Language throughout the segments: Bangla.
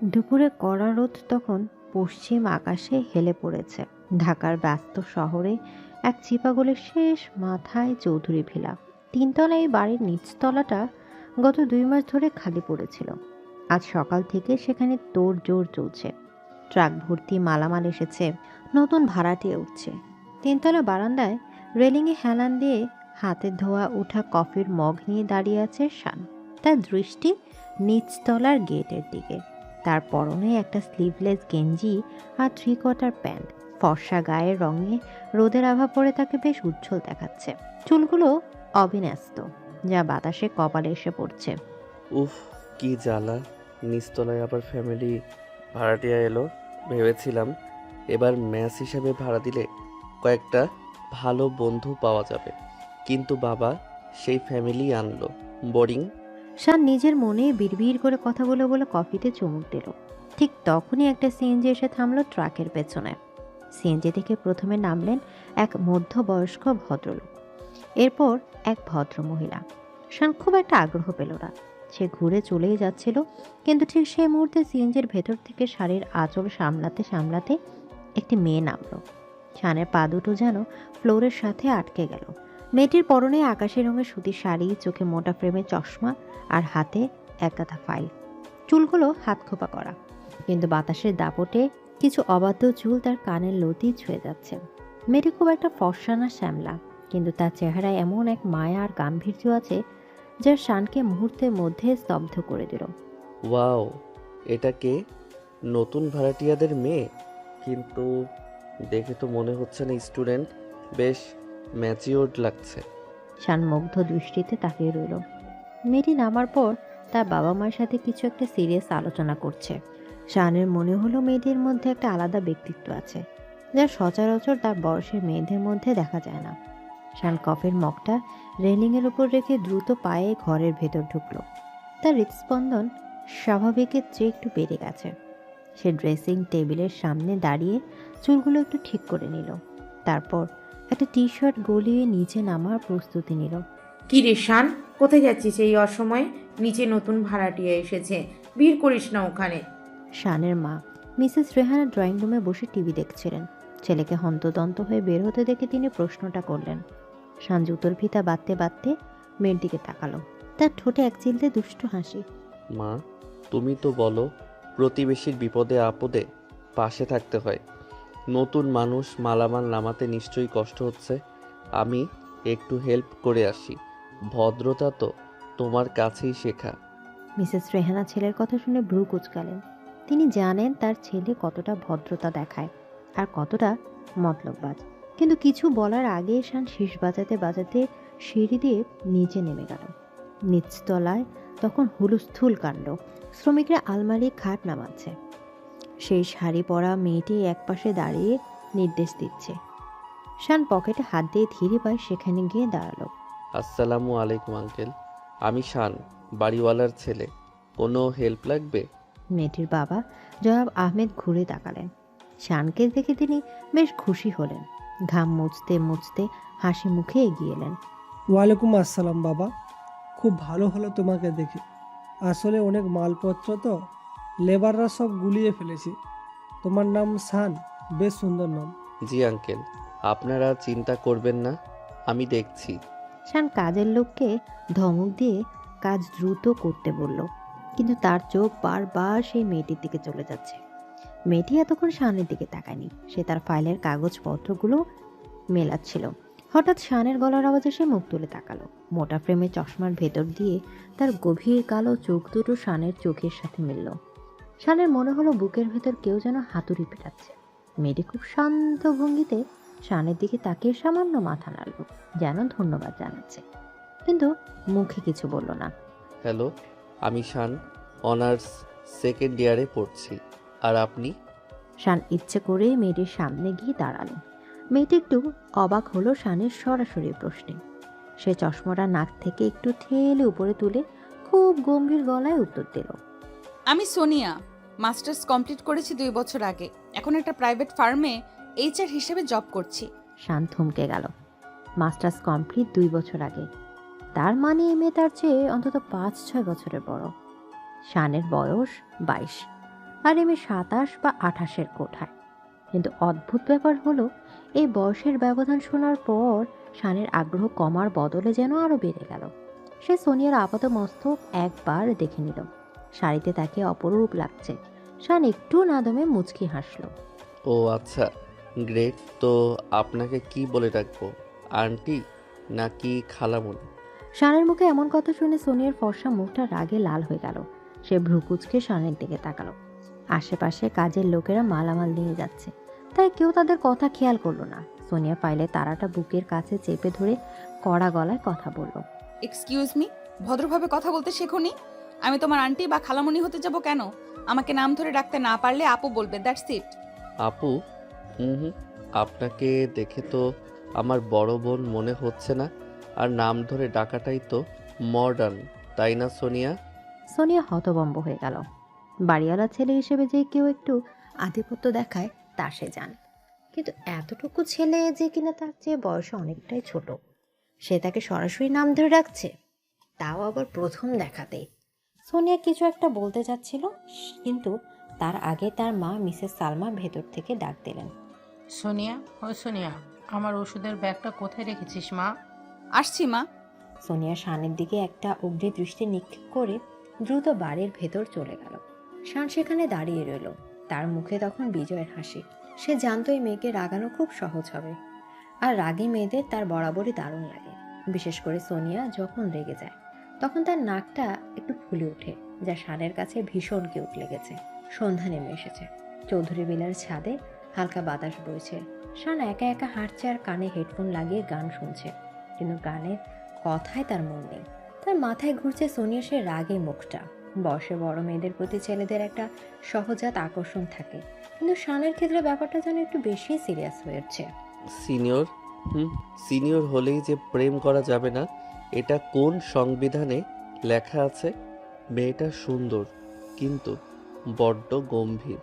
দুপুরে কড়া রোদ তখন পশ্চিম আকাশে হেলে পড়েছে। ঢাকার ব্যস্ত শহরে এক চিপাগলের শেষ মাথায় চৌধুরী ভিলা। তিনতলা এই বাড়ির নিচতলাটা গত 2 মাস ধরে খালি পড়েছিল। আজ সকাল থেকে সেখানে তোড়জোড় চলছে। ট্রাক ভর্তি মালামাল এসেছে, নতুন ভাড়াটিয়া উঠছে। তিনতলা বারান্দায় রেলিংয়ে হেলান দিয়ে হাতে ধোয়া ওঠা কফির মগ নিয়ে দাঁড়িয়ে আছে শান। তার দৃষ্টি নিচতলার গেটের দিকে। তার পরনে একটা স্লিভলেস গেঞ্জি আর 3/4 প্যান্ট। ফর্সা গায়ের রঙে রোদের আভা পড়ে তাকে বেশ উজ্জ্বল দেখাচ্ছে। চুলগুলো অবিন্যস্ত, যা বাতাসে কপালে এসে পড়ছে। উফ, কি জ্বালা! নিচতলায় আবার ফ্যামিলি ভাড়াটিয়া এলো। ভেবেছিলাম এবার ম্যাচ হিসাবে ভাড়া দিলে কয়েকটা ভালো বন্ধু পাওয়া যাবে, কিন্তু বাবা সেই ফ্যামিলি আনলো। বোরিং। শান নিজের মনে বিড়বিড় করে কথা বলে বলে কফিতে চুমুক দিল। ঠিক তখনই একটা সিএনজি এসে থামলো ট্রাকের পেছনে। সিএনজি থেকে প্রথমে নামলেন এক মধ্যবয়স্ক ভদ্রলোক, এরপর এক ভদ্র মহিলা। শান খুব একটা আগ্রহ পেল না। সে ঘুরে চলেই যাচ্ছিল, কিন্তু ঠিক সেই মুহূর্তে সিএনজির ভেতর থেকে শাড়ির আঁচল সামলাতে সামলাতে একটি মেয়ে নামলো। শানের পা দুটো যেন ফ্লোরের সাথে আটকে গেল। মেয়েটির পরনে আকাশি রঙের সুতির শাড়ি, চোখে মোটা ফ্রেমের চশমা আর হাতে এক গাদা ফাইল। চুলগুলো হাত খোপা করা, কিন্তু বাতাসের দাপটে কিছু অবাধ্য চুল তার কানের লতি ছুঁয়ে যাচ্ছে। মেয়েটি খুব একটা ফর্সা না শ্যামলা, কিন্তু তার চেহারায় এমন এক মায়া আর গাম্ভীর্য আছে যা শানকে মুহূর্তের মধ্যে স্তব্ধ করে দিল। ওয়াও, এটা কে? নতুন ভাড়াটিয়াদের মেয়ে? কিন্তু দেখে তো মনে হচ্ছে না স্টুডেন্ট। বেশ ম্যাচিওর্ড লাগছে। শান মুগ্ধ দৃষ্টিতে তাকিয়ে রইল। মেয়েটি নামার পর তার বাবা মায়ের সাথে কিছু একটা সিরিয়াস আলোচনা করছে। শানের মনে হলো মেয়েটির মধ্যে একটা আলাদা ব্যক্তিত্ব আছে, যা সচরাচর তার বয়সের মেয়েদের মধ্যে দেখা যায় না। শান কফের মগটা রেলিংয়ের উপর রেখে দ্রুত পায়ে ঘরের ভেতর ঢুকলো। তার হৃদস্পন্দন স্বাভাবিকের চেয়ে একটু বেড়ে গেছে। সে ড্রেসিং টেবিলের সামনে দাঁড়িয়ে চুলগুলো একটু ঠিক করে নিল। তারপর একটা টি শার্ট গলিয়ে নিচে নামার প্রস্তুতি নিল। কি রে শান, কোথায় যাচ্ছিস এই অসময়ে? নিচে নতুন ভাড়াটিয়া এসেছে, ভিড় করিস না ওখানে। শানের মা মিসেস রেহানা ড্রয়িং রুমে বসে টিভি দেখছিলেন। ছেলেকে হন্তদন্ত হয়ে বের হতে দেখে তিনি প্রশ্নটা করলেন। শান জুতোর ফিতা বাঁধতে বাঁধতে মেয়ের দিকে তাকালো। তার ঠোঁটে এক চিলতে দুষ্ট হাসি। মা, তুমি তো বলো প্রতিবেশীর বিপদে আপদে পাশে থাকতে হয়। নতুন মানুষ মালামাল নামাতে নিশ্চয়ই কষ্ট হচ্ছে। আমি একটু হেল্প করে আসি। ভদ্রতা তো তোমার কাছেই শেখা। মিসেস রেহানা ছেলের কথা শুনে ভ্রু কুঁচকালেন। তিনি জানেন তার ছেলে কতটা ভদ্রতা দেখায় আর কতটা মতলববাজ। কিন্তু কিছু বলার আগে শান শীষ বাজাতে বাজাতে সিঁড়ি দিয়ে নিচে নেমে গেল। নিচতলায় তখন হুলস্থুল কাণ্ড। শ্রমিকরা আলমারি খাট নামাচ্ছে। সেই শাড়ি পরা মেয়েটি একপাশে দাঁড়িয়ে নির্দেশ দিচ্ছে। শান পকেটে হাত দিয়ে ধীরে পায়ে সেখানে গিয়ে দাঁড়ালো। আসসালামু আলাইকুম আঙ্কেল, আমি শান, বাড়িওয়ালার ছেলে। কোনো হেল্প লাগবে? মেয়েটির বাবা জনাব আহমেদ ঘুরে তাকালেন। শানকে দেখে তিনি বেশ খুশি হলেন। ঘাম মুছতে মুছতে হাসি মুখে এগিয়ে এলেন। ওয়ালাইকুম আসসালাম বাবা, খুব ভালো হলো তোমাকে দেখে। আসলে অনেক মালপত্র তো, লেবাররা সব গুলিয়ে ফেলেছি। তোমার নাম শান, বেশ সুন্দর নাম। জি আঙ্কেল, আপনারা চিন্তা করবেন না, আমি দেখছি। শান কাজের লোককে ধমক দিয়ে কাজ দ্রুত করতে বলল, কিন্তু তার চোখ বারবার সেই মেয়েটির দিকে চলে যাচ্ছে। মেয়েটি এতক্ষণ শানের দিকে তাকায়নি। সে তার ফাইলের কাগজপত্রগুলো মেলাচ্ছিল। হঠাৎ শানের গলার আওয়াজে সে মুখ তুলে তাকালো। মোটা ফ্রেমের চশমার ভেতর দিয়ে তার গভীর কালো চোখ দুটো শানের চোখের সাথে মিলল। শানের মনে হলো বুকের ভেতর কেউ যেন হাতুড়ি পেটাচ্ছে। মেয়েটি খুব শান্ত ভঙ্গিতে শানের দিকে তাকিয়ে সামান্য মাথা নাড়ল, যেন ধন্যবাদ জানাচ্ছে, কিন্তু মুখে কিছু বলল না। হ্যালো, আমি শান, অনার্স সেকেন্ড ইয়ারে পড়ছি। আর আপনি? শান ইচ্ছে করেই মেয়েটির সামনে গিয়ে দাঁড়ালো। মেয়েটি একটু অবাক হলো শানের সরাসরি প্রশ্নে। সে চশমাটা নাক থেকে একটু ঠেলে উপরে তুলে খুব গম্ভীর গলায় উত্তর দিল। আমি সোনিয়া, মাস্টার্স কমপ্লিট করেছি 2 বছর আগে। এখন একটা প্রাইভেট ফার্মে এইচআর হিসেবে জব করছি। শান থমকে গেল। মাস্টার্স কমপ্লিট 2 বছর আগে, তার মানে মেয়ে তার চেয়ে অন্তত 5-6 বছরের বড়। শানের বয়স 22। আর এম 27 বা 28-এর কোঠায়। কিন্তু অদ্ভুত ব্যাপার হলো, এই বয়সের ব্যবধান শোনার পর শানের আগ্রহ কমার বদলে যেন আরো বেড়ে গেল। সে সোনিয়ার আপাত মস্তক একবার দেখে নিল। শাড়িতে তাকে অপরূপ লাগছে। শান একটু না দমে মুচকি হাসল। ও আচ্ছা, গ্রেট। তো আপনাকে কি বলে ডাকবো, আন্টি নাকি খালামণি? শানের মুখে এমন কথা শুনে সোনিয়ার ফর্সা মুখটা রাগে লাল হয়ে গেল। সে ভ্রুকুচকে শানের দিকে তাকালো। আশেপাশে কাজের লোকেরা মালামাল নিয়ে যাচ্ছে, তাই কেউ তাদের কথা খেয়াল করলো না। সোনিয়া ফাইলে তারাটা বুকের কাছে চেপে ধরে কড়া গলায় কথা বলল। এক্সকিউজ মি, ভদ্রভাবে কথা বলতে শেখোনি? আমি তোমার আন্টি বা খালামণি হতে যাব কেন? আমাকে নাম ধরে ডাকতে না পারলে আপু বলবে, দ্যাটস ইট। আপু? হুম, আপনাকে দেখে তো আমার বড় বোন মনে হচ্ছে না। আর নাম ধরে ডাকাটাই তো মডার্ন, তাই না সোনিয়া? সোনিয়া হতভম্ব হয়ে গেল। বাড়িওয়ালা ছেলে হিসেবে যে কেউ একটু আধিপত্য দেখায় তা সে জানে, কিন্তু এতটুকু ছেলে যে কিনা তার চেয়ে বয়সে অনেকটাই ছোট, সে তাকে সরাসরি নাম ধরে ডাকছে, তাও আবার প্রথম দেখাতেই। সোনিয়া কিছু একটা বলতে যাচ্ছিল, কিন্তু তার আগে তার মা মিসেস সালমা ভেতর থেকে ডাক দিলেন। সোনিয়া, ও সোনিয়া, আমার ওষুধের ব্যাগটা কোথায় রেখেছিস মা? আসছি মা। সোনিয়া শানের দিকে একটা অগ্নি দৃষ্টি নিক্ষেপ করে দ্রুত বাড়ির ভেতর চলে গেল। শান সেখানে দাঁড়িয়ে রইল, তার মুখে তখন বিজয়ের হাসি। সে জানতো এই মেয়েকে রাগানো খুব সহজ হবে, আর রাগী মেয়েদের তার বরাবরই দারুণ লাগে। বিশেষ করে সোনিয়া যখন রেগে যায়, তখন তার নাকটা একটু ফুলে ওঠে, যা শানের কাছে ভীষণ কিউট লেগেছে। সন্ধ্যা নেমে এসেছে। চৌধুরী বিলার ছাদে হালকা বাতাস বইছে। শান একা একা হাঁটছে আর কানে হেডফোন লাগিয়ে গান শুনছে, কিন্তু গানের কথায় তার মন নেই। তার মাথায় ঘুরছে সোনিয়া সে রাগী মুখটা। বয়সে বড় মেয়েদের প্রতি ছেলেদের একটা সহজাত আকর্ষণ থাকে, কিন্তু শানের ক্ষেত্রে ব্যাপারটা যেন একটু বেশি সিরিয়াস হয়েছে। সিনিয়র? সিনিয়র হলেই যে প্রেম করা যাবে না, এটা কোন সংবিধানে লেখা আছে? মেয়েটা সুন্দর, কিন্তু বড্ড গম্ভীর।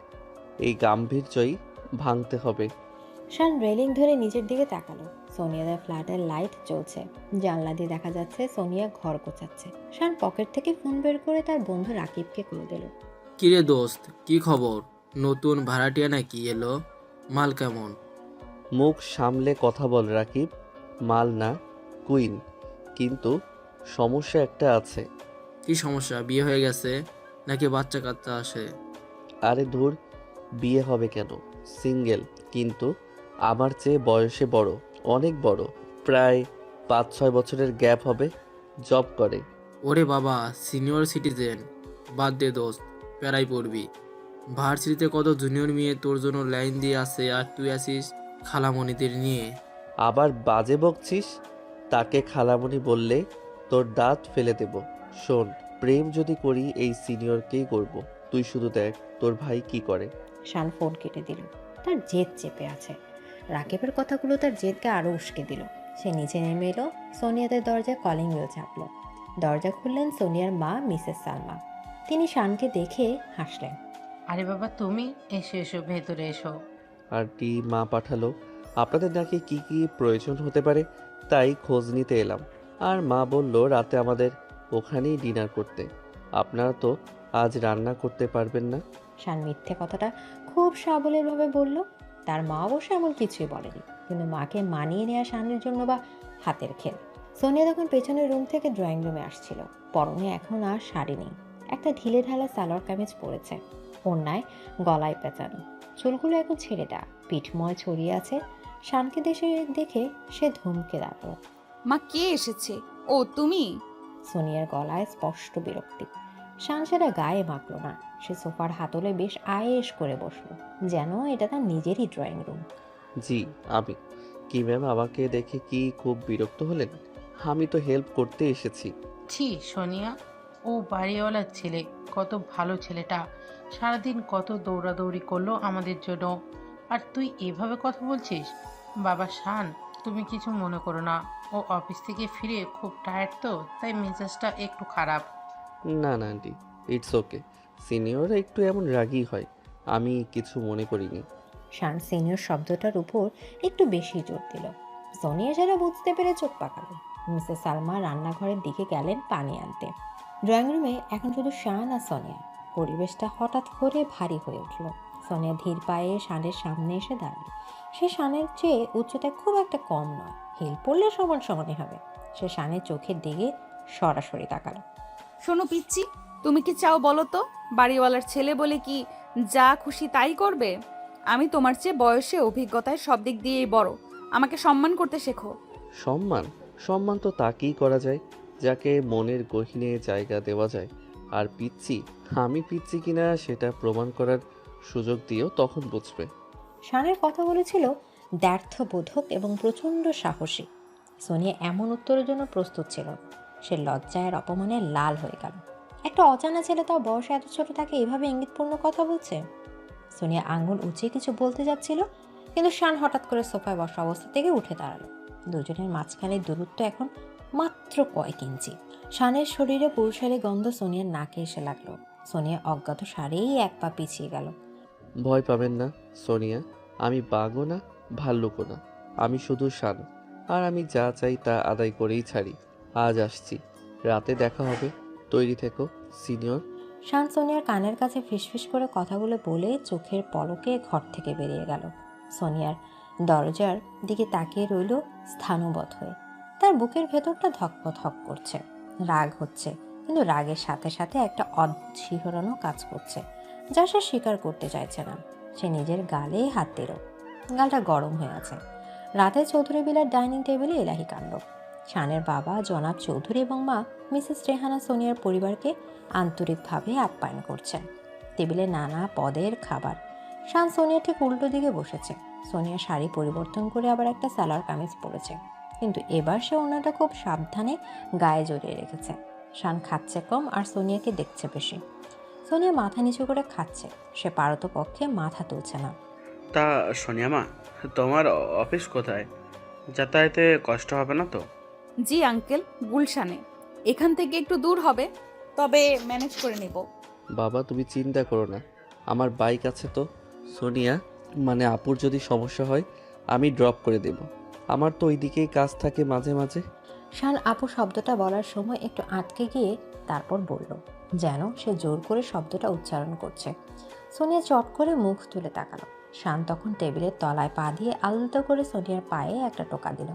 এই গাম্ভীর্যই ভাঙতে হবে। শান রেলিং ধরে নিচের দিকে তাকালো। সোনিয়াদের ফ্ল্যাটের লাইট জ্বলছে। জানলা দিয়ে দেখা যাচ্ছে সোনিয়া ঘর গোছাচ্ছে। শান পকেট থেকে ফোন বের করে তার বন্ধু রাকিবকে করে দিল। কিরে দোস্ত, কি খবর? নতুন ভাড়াটিয়া নাকি এলো? মাল কেমন? মুখ সামলে কথা বল রাকিব। মাল না, কুইন। কিন্তু সমস্যা একটা আছে। কি সমস্যা? বিয়ে হয়ে গেছে নাকি বাচ্চা কাচ্চা আসে? আরে ধুর, বিয়ে হবে কেন? সিঙ্গেল, কিন্তু আমার চেয়ে বয়সে বড়, অনেক বড়। প্রায় 5-6 বছরের গ্যাপ হবে। জব করে। ওরে বাবা, সিনিয়র সিটিজেন। বাদ দে দোস্ত, প্যারাই পড়বি। ভার্সিটিতে কত জুনিয়র মেয়ে তোর জন্য লাইন দিয়ে আসে, আর তুই আসিস খালামণিদের নিয়ে। আবার বাজে বকছিস? তাকে খালামণি বললে তোর দাঁত ফেলে দেব। শোন, প্রেম যদি করি এই সিনিয়রকেই করব। তুই শুধু দেখ তোর ভাই কি করে। শান ফোন কেটে দিল। তার জেদ চেপে আছে। রাকিবের কথাগুলো তার জেদকে আরো উস্কে দিল। সে নিচে নেমে এলো। সোনিয়াদের দরজায় কলিং বেল চাপলো। দরজা খুললেন সোনিয়ার মা মিসেস সালমা। তিনি শানকে দেখে হাসলেন। আরে বাবা, তুমি এসো এসো, ভেতরে এসো। আন্টি মা পাঠালো, আপনাদের নাকি কি কি প্রয়োজন হতে পারে, তাই খোঁজ নিতে এলাম। আর মা বলল রাতে আমাদের ওখানেই ডিনার করতে। আপনারা তো আজ রান্না করতে পারবেন না। শান মিথ্যে কথাটা খুব সাবলীলভাবে বলল। তার মা অবশ্য এমন কিছুই বলেনি, কিন্তু মাকে মানিয়ে নেওয়া শানের জন্য বা হাতের খেল। সোনিয়া তখন পেছনের রুম থেকে ড্রয়িং রুমে আসছিল। পরনে এখন আর শাড়ি নেই, একটা ঢিলে ঢালা সালোয়ার কামিজ পরেছে, ওড়নায় গলায় পেঁচানো। চুলগুলো এখন ছেড়ে দেওয়া, পিঠময় ছড়িয়ে আছে। শানকে দেখে সে ধমকে দাঁড়ালো। মা, কে এসেছে? ও তুমি? সোনিয়ার গলায় স্পষ্ট বিরক্তি। শান সেটা গায়ে মাখল না। সে সোফার হাতলে বেশ আয়েশ করে বসলো, যেন এটা তার নিজেরই ড্রয়িং রুম। জি আমি। কি ম্যাম, আমাকে দেখে কি খুব বিরক্ত হলেন? আমি তো হেল্প করতে এসেছি। ছি সোনিয়া, ও বাড়িওয়ালার ছেলে, কত ভালো ছেলেটা। সারাদিন কত দৌড়াদৌড়ি করলো আমাদের জন্য, আর তুই এভাবে কথা বলছিস? বাবা শান, তুমি কিছু মনে করো না। ও অফিস থেকে ফিরে খুব টায়ার্ড, তো তাই মেজাজটা একটু খারাপ। না না আন্টি, ইটস ওকে। সিনিয়র একটু এমন রাগী হয়, আমি কিছু মনে করিনি। শান সিনিয়র শব্দটার উপর একটু বেশি জোর দিল। সোনিয়া সেটা বুঝতে পেরে চোখ পাকালো। মিসেস সালমা রান্নাঘরের দিকে গেলেন পানি আনতে। ড্রয়িং রুমে এখন শুধু শান আর সোনিয়া। পরিবেশটা হঠাৎ করে ভারী হয়ে উঠল। সোনিয়া ধীর পায়ে শানের সামনে এসে দাঁড়ালো। সে শানের চেয়ে উচ্চতায় খুব একটা কম নয়, হিল পড়লে সমান সমানই হবে। সে শানের চোখের দিকে সরাসরি তাকালো। শোনো পিচ্ছি, তুমি কি চাও বলো তো? বাড়িওয়ালার ছেলে বলে কি যা খুশি তাই করবে? আমি তোমার চেয়ে বয়সে অভিজ্ঞতায় সব দিক দিয়েই বড়। আমাকে সম্মান করতে শেখো। সম্মান? সম্মান তো তাকেই করা যায় যাকে মনের গহীনে জায়গা দেওয়া যায়। আর পিচ্ছি, আমি পিচ্ছি কিনা সেটা প্রমাণ করার সুযোগ দিও, তখন বুঝবে। শানের কথাগুলো ছিল দ্ব্যর্থবোধক এবং প্রচণ্ড সাহসী। সোনিয়া এমন উত্তরের জন্য প্রস্তুত ছিল না। সে লজ্জায় আর অপমানে লাল হয়ে গেল। একটা অজানা ছেলে তার বয়সে এত ছোট তাকে এভাবে ইঙ্গিতপূর্ণ কথা বলছে। সোনিয়া আঙুল উঁচিয়ে কিছু বলতে যাচ্ছিল, কিন্তু শান হঠাৎ করে সোফায় বসা অবস্থা থেকে উঠে দাঁড়ালো। দুজনের মাঝখানে দূরত্ব এখন মাত্র কয়েক ইঞ্চি। শানের শরীরে পুরুষালী গন্ধ সোনিয়ার নাকে এসে লাগলো। সোনিয়া অজ্ঞাত সারেই এক পা পিছিয়ে গেল। ভয় পাবেন না সোনিয়া, আমি বাঘও না, ভাল্লুকও না, আমি শুধু শান। আর আমি যা চাই তা আদায় করেই ছাড়ি। আজ আসছি, রাতে দেখা হবে, তৈরি থেকো সিনিয়র। শান সোনিয়ার কানের কাছে ফিসফিস করে কথাগুলো বলে চোখের পলকে ঘর থেকে বেরিয়ে গেল। সোনিয়ার দরজার দিকে তাকিয়ে রইল স্থাণুবৎ হয়ে। তার বুকের ভেতরটা ধকপথক করছে। রাগ হচ্ছে, কিন্তু রাগের সাথে সাথে একটা অশিহরণও কাজ করছে, যা সে স্বীকার করতে চাইছে না। সে নিজের গালে হাত দিল। গালটা গরম হয়ে আছে। রাতে চৌধুরী বিলার ডাইনিং টেবিলে এলাহি কাণ্ড। শানের বাবা জনাব চৌধুরী এবং মা মিসেস রেহানা সোনিয়ার পরিবারকে আন্তরিকভাবে আপ্যায়ন করছেন। টেবিলে নানা পদের খাবার। শান সোনিয়া ঠিক উল্টো দিকে বসেছে। সোনিয়া শাড়ি পরিবর্তন করে আবার একটা সালোয়ার কামিজ পরেছে, কিন্তু এবার সে ওনাটা খুব সাবধানে গায়ে জড়িয়ে রেখেছে। শান খাচ্ছে কম আর সোনিয়াকে দেখছে বেশি। সোনিয়া মাথা নিচু করে খাচ্ছে, সে পারতপক্ষে মাথা তুলছে না। তা সোনিয়া মা, তোমার অফিস কোথায়? যাতায়াতে কষ্ট হবে না তো? জি আঙ্কেল, গুলশানে। এখান থেকে একটু দূর হবে, তবে ম্যানেজ করে নেব। বাবা তুমি চিন্তা করো না, আমার বাইক আছে তো। সোনিয়া, মানে আপুর যদি সমস্যা হয় আমি ড্রপ করে দেব। আমার তো ওই দিকেই কাজ থাকে মাঝে মাঝে। শান আপু শব্দটা বলার সময় একটু আটকে গিয়ে তারপর বলল, যেন সে জোর করে শব্দটা উচ্চারণ করছে। সোনিয়া চট করে মুখ তুলে তাকালো। শান তখন টেবিলের তলায় পা দিয়ে আলতো করে সোনিয়ার পায়ে একটা টোকা দিল।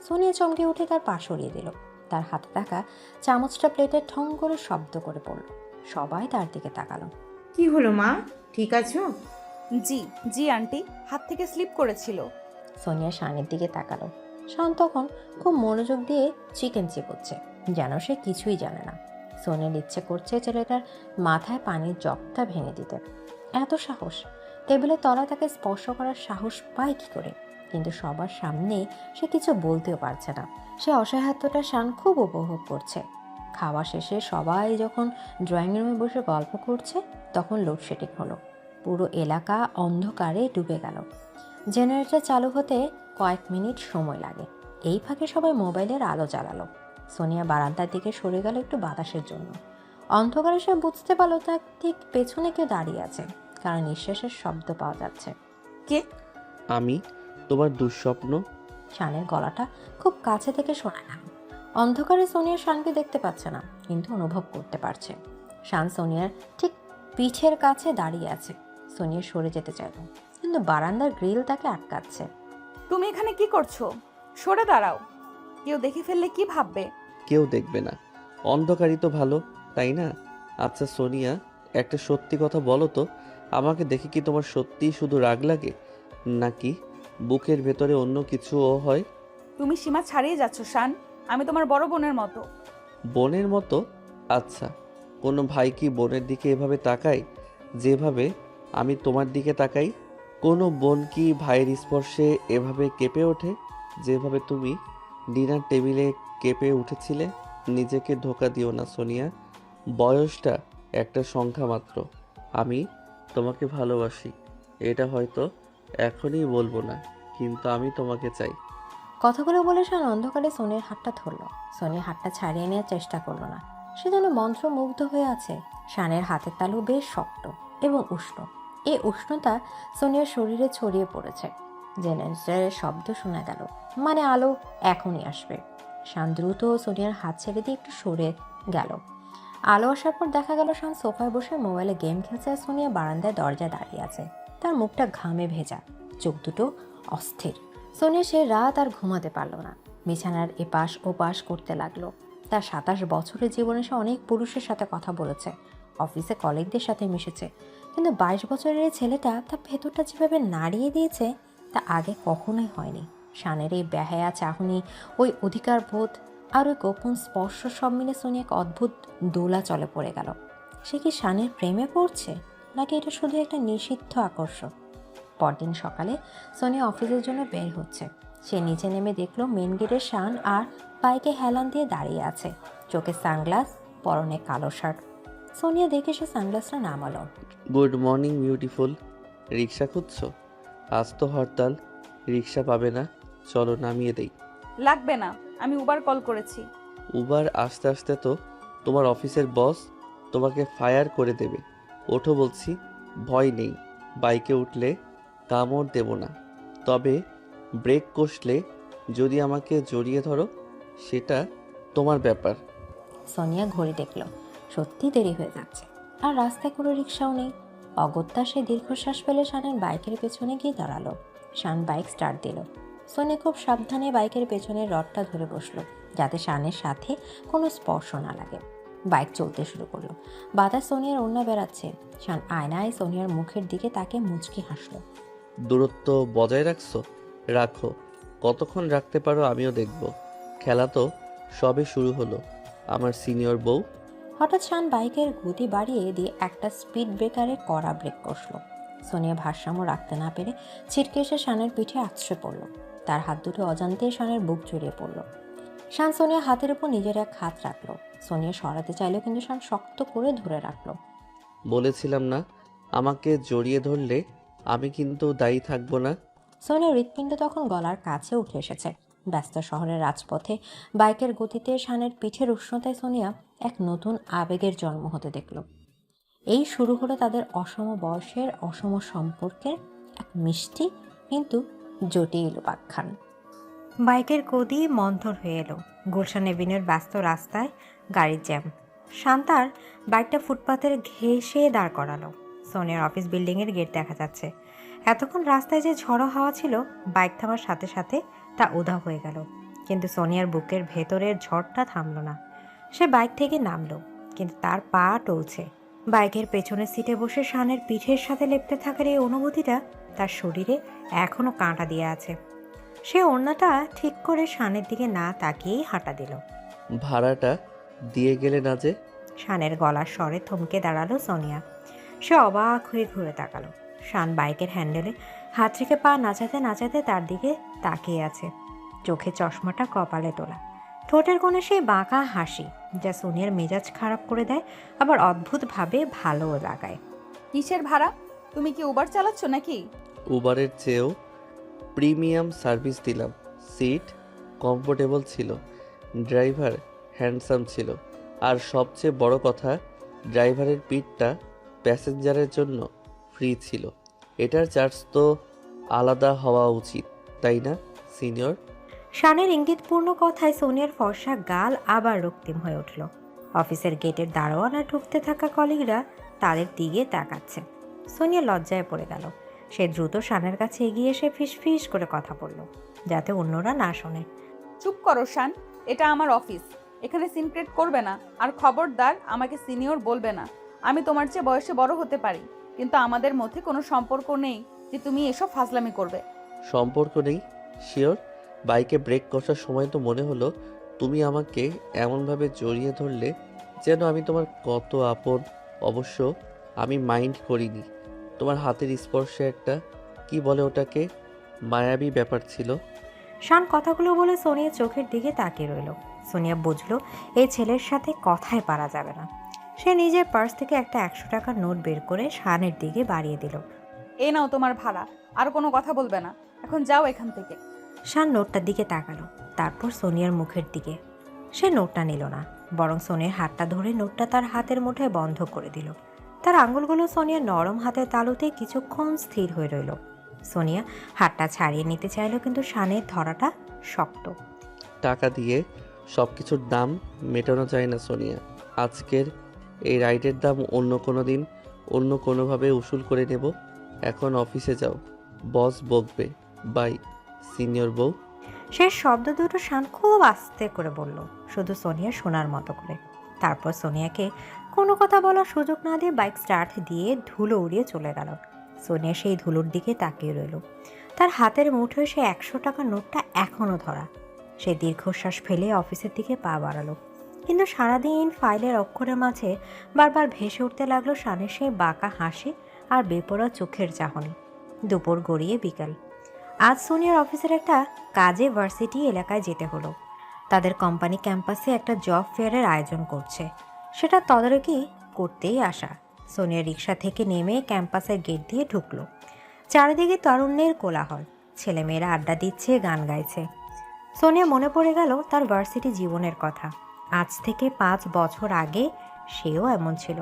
সোনিয়া চমকে উঠে তার পা সরিয়ে দিল। তার হাতে থাকা চামচটা প্লেটে ঠং করে শব্দ করে পড়ল। সবাই তার দিকে তাকালো। কি হলো মা, ঠিক আছো? জি জি আন্টি, হাত থেকে স্লিপ করেছিল। সোনিয়া শানের দিকে তাকালো। শান তখন খুব মনোযোগ দিয়ে চিকেন চিবোচ্ছে, যেন সে কিছুই জানে না। সোনিয়ার ইচ্ছে করছে ছেলেটার মাথায় পানির জগটা ভেঙে দিতে। এত সাহস! টেবিলের তলায় তাকে স্পর্শ করার সাহস পায় কি করে? কিন্তু সবার সামনে সে কিছু বলতেও পারছে না। সে অসহায়ত্বটা শান খুব উপভোগ করছে। খাওয়া শেষে সবাই যখন ড্রয়িং রুমে বসে গল্প করছে, তখন লোডশেডিং হলো। পুরো এলাকা অন্ধকারে ডুবে গেল। জেনারেটর চালু হতে কয়েক মিনিট সময় লাগে। এই ফাঁকে সবাই মোবাইলের আলো জ্বালালো। সোনিয়া বারান্দার দিকে সরে গেল একটু বাতাসের জন্য। অন্ধকারে সে বুঝতে পারল তার ঠিক পেছনে কেউ দাঁড়িয়ে আছে, কারণ নিঃশ্বাসের শব্দ পাওয়া যাচ্ছে। কে? আমি তোমার দুঃস্বপ্ন। শানের গলাটা খুব কাছে থেকে শোনা গেল। অন্ধকারে সোনিয়া শানকে দেখতে পাচ্ছে না, কিন্তু অনুভব করতে পারছে। শান সোনিয়ার ঠিক পিঠের কাছে দাঁড়িয়ে আছে। সোনিয়া সরে যেতে চাইল, কিন্তু বারান্দার গ্রিল তাকে আটকাচ্ছে। তুমি এখানে কি করছো? সরে দাঁড়াও, কেউ দেখে ফেললে কি ভাববে? কেউ দেখবে না, অন্ধকারই তো ভালো, তাই না? আচ্ছা সোনিয়া, একটা সত্যি কথা বলো তো, আমাকে দেখে কি তোমার সত্যিই শুধু রাগ লাগে, নাকি বুকের ভেতরে অন্য কিছুও হয়? তুমি সীমা ছাড়িয়ে যাচ্ছ শান। আমি তোমার বড় বোনের মতো। বোনের মতো? আচ্ছা, কোনো ভাই কি বোনের দিকে এভাবে তাকায় যেভাবে আমি তোমার দিকে তাকাই? কোনো বোন কি ভাইয়ের স্পর্শে এভাবে কেঁপে ওঠে যেভাবে তুমি ডিনার টেবিলে কেঁপে উঠেছিলে? নিজেকে ধোঁকা দিও না সোনিয়া, বয়সটা একটা সংখ্যা মাত্র। আমি তোমাকে ভালোবাসি, এটা হয়তো এখনই বলবো না, কিন্তু আমি তোমাকে চাই। কথাগুলো বলে শান অন্ধকারে সোনিয়ার হাতটা ধরল। সোনিয়া হাতটা ছাড়িয়ে নেওয়ার চেষ্টা করলো না। সে যেন মন্ত্রমুগ্ধ হয়ে আছে। শানের হাতের তালু বেশ শক্ত এবং উষ্ণ। এই উষ্ণতা সোনিয়ার শরীরে ছড়িয়ে পড়েছে। জেনারেটরের শব্দ শোনা গেল, মানে আলো এখনই আসবে। শান দ্রুত সোনিয়ার হাত ছেড়ে দিয়ে একটু সরে গেল। আলো আসার পর দেখা গেল শান সোফায় বসে মোবাইলে গেম খেলছে আর সোনিয়া বারান্দায় দরজায় দাঁড়িয়ে আছে। তার মুখটা ঘামে ভেজা, চোখ দুটো অস্থির। সোনিয়া সে রাত আর ঘুমাতে পারল না, বিছানার এপাশ ওপাশ করতে লাগলো। তার 27 বছরের জীবনে সে অনেক পুরুষের সাথে কথা বলেছে, অফিসে কলিগদের সাথে মিশেছে, কিন্তু 22 বছরের এই ছেলেটা তার ভেতরটা যেভাবে নাড়িয়ে দিয়েছে তা আগে কখনোই হয়নি। শানের এই বেহায়া চাহনি, ওই অধিকার বোধ আর ওই গোপন স্পর্শ সব মিলে সোনিয়া এক অদ্ভুত দোলা চলে পড়ে গেল। সে কি শানের প্রেমে পড়ছে, নাকি এটা শুধু একটা নিষিদ্ধ আকর্ষণ? পরদিন সকালে সোনিয়া অফিসের জন্য বের হচ্ছে। সে নিচে নেমে দেখলো মেন গেটের শান আর বাইকে হেলান দিয়ে দাঁড়িয়ে আছে, চোখে সানগ্লাস, পরনে কালো শার্ট। সোনিয়া দেখে সে সানগ্লাসটা নামালো। Good morning beautiful. রিক্সা খুঁজছো? আজ তো হরতাল, রিক্সা পাবে না, চলো নামিয়ে দেই। লাগবে না, আমি উবার কল করেছি। উবার আসতে আসতে তো তোমার অফিসের বস তোমাকে ফায়ার করে দেবে। ওঠো বলছি, ভয় নেই, বাইকে উঠলে কামড় দেব না, তবে ব্রেক কষলে যদি আমাকে জড়িয়ে ধরো সেটা তোমার ব্যাপার। সোনিয়া ঘড়ি দেখলো, সত্যি দেরি হয়ে যাচ্ছে, আর রাস্তায় কোনো রিক্সাও নেই। অগত্যা সে দীর্ঘশ্বাস ফেলে শানের বাইকের পেছনে গিয়ে দাঁড়ালো। শান বাইক স্টার্ট দিল। সোনিয়া খুব সাবধানে বাইকের পেছনের রডটা ধরে বসলো, যাতে শানের সাথে কোনো স্পর্শ না লাগে। বাইক চলতে শুরু করলো। বাতাস সোনিয়ার ওড়না বেড়াচ্ছে। শান আয়নায় সোনিয়ার মুখের দিকে তাকে মুচকি হাসলো। দূরত্ব বজায় রাখছো? রাখো, কতক্ষণ রাখতে পারো আমিও দেখব। খেলা তো সবে শুরু হলো আমার সিনিয়র বউ। হঠাৎ শান বাইকের গতি বাড়িয়ে দিয়ে একটা স্পিড ব্রেকারে কড়া ব্রেক কষলো। সোনিয়া ভারসাম্য রাখতে না পেরে ছিটকে এসে শানের পিঠে আছড়ে পড়ল। তার হাত দুটো অজান্তে শানের বুক জড়িয়ে পড়ল। শান সোনিয়ার হাতের উপর নিজের এক হাত রাখলো। সোনিয়া সরাতে চাইল, কিন্তু শান শক্ত করে ধরে রাখলো। বলেছিলাম না, আমাকে জড়িয়ে ধরলে আমি কিন্তু দায়ী থাকবো না। সোনিয়ার হৃৎপিণ্ড তখন গলার কাছে উঠে এসেছে। ব্যস্ত শহরের রাজপথে বাইকের গতিতে শানের পিঠের উষ্ণতায় সোনিয়া এক নতুন আবেগের জন্ম হতে দেখল। এই শুরু হলো তাদের অসম বয়সের অসম সম্পর্কের এক মিষ্টি কিন্তু জটিল উপাখ্যান। বাইকের গতি মন্থর হয়ে এলো। গুলশান এভিনিউর ব্যস্ত রাস্তায় গাড়ির জ্যাম। শান্তার বাইকটা ফুটপাতের ঘেঁষে দাঁড় করালো। সোনিয়ার অফিস বিল্ডিংয়ের গেট দেখা যাচ্ছে। এতক্ষণ রাস্তায় যে ঝড়ো হাওয়া ছিল, বাইক থামার সাথে সাথে তা উধাও হয়ে গেল। কিন্তু সোনিয়ার বুকের ভেতরের ঝড়টা থামল না। সে বাইক থেকে নামলো, কিন্তু তার পা টলছে। বাইকের পেছনের সিটে বসে শানের পিঠের সাথে লেপ্টে থাকার এই অনুভূতিটা তার শরীরে এখনো কাঁটা দিয়ে আছে। সে ওড়নাটা ঠিক করে শানের দিকে না তাকিয়েই হাঁটা দিল। ভাড়াটা দিয়ে গেলে না যে? শানের গলার স্বরে থমকে দাঁড়ালো সোনিয়া। সে অবাক হয়ে ঘুরে তাকালো। শান বাইকের হ্যান্ডেলে হাত রেখে পা নাচাতে নাচাতে তার দিকে তাকিয়ে আছে, চোখে চশমাটা কপালে তোলা, ঠোঁটের কোণে সেই বাঁকা হাসি যা সোনিয়ার মেজাজ খারাপ করে দেয়, আবার অদ্ভুতভাবে ভালোও লাগায়। কিসের ভাড়া? তুমি কি উবার চালাচ্ছ নাকি? উবারের চেয়েও প্রিমিয়াম সার্ভিস দিলাম। সিট কমফোর্টেবল ছিল, ড্রাইভার হ্যান্ডসাম ছিল, আর সবচেয়ে বড় কথা ড্রাইভারের পিঠটা প্যাসেঞ্জারের জন্য ফ্রি ছিল। এটার চার্জ তো আলাদা হওয়া উচিত, তাই না সিনিয়র? শানের ইঙ্গিতপূর্ণ কথায় সোনিয়ার ফর্সা গাল আবার রক্তিম হয়ে উঠল। অফিসের গেটের দারোয়ান আর ঢুকতে থাকা কলিগরা তাদের দিকে তাকাচ্ছে। সোনিয়া লজ্জায় পড়ে গেল। সে দ্রুত শানের কাছে এগিয়ে এসে ফিসফিস করে কথা বলল, যাতে অন্যরা না শোনে। চুপ করো শান, এটা আমার অফিস, এখানে সিনক্রেট করবে না। আর খবরদার আমাকে সিনিয়র বলবে না। আমি তোমার চেয়ে বয়সে বড় হতে পারি, কিন্তু আমাদের মধ্যে কোনো সম্পর্ক নেই যে তুমি এসব ফাজলামি করবে। সম্পর্ক নেই? শিওর? বাইকে ব্রেক কষার সময় তো মনে হলো তুমি আমাকে এমনভাবে জড়িয়ে ধরলে যেন আমি তোমার কত আপন। অবশ্য আমি মাইন্ড করিনি। তোমার হাতের স্পর্শে একটা, কি বলে ওটাকে, মায়াবী ব্যাপার ছিল। শান কথাগুলো বলে সোনিয়ার চোখের দিকে তাকিয়ে রইল। সোনিয়া বুঝলো এই ছেলের সাথে কথায় পারা যাবে না। সে নিজের পার্স থেকে একটা 100 টাকার নোট বের করে শানের দিকে বাড়িয়ে দিল। এ নাও তোমার ভাড়া, আর কোনো কথা বলবে না, এখন যাও এখান থেকে। শান নোটটার দিকে তাকালো, তারপর সোনিয়ার মুখের দিকে। সে নোটটা নিল না, বরং সোনিয়ার হাতটা ধরে নোটটা তার হাতের মুঠোয় বন্ধ করে দিল। তার আঙুলগুলো সোনিয়ার নরম হাতের তালুতে কিছুক্ষণ স্থির হয়ে রইল। সোনিয়া হাতটা ছাড়িয়ে নিতে চাইল, কিন্তু শানের ধরাটা শক্ত। টাকা দিয়ে সব কিছুর দাম মেটানো যায় না সোনিয়া। আজকের এই রাইডের দাম অন্য কোনো দিন অন্য কোনোভাবে উসুল করে নেব। এখন অফিসে যাও, বস বকবে। বাই, সিনিয়র বউ। শেষ শব্দ দুটো শান খুব আস্তে করে বলল, শুধু সোনিয়া শোনার মতো করে। তারপর সোনিয়াকে কোনো কথা বলার সুযোগ না দিয়ে বাইক স্টার্ট দিয়ে ধুলো উড়িয়ে চলে গেল। সোনিয়া সেই ধুলোর দিকে তাকিয়ে রইল। তার হাতের মুঠোয় সে 100 টাকার নোটটা এখনও ধরা। সে দীর্ঘশ্বাস ফেলে অফিসের দিকে পা বাড়ালো। কিন্তু সারাদিন ফাইলের অক্ষরের মাঝে বারবার ভেসে উঠতে লাগলো শানের সেই বাঁকা হাসি আর বেপরোয়া চোখের চাহনি। দুপুর গড়িয়ে বিকাল। আজ সোনিয়ার অফিসের একটা কাজে ভার্সিটি এলাকায় যেতে হলো। তাদের কোম্পানি ক্যাম্পাসে একটা জব ফেয়ারের আয়োজন করছে, সেটা তদারকি করতেই আসা। সোনিয়া রিক্সা থেকে নেমে ক্যাম্পাসের গেট দিয়ে ঢুকলো। চারিদিকে তারুণ্যের কোলাহল, ছেলেমেয়েরা আড্ডা দিচ্ছে, গান গাইছে। সোনিয়া মনে পড়ে গেল তার ভার্সিটি জীবনের কথা। আজ থেকে 5 বছর আগে সেও এমন ছিল।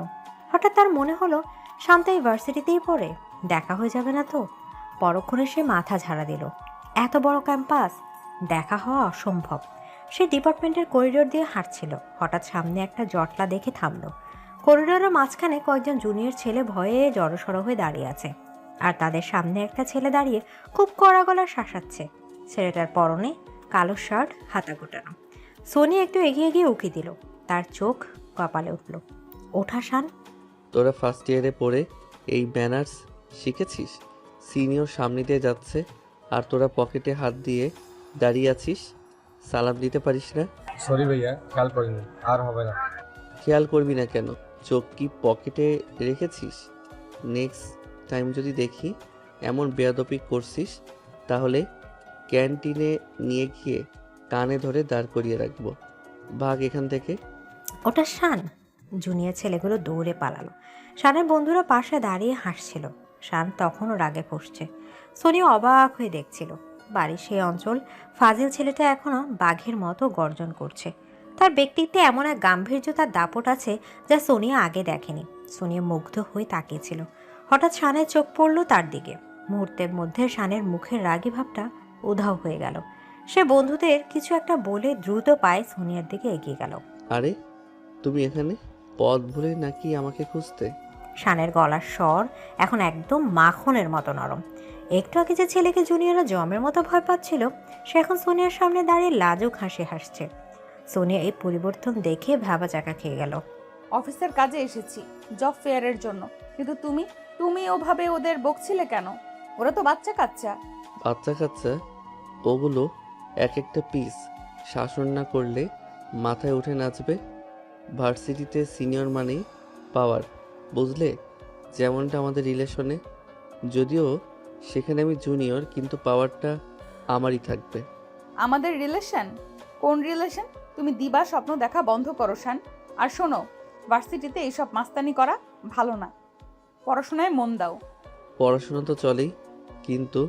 হঠাৎ তার মনে হলো শান্ত এই ভার্সিটিতেই পড়ে, দেখা হয়ে যাবে না তো। পরক্ষণে সে মাথা ঝাড়া দিল। এত বড় ক্যাম্পাস, দেখা হওয়া অসম্ভব। সে ডিপার্টমেন্টের করিডোর দিয়ে হাঁটছিল। হঠাৎ সামনে একটা জটলা দেখে থামলো। করিডোরের মাঝখানে কয়েকজন জুনিয়র ছেলে ভয়ে জড়সড় হয়ে দাঁড়িয়ে আছে, আর তাদের সামনে একটা ছেলে দাঁড়িয়ে খুব কড়া গলায় শাসাচ্ছে। ছেলেটার পরনে কালো শার্ট, হাতা গোটানো। সোনি একটু এগিয়ে গিয়ে উকি দিল। তার চোখ কপালে উঠল। ওঠা শান। তোরা ফার্স্ট ইয়ারে পড়ে এই ম্যানার্স শিখেছিস? সিনিয়র সামনে দিয়ে যাচ্ছে আর তোরা পকেটে হাত দিয়ে দাঁড়িয়ে আছিস, সালাম দিতে পারিস না? সরি ভাইয়া, খেয়াল করিনি, আর হবে না। খেয়াল করবি না কেন? চোখ কি পকেটে রেখেছিস? নেক্সট টাইম যদি দেখি এমন বেয়াদবি করছিস, তাহলে ক্যান্টিনে নিয়ে গিয়ে কানে ধরে দাঁড় করিয়ে রাখবো। ভাগ এখান থেকে। ওটা শান। জুনিয়র ছেলেগুলো দৌড়ে পালালো। শানের বন্ধুরা পাশে দাঁড়িয়ে হাসছিল। শান তখনও রাগে ফুঁসছে। সোনিয়া অবাক হয়ে দেখছিল। বাড়ির সেই অঞ্চল ফাজিল ছেলেটা এখনো বাঘের মতো গর্জন করছে। তার ব্যক্তিত্বে এমন এক গাম্ভীর্য, তার দাপট আছে যা সোনিয়া আগে দেখেনি। সোনিয়া মুগ্ধ হয়ে তাকিয়েছিল। হঠাৎ শানের চোখ পড়ল তার দিকে। মুহূর্তের মধ্যে শানের মুখের রাগী ভাবটা উধাও হয়ে গেল। সে বন্ধুদের কিছু একটা বলে দ্রুত পায়ে সোনিয়ার দিকে এগিয়ে গেল। আরে তুমি এখানে? পথ ভুলে নাকি আমাকে খুঁজতে? শানের গলার স্বর এখন একদম মাখনের মতো নরম। একটু আগে যে ছেলেকে জুনিয়ররা জমের মতো ভয় পাচ্ছিল, সে এখন সোনিয়ার সামনে দাঁড়িয়ে লাজুক হাসি হাসছে। সোনিয়া এই পরিবর্তন দেখে ভাবা চাকা খেয়ে গেল। অফিসের কাজে এসেছি, জব ফেয়ারের জন্য, কিন্তু তুমি ওভাবে ওদের বকছিলে কেন? ওরা তো বাচ্চা কাচ্চা। বাচ্চা কাচ্চা? ওগুলো এক একটা পিস, শাসন না করলে মাথায় উঠে নাচবে। ভার্সিটিতে সিনিয়র মানেই পাওয়ার, বুঝলে? যেমনটা আমাদের রিলেশনে। যদিও সেখানে আমি জুনিয়র, কিন্তু পাওয়ারটা আমারই থাকবে। আমাদের রিলেশন? কোন রিলেশন? তুমি দিবা স্বপ্ন দেখা বন্ধ করো শান। আর শোনো, ভার্সিটিতে এইসব মাস্তানি করা ভালো না। পড়াশোনায় মন দাও। পড়াশোনা তো চলেই, কিন্তু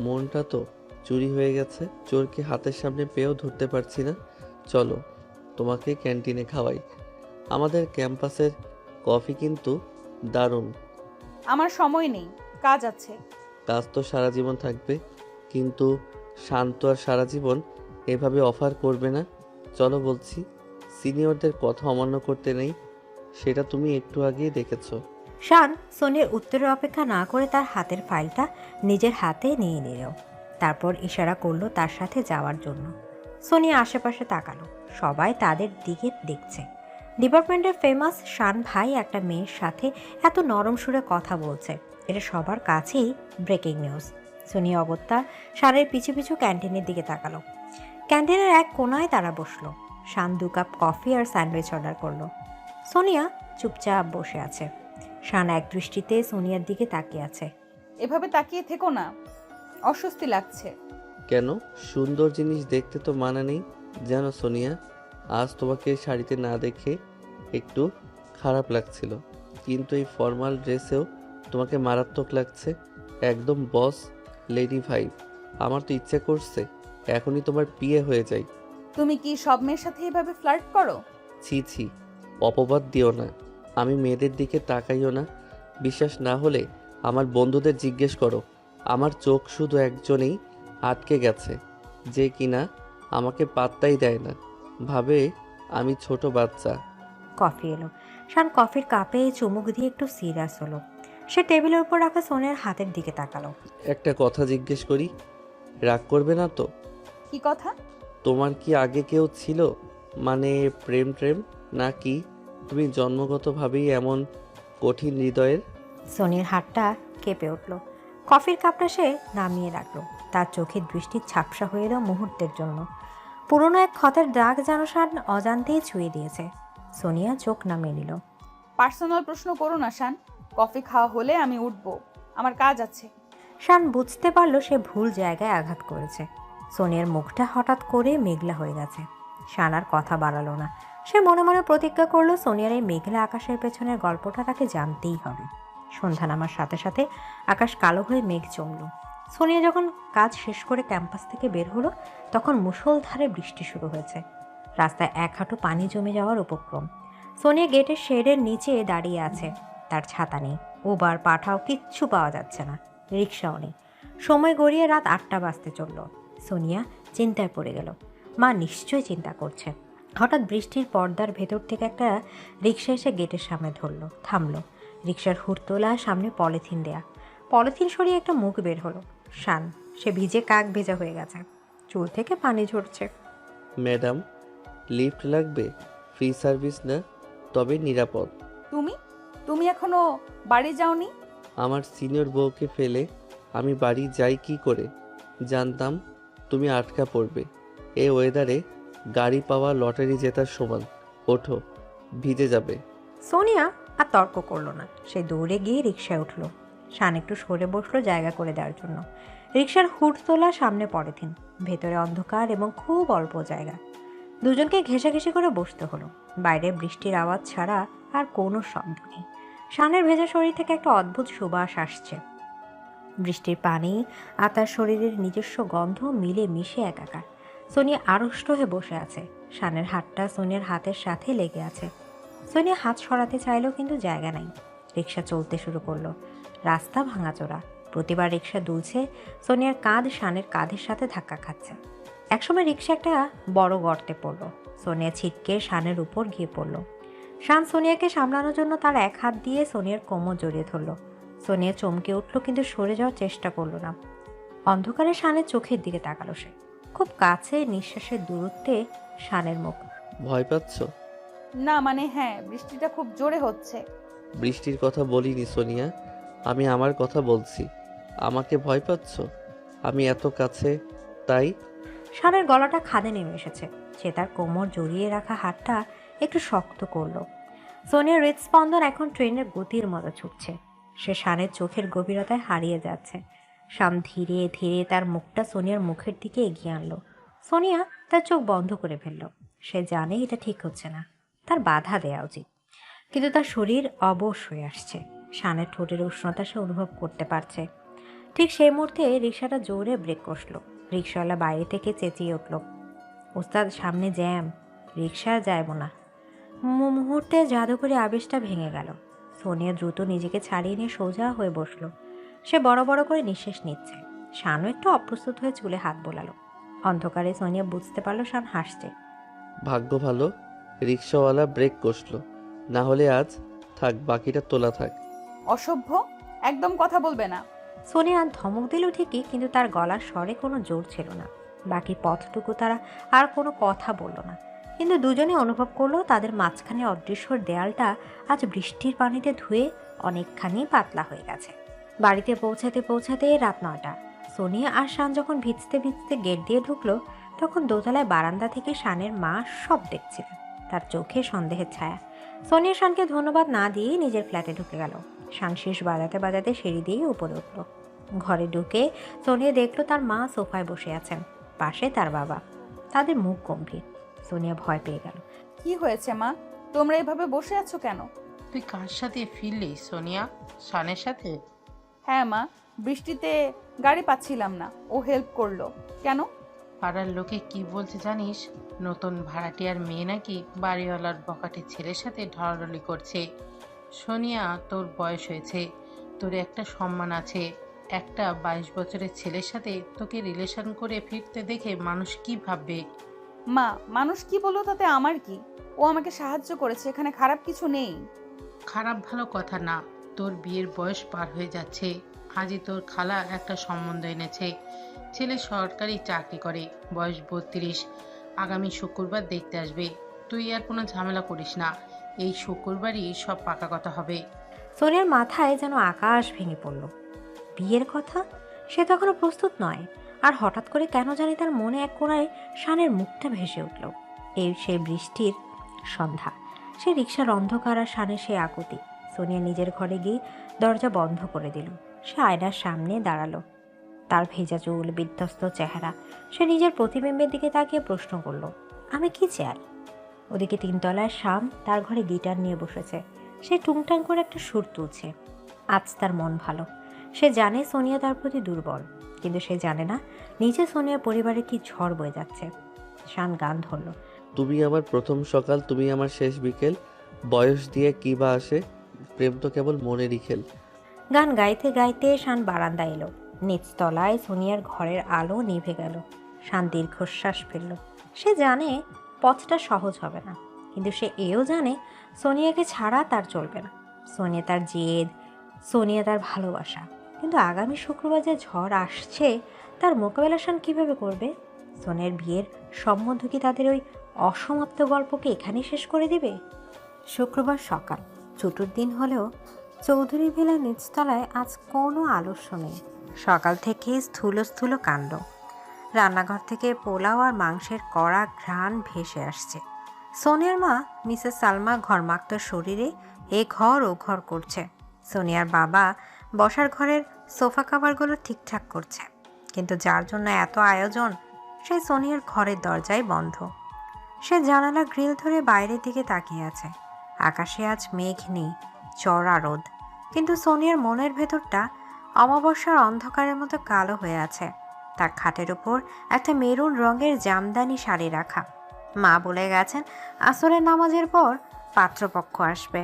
মনটা তো চুরি হয়ে গেছে। চোরকে হাতের সামনে পেয়েও ধরতে পারছি না। চলো তোমাকে ক্যান্টিনে খাওয়াই। আমাদের ক্যাম্পাসের কফি কিন্তু দারুণ। আমার সময় নেই, কাজ আছে। কাজ তো সারা জীবন থাকবে, কিন্তু শান্ত আর সারা জীবন এভাবে অফার করবে না। চলো বলছি। সিনিয়রদের কথা অমান্য করতে নেই, সেটা তুমি একটু আগেই দেখেছো। শান সোনিয়ার উত্তরের অপেক্ষা না করে তার হাতের ফাইলটা নিজের হাতে নিয়ে নিল। তারপর ইশারা করলো তার সাথে যাওয়ার জন্য। সোনিয়া আশেপাশে তাকালো। সবাই তাদের দিকে দেখছে। ডিপার্টমেন্টের ফেমাস শান ভাই একটা মেয়ের সাথে এত নরম সুরে কথা বলছে, এটা সবার কাছেই ব্রেকিং নিউজ। সোনিয়া অগত্যা শানের পিছু পিছু ক্যান্টিনের দিকে তাকালো। ক্যান্টিনের এক কোনায় তারা বসলো। শান 2 কাপ কফি আর স্যান্ডউইচ অর্ডার করলো। সোনিয়া চুপচাপ বসে আছে। শান এক দৃষ্টিতে সোনিয়ার দিকে তাকিয়ে আছে। এভাবে তাকিয়ে থেকো না, অস্বস্তি লাগছে। কেন? সুন্দর জিনিস দেখতে তো মানা নেই জানো সোনিয়া। আজ তোমাকে শাড়িতে না দেখে একটু খারাপ লাগছিল, কিন্তু এই ফর্মাল ড্রেসেও তোমাকে মারাত্মক লাগছে। একদম বস লেডি ভাইব। আমার তো ইচ্ছে করছে এখনই তোমার বিয়ে হয়ে যায়। তুমি কি সব মেয়ের সাথে এভাবে ফ্লার্ট করো? ছি ছি, অপবাদ দিও না। আমি মেয়েদের দিকে তাকাইও না। বিশ্বাস না হলে আমার বন্ধুদের জিজ্ঞেস করো। আমার চোখ শুধু একজনেই আটকে গেছে, যে কিনা আমাকে পাত্তাই দেয় না, ভাবে আমি ছোট বাচ্চা। কফি এলো। শান কফির কাপে চুমুক দিয়ে একটু সিরিয়াস হলো। সে টেবিলের উপর রাখা সোনিয়ার হাতের দিকে তাকালো। একটা কথা জিজ্ঞেস করি, রাগ করবে না তো? কি কথা? তোমার কি আগে কেউ ছিল, মানে প্রেম ট্রেম, নাকি তুমি জন্মগতভাবেই এমন কঠিন হৃদয়ের? সোনিয়ার হাতটা কেঁপে উঠল। কফির কাপটা সে নামিয়ে রাখলো। তার চোখের দৃষ্টি ঝাপসা হয়ে এলো মুহূর্তের জন্য। পুরনো এক ক্ষতের দাগ যেন শান অজান্তেই ছুঁয়ে দিয়েছে। সোনিয়া চোখ নামিয়ে নিল। পার্সোনাল প্রশ্ন করো না শান। কফি খাওয়া হলে আমি উঠবো, আমার কাজ আছে। শান বুঝতে পারলো সে ভুল জায়গায় আঘাত করেছে। সোনিয়ার মুখটা হঠাৎ করে মেঘলা হয়ে গেছে। শান আর কথা বাড়ালো না। সে মনে মনে প্রতিজ্ঞা করলো সোনিয়ার এই মেঘলা আকাশের পেছনের গল্পটা তাকে জানতেই হবে। সন্ধ্যা নামার সাথে সাথে আকাশ কালো হয়ে মেঘ জমল। সোনিয়া যখন কাজ শেষ করে ক্যাম্পাস থেকে বের হলো, তখন মুষলধারে বৃষ্টি শুরু হয়েছে। রাস্তায় এক হাঁটু পানি জমে যাওয়ার উপক্রম। সোনিয়া গেটের শেডের নিচে দাঁড়িয়ে আছে। তার ছাতা নেই, উবার পাঠাও কিচ্ছু পাওয়া যাচ্ছে না, রিক্সাও নেই। সময় গড়িয়ে রাত 8টা বাজতে চলল। সোনিয়া চিন্তায় পড়ে গেল। মা নিশ্চয়ই চিন্তা করছে। হঠাৎ বৃষ্টির পর্দার ভেতর থেকে একটা রিক্সা এসে গেটের সামনে থামলো। রিক্সার হুড়তোলা, সামনে পলিথিন দেয়া। পলিথিন সরিয়ে একটা মুখ বের হলো। শান। সে ভিজে কাক ভেজা হয়ে গেছে, চুল থেকে পানি ঝরছে। ম্যাডাম, লিফট লাগবে? ফ্রি সার্ভিস না, তবে নিরাপদ। তুমি তুমি এখনো বাড়ি যাওনি? আমার সিনিয়র বউকে ফেলে আমি বাড়ি যাই কি করে? জানতাম তুমি আটকা পড়বে। এই ওয়েদারে গাড়ি পাওয়া লটারি জেতার সমান। ওঠো, ভিজে যাবে। সোনিয়া আর তর্ক করলো না। সে দৌড়ে গিয়ে রিক্সায় উঠলো। শান একটু সরে বসলো জায়গা করে দেওয়ার জন্য। রিক্সার হুড তোলা, সামনে পলিথিন, ভেতরে অন্ধকার এবং খুব অল্প জায়গা। দুজনকে ঘেঁষাঘেঁষি করে বসতে হলো। বাইরে বৃষ্টির আওয়াজ ছাড়া আর কোনো শব্দ নেই। শানের ভেজা শরীর থেকে একটা অদ্ভুত সুবাস আসছে। বৃষ্টির পানি আর তার শরীরের নিজস্ব গন্ধ মিলে মিশে একাকার। সোনিয়া আড়ষ্ট হয়ে বসে আছে। শানের হাতটা সোনিয়ার হাতের সাথে লেগে আছে। সোনিয়া হাত সরাতে চাইলেও কিন্তু জায়গা নাই। রিক্সা চলতে শুরু করলো। রাস্তা ভাঙাচোরা। প্রতিবার রিক্সা দুলছে, সোনিয়ার কাঁধ শানের কাঁধের সাথে ধাক্কা খাচ্ছে। একসময় রিক্সা একটা বড় গর্তে পড়লো। সোনিয়া ছিটকে শানের উপর গিয়ে পড়লো। শান সোনিয়াকে সামলানোর জন্য তার এক হাত দিয়ে সোনিয়ার কোমর জড়িয়ে ধরলো। সোনিয়া চমকে উঠলো, কিন্তু সরে যাওয়ার চেষ্টা করলো না। অন্ধকারে শানের চোখের দিকে তাকালো সে। খুব কাছে, নিঃশ্বাসের দূরত্বে শানের মুখ। ভয় পাচ্ছ? না, মানে হ্যাঁ, বৃষ্টিটা খুব জোরে হচ্ছে। বৃষ্টির কথা বলিনি সোনিয়া, আমি আমার কথা বলছি। আমাকে ভয় পাচ্ছ? আমি এত কাছে, তাই? শানের গলাটা খাদে নেমে এসেছে। সে তার কোমর জড়িয়ে রাখা হাতটা একটু শক্ত করলো। সোনিয়ার হৃদস্পন্দন এখন ট্রেনের গতির মতো ছুটছে। সে শানের চোখের গভীরতায় হারিয়ে যাচ্ছে। শান ধীরে ধীরে তার মুখটা সোনিয়ার মুখের দিকে এগিয়ে আনলো। সোনিয়া তার চোখ বন্ধ করে ফেলল। সে জানে এটা ঠিক হচ্ছে না, তার বাধা দেওয়া উচিত। কিন্তু তার শরীর অবশ হয়ে আসছে। শানের ঠোঁটের উষ্ণতা সে অনুভব করতে পারছে। ঠিক সেই মুহূর্তে রিক্সাটা জোরে ব্রেক কষল। রিক্সাওয়ালা বাইরে থেকে চেঁচিয়ে উঠল, ওস্তাদ সামনে জ্যাম, রিক্সা যাইব না। মুহূর্তে জাদুকরী আবেশটা ভেঙে গেল। সোনিয়া দ্রুত নিজেকে ছাড়িয়ে নিয়ে সোজা হয়ে বসলো। সে বড় বড় করে নিঃশ্বাস নিচ্ছে। শানও একটু অপ্রস্তুত হয়ে চুলে হাত বোলালো। অন্ধকারে সোনিয়া বুঝতে পারলো শান হাসছে। ভাগ্য ভালো রিক্সাওয়ালা ব্রেক কষলো, না হলে আজ থাক, বাকিটা তোলা থাক। অসভ্য, একদম কথা বলবে না। সোনিয়া ধমক দিল ঠিকই, কিন্তু তার গলার স্বরে কোনো জোর ছিল না। বাকি পথটুকু তারা আর কোনো কথা বলল না, কিন্তু দুজনে অনুভব করলো তাদের মাঝখানে অদৃশ্য দেয়ালটা আজ বৃষ্টির পানিতে ধুয়ে অনেকখানি পাতলা হয়ে গেছে। বাড়িতে পৌঁছাতে পৌঁছাতে রাত 9টা। সোনিয়া আর শান যখন ভিজতে ভিজতে গেট দিয়ে ঢুকলো, তখন দোতলায় বারান্দা থেকে শানের মা সব দেখছিলেন। তার চোখে সন্দেহের ছায়া। সোনিয়া শানকে ধন্যবাদ না দিয়ে নিজের ফ্ল্যাটে ঢুকে গেল। শান শীষ বাজাতে বাজাতে সিঁড়ি দিয়ে উপরে উঠল। ঘরে ঢুকে সোনিয়া দেখলো তার মা সোফায় বসে আছেন, পাশে তার বাবা। তাদের মুখ গম্ভীর। সোনিয়া ভয় পেয়ে গেল। কি হয়েছে মা, তোমরা এভাবে বসে আছো কেন? তুই কার সাথে ফিরলি সোনিয়া? শানের সাথে? হ্যাঁ মা, বৃষ্টিতে গাড়ি পাচ্ছিলাম না, ও হেল্প করলো। কেন? পাড়ার লোকে কি বলছে জানিস? নতুন ভাড়াটিয়ার মেয়ে নাকি বাড়িওয়ালার বকাটে ছেলের সাথে ঢলাঢলি করছে। সোনিয়া, তোর বয়স হয়েছে, তোর একটা সম্মান আছে। একটা 22 বছরের ছেলের সাথে তোকে রিলেশন করে ফিরতে দেখে মানুষ কি ভাববে? মা, মানুষ কি বললো তাতে আমার কি? ও আমাকে সাহায্য করেছে, এখানে খারাপ কিছু নেই। খারাপ ভালো কথা না, তোর বিয়ের বয়স পার হয়ে যাচ্ছে। আজই তোর খালা একটা সম্বন্ধ এনেছে। ছেলে সরকারি চাকরি করে, বয়স 32। আগামী শুক্রবার দেখতে আসবে। তুই আর কোনো ঝামেলা করিস না, এই শুক্রবারই সব পাকা কথা হবে। সোনিয়ার মাথায় যেন আকাশ ভেঙে পড়ল। বিয়ের কথা? সে তো এখনো প্রস্তুত নয়। আর হঠাৎ করে কেন জানি তার মনে এক কোণায় শানের মুখটা ভেসে উঠল। এই সেই বৃষ্টির সন্ধ্যা, সে রিকশার অন্ধকার আর শানের সেই আকুতি। সোনিয়া নিজের ঘরে গিয়ে দরজা বন্ধ করে দিল। সে আয়নার সামনে দাঁড়ালো। তার ভেজা চুল, বিধ্বস্ত চেহারা। সে নিজের প্রতিবিম্বের দিকে তাকিয়ে প্রশ্ন করল, আমি কি চাই? ওদিকে তিনতলায় শাম তার ঘরে গিটার নিয়ে বসেছে। সে টুংটাং করে একটা সুর তুলছে। আজ তার মন ভালো। সে জানে সোনিয়া তার প্রতি দুর্বল, কিন্তু সে জানে না নিচে সোনিয়া পরিবারে কি ঝড় বয়ে যাচ্ছে। শান গান ধরল, তুমি আমার প্রথম সকাল, তুমি আমার শেষ বিকেল। বয়স দিয়ে কি বা আসে, প্রেম তো কেবল মনেরই খেল। গান গাইতে গাইতে শান বারান্দায় এলো। নিচতলায় সোনিয়ার ঘরের আলো নিভে গেল। শান দীর্ঘশ্বাস ফেলল। সে জানে পথটা সহজ হবে না, কিন্তু সে এও জানে সোনিয়াকে ছাড়া তার চলবে না। সোনিয়া তার জেদ, সোনিয়া তার ভালোবাসা। কিন্তু আগামী শুক্রবার যে ঝড় আসছে, তার মোকাবেলা শান কীভাবে করবে? সোনিয়ার বিয়ের সম্বন্ধ কি তাদের ওই অসমাপ্ত গল্পকে এখানেই শেষ করে দিবে? শুক্রবার সকাল, ছুটির দিন হলেও চৌধুরী ভিলা নিচতলায় আজ কোনো আলস্য নেই। সকাল থেকে স্থূল স্থূল কাণ্ড। রান্নাঘর থেকে পোলাও আর মাংসের কড়া ঘ্রাণ ভেসে আসছে। সোনিয়ার মা মিসেস সালমা ঘরমাক্ত শরীরে এ ঘর ও ঘর করছে। সোনিয়ার বাবা বসার ঘরের সোফা কাভারগুলো ঠিকঠাক করছে। কিন্তু যার জন্য এত আয়োজন, সেই সোনিয়ার ঘরের দরজাই বন্ধ। সে জানালা গ্রিল ধরে বাইরের দিকে তাকিয়ে আছে। আকাশে আজ মেঘ নেই, চড়া রোদ। কিন্তু সোনিয়ার মনের ভেতরটা অমাবস্যার অন্ধকারের মতো কালো হয়ে আছে। তার খাটের উপর একটা মেরুন রঙের জামদানি শাড়ি রাখা। মা বলে গেছেন আসরের নামাজের পর পাত্রপক্ষ আসবে,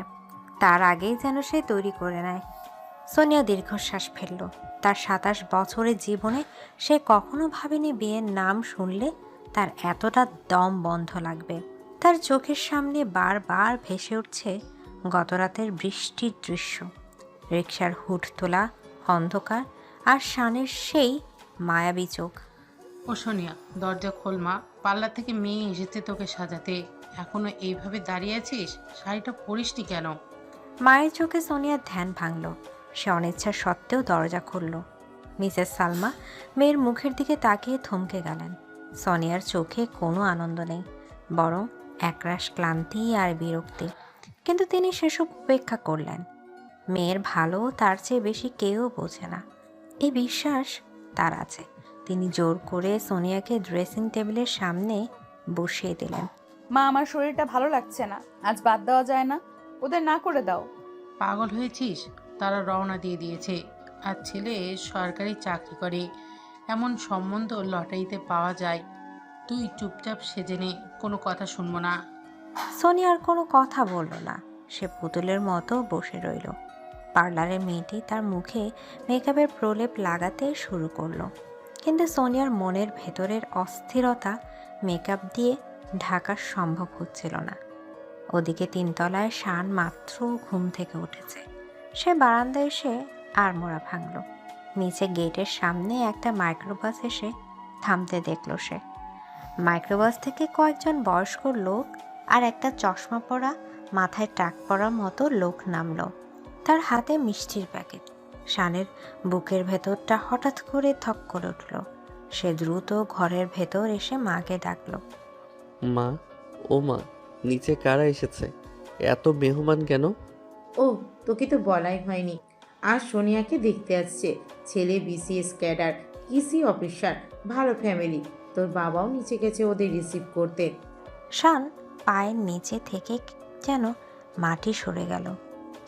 তার আগেই যেন সে তৈরি করে নেয়। সোনিয়া দীর্ঘশ্বাস ফেলল। তার 27 বছরের জীবনে সে কখনো ভাবেনি বিয়ের নাম শুনলে তার এতটা দম বন্ধ লাগবে। তার চোখের সামনে বারবার ভেসে উঠছে গতরাতের বৃষ্টির দৃশ্য, রিকশার হুড তোলা অন্ধকার আর শানের সেই মায়াবী চোখ। ও সোনিয়া, দরজা খোল মা, পার্লার থেকে মেয়ে এসেছে তোকে সাজাতে। এখনো এইভাবে দাঁড়িয়ে আছিস? শাড়িটা পরিসনি কেন? মায়ের চোখে সোনিয়ার ধ্যান ভাঙল। সে অনিচ্ছা সত্ত্বেও দরজা খুলল। মিসেস সালমা মেয়ের মুখের দিকে তাকিয়ে থমকে গেলেন। সোনিয়ার চোখে কোনো আনন্দ নেই, বরং একরাশ ক্লান্তি আর বিরক্তি। কিন্তু তিনি সেসব উপেক্ষা করলেন। মেয়ের ভালো তার চেয়ে বেশি কেউ বোঝে না, এই বিশ্বাস তার আছে। তিনি জোর করে সোনিয়াকে ড্রেসিং টেবিলের সামনে বসিয়ে দিলেন। মা, আমার শরীরটা ভালো লাগছে না, আজ বাদ দেওয়া যায় না? ওদের না করে দাও। পাগল হয়েছিস? তারা রওনা দিয়ে দিয়েছে। আর ছেলে সরকারি চাকরি করে, এমন সম্বন্ধ লটারিতে পাওয়া যায়। তুই চুপচাপ সেজে নে, কোনো কথা শুনবো না। সোনিয়া আর কোনো কথা বলল না। সে পুতুলের মতো বসে রইল। পার্লারের মেয়েটি তার মুখে মেকআপের প্রলেপ লাগাতে শুরু করলো। কিন্তু সোনিয়ার মনের ভেতরের অস্থিরতা মেকআপ দিয়ে ঢাকা সম্ভব হচ্ছিল না। ওদিকে তিনতলায় শান মাত্র ঘুম থেকে উঠেছে। সে বারান্দায় এসে আড়মোড়া ভাঙল। নিচে গেটের সামনে একটা মাইক্রোবাস এসে থামতে দেখল সে। মাইক্রোবাস থেকে কয়েকজন বয়স্ক লোক আর একটা চশমা পরা, মাথায় টাক পরার মতো লোক নামলো। তার হাতে মিষ্টির প্যাকেট। শানের বুকের ভেতরটা হঠাৎ করে থক করে উঠল। সে দ্রুত ঘরের ভেতর এসে মাকে ডাকল। মা, ও মা, নিচে কারা এসেছে? এত মেহমান কেন? ও, তোকে তো বলাই হয়নি। আজ সোনিয়াকে দেখতে আসছে। ছেলে বিসিএস ক্যাডার, কৃষি অফিসার, ভালো ফ্যামিলি। তোর বাবাও নিচে গেছে ওদের রিসিভ করতে। শান পায়ের নিচে থেকে যেন মাটি সরে গেল।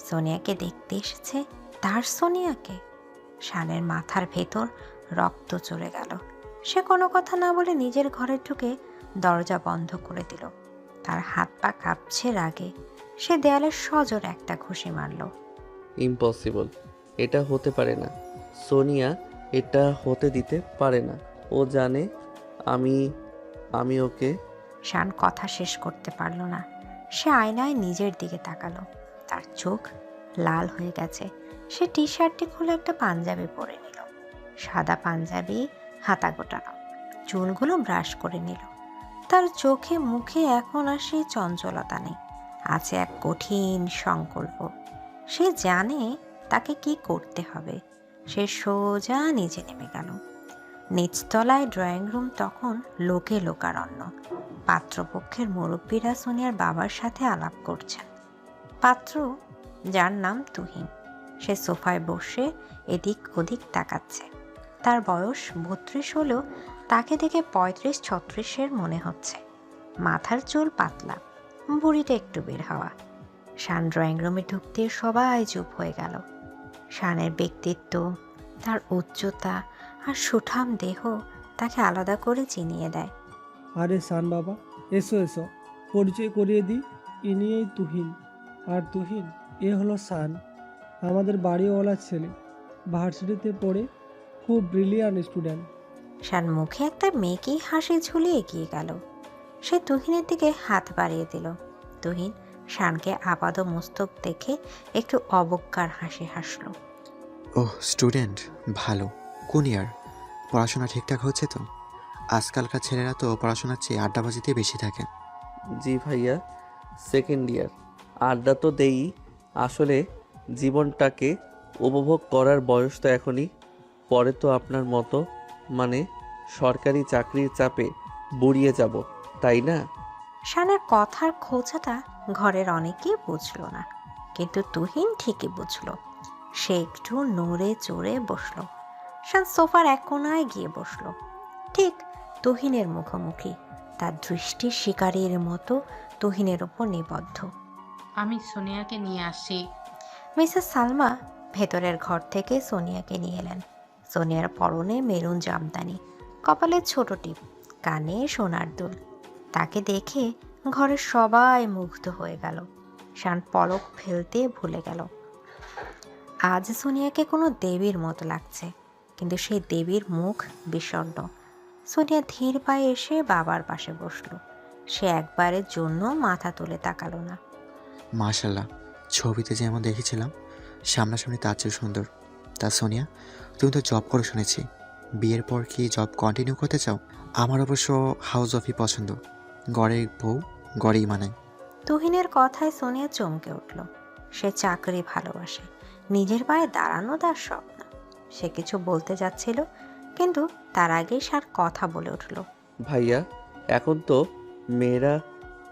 সোনিয়াকে দেখতে এসেছে, তার সোনিয়াকে। শানের মাথার ভেতর রক্ত চলে গেল। সে কোনো কথা না বলে নিজের ঘরে ঢুকে দরজা বন্ধ করে দিল। তার হাত পা কাঁপছে রাগে। সে দেয়ালে সজোরে একটা ঘুষি মারল। ইম্পসিবল, এটা হতে পারে না। সোনিয়া এটা হতে দিতে পারে না। ও জানে আমি ওকে শান কথা শেষ করতে পারল না। সে আয়নায় নিজের দিকে তাকালো। তার চোখ লাল হয়ে গেছে। সে টি শার্টটি খুলে একটা পাঞ্জাবি পরে নিল। সাদা পাঞ্জাবি, হাতা গোটানো, চুলগুলো ব্রাশ করে নিল। তার চোখে মুখে এখন আর সেই চঞ্চলতা নেই, আছে এক কঠিন সংকল্প। সে জানে তাকে কি করতে হবে। সে সোজা নিচে নেমে গেল। নিচতলায় ড্রয়িং রুম তখন লোকে লোকারণ্য। পাত্রপক্ষের মুরব্বীরা সোনিয়ার বাবার সাথে আলাপ করছেন। পাত্র, যার নাম তুহিন, সে সোফায় বসে এদিক ওদিক তাকাচ্ছে। তার বয়স 32 হলেও তাকে দেখে 35-36-এর মনে হচ্ছে। মাথার চুল পাতলা, বুড়িটা একটু বের হওয়া। শান ড্রয়িং রুমে ঢুকতে সবাই চুপ হয়ে গেল। শানের ব্যক্তিত্ব, তার উচ্চতা আর সুঠাম দেহ তাকে আলাদা করে চিনিয়ে দেয়। আরে সান বাবা, এসো এসো, পরিচয় করিয়ে দিই। ইনি এই তুহিন। আর তুহিন, এ হলো সান, আমাদের বাড়িওয়ালার ছেলে। ভার্সিটিতে পড়ে, খুব ব্রিলিয়ান্ট স্টুডেন্ট। শান মুখে একটা মেয়েকেই হাসি ঝুলিয়ে এগিয়ে গেল। সে তুহিনের দিকে হাত বাড়িয়ে দিল। তুহিন শানকে আপাদ মস্তক দেখে একটু অবজ্ঞার হাসি হাসল। ওহ, স্টুডেন্ট, ভালো। কোন ইয়ার? পড়াশোনা ঠিকঠাক হচ্ছে তো? আজকালকার ছেলেরা তো পড়াশোনার চেয়ে আড্ডাবাজিতে বেশি থাকে। জি ভাইয়া, সেকেন্ড ইয়ার। আড্ডা তো দেই, আসলে জীবনটাকে উপভোগ করার বয়স তো এখনই। পরে তো আপনার মতো মানে সরকারি চাকরির চাপে বুড়িয়ে যাব, তাই না? শানের কথার খোঁচাটা ঘরের অনেকেই বুঝল না, কিন্তু তুহিন ঠিকই বুঝল। সে একটু নড়ে চড়ে বসল। শান সোফার এক কোনায় গিয়ে বসল, ঠিক তুহিনের মুখোমুখি। তার দৃষ্টি শিকারীর মতো তুহিনের ওপর নিবদ্ধ। আমি সোনিয়াকে নিয়ে আসছি। মিসেস সালমা ভেতরের ঘর থেকে সোনিয়াকে নিয়ে এলেন। সোনিয়ার পরনে মেরুন জামদানি, কপালে ছোট টিপ, কানে সোনার দুল। তাকে দেখে ঘরের সবাই মুগ্ধ হয়ে গেল। শান পলক ফেলতে ভুলে গেল। আজ সোনিয়াকে কোনো দেবীর মতো লাগছে, কিন্তু সেই দেবীর মুখ বিষণ্ণ। সোনিয়া ধীর পায়ে এসে বাবার পাশে বসলো। সে একবারের জন্য মাথা তুলে তাকালো না। মাশাল্লাহ, ছবিতে যেমন দেখেছিলাম সামনাসামনি তার চেয়ে সুন্দর। তা সোনিয়া, তুমি তো জব করে শুনেছি, বিয়ের পর কি জব কন্টিনিউ করতে চাও? আমার অবশ্য হাউস অফই পছন্দ। গড়ের বউ গড়েই মানায়। তুহিনের কথায় সোনিয়া চমকে উঠল। সে চাকরি ভালোবাসে, নিজের পায়ে দাঁড়ানো তার স্বপ্ন। সে কিছু বলতে যাচ্ছিল, কিন্তু তার আগেই সার কথা বলে উঠল। ভাইয়া, এখন তো মেয়েরা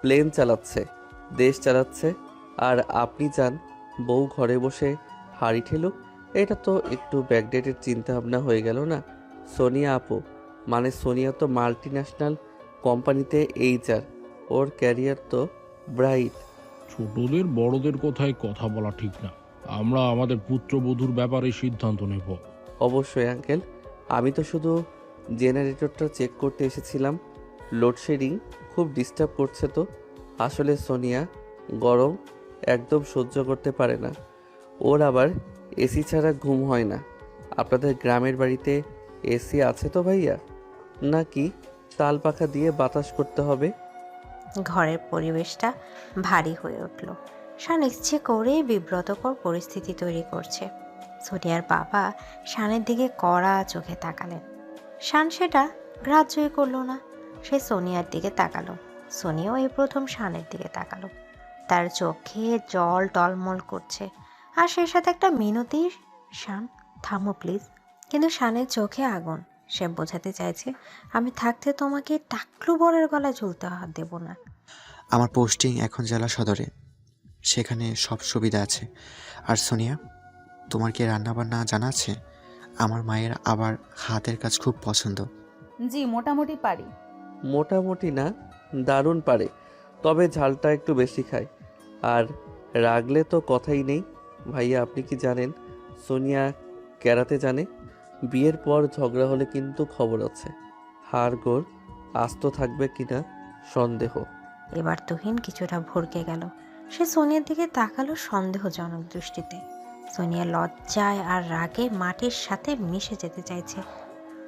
প্লেন চালাচ্ছে, দেশ চালাচ্ছে, আর আপনি চান বউ ঘরে বসে হাঁড়ি ঠেলুক? এটা তো একটু ব্যাকডেটের চিন্তা ভাবনা হয়ে গেল না? সোনিয়া আপু, মানে সোনিয়া তো মাল্টি ন্যাশনাল কোম্পানিতে HR, ওর ক্যারিয়ার তো ব্রাইট। ছোটদের বড়দের কথায় কথা বলা ঠিক না। আমরা আমাদের পুত্রবধূর ব্যাপারে সিদ্ধান্ত নেব। অবশ্যই আঙ্কেল, আমি তো শুধু জেনারেটরটা চেক করতে এসেছিলাম। লোডশেডিং খুব ডিস্টার্ব করছে তো। আসলে সোনিয়া গরম একদম সহ্য করতে পারে না, ওর আবার এসি ছাড়া ঘুম হয় না। আপনাদের গ্রামের বাড়িতে এসি আছে তো ভাইয়া, নাকি তাল পাখা দিয়ে বাতাস করতে হবে? ঘরের পরিবেশটা ভারী হয়ে উঠল। শান ইচ্ছে করে বিব্রতকর পরিস্থিতি তৈরি করছে। সোনিয়ার বাবা শানের দিকে কড়া চোখে তাকালেন। শান সেটা গ্রাহ্যই করল না। সে সোনিয়ার দিকে তাকালো। সোনিয়াও এই প্রথম শানের দিকে তাকালো। তার চোখে জল টলমল করছে, আর সেই সাথে একটা মিনতি, শান থামো প্লিজ। কিন্তু শানের চোখে আগুন। সে বোঝাতে চাইছে, আমি থাকতে তোমাকে টাকলু বরের গলায় ঝুলতে দেব না। আমার পোস্টিং এখন জেলা সদরে, সেখানে সব সুবিধা আছে। আর সোনিয়া, তোমার কি রান্নাবান্না জানা আছে? আমার মায়ের আবার হাতের কাজ খুব পছন্দ। জি, মোটামুটি পারি। মোটামুটি না, দারুণ পারে, তবে ঝালটা একটু বেশি খায়। আর রাগলে তো কথাই নেই। ভাইয়া, আপনি কি জানেন সোনিয়া ক্যারাতে জানে? বিয়ের পর ঝগড়া হলে কিন্তু খবর আছে, হাড়গোড় আস্ত থাকবে কিনা সন্দেহ। এবার তুহিন কিছুটা ভরকে গেল। সে সোনিয়ার দিকে তাকালো সন্দেহজনক দৃষ্টিতে। সোনিয়া লজ্জায় আর রাগে মাটির সাথে মিশে যেতে চাইছে।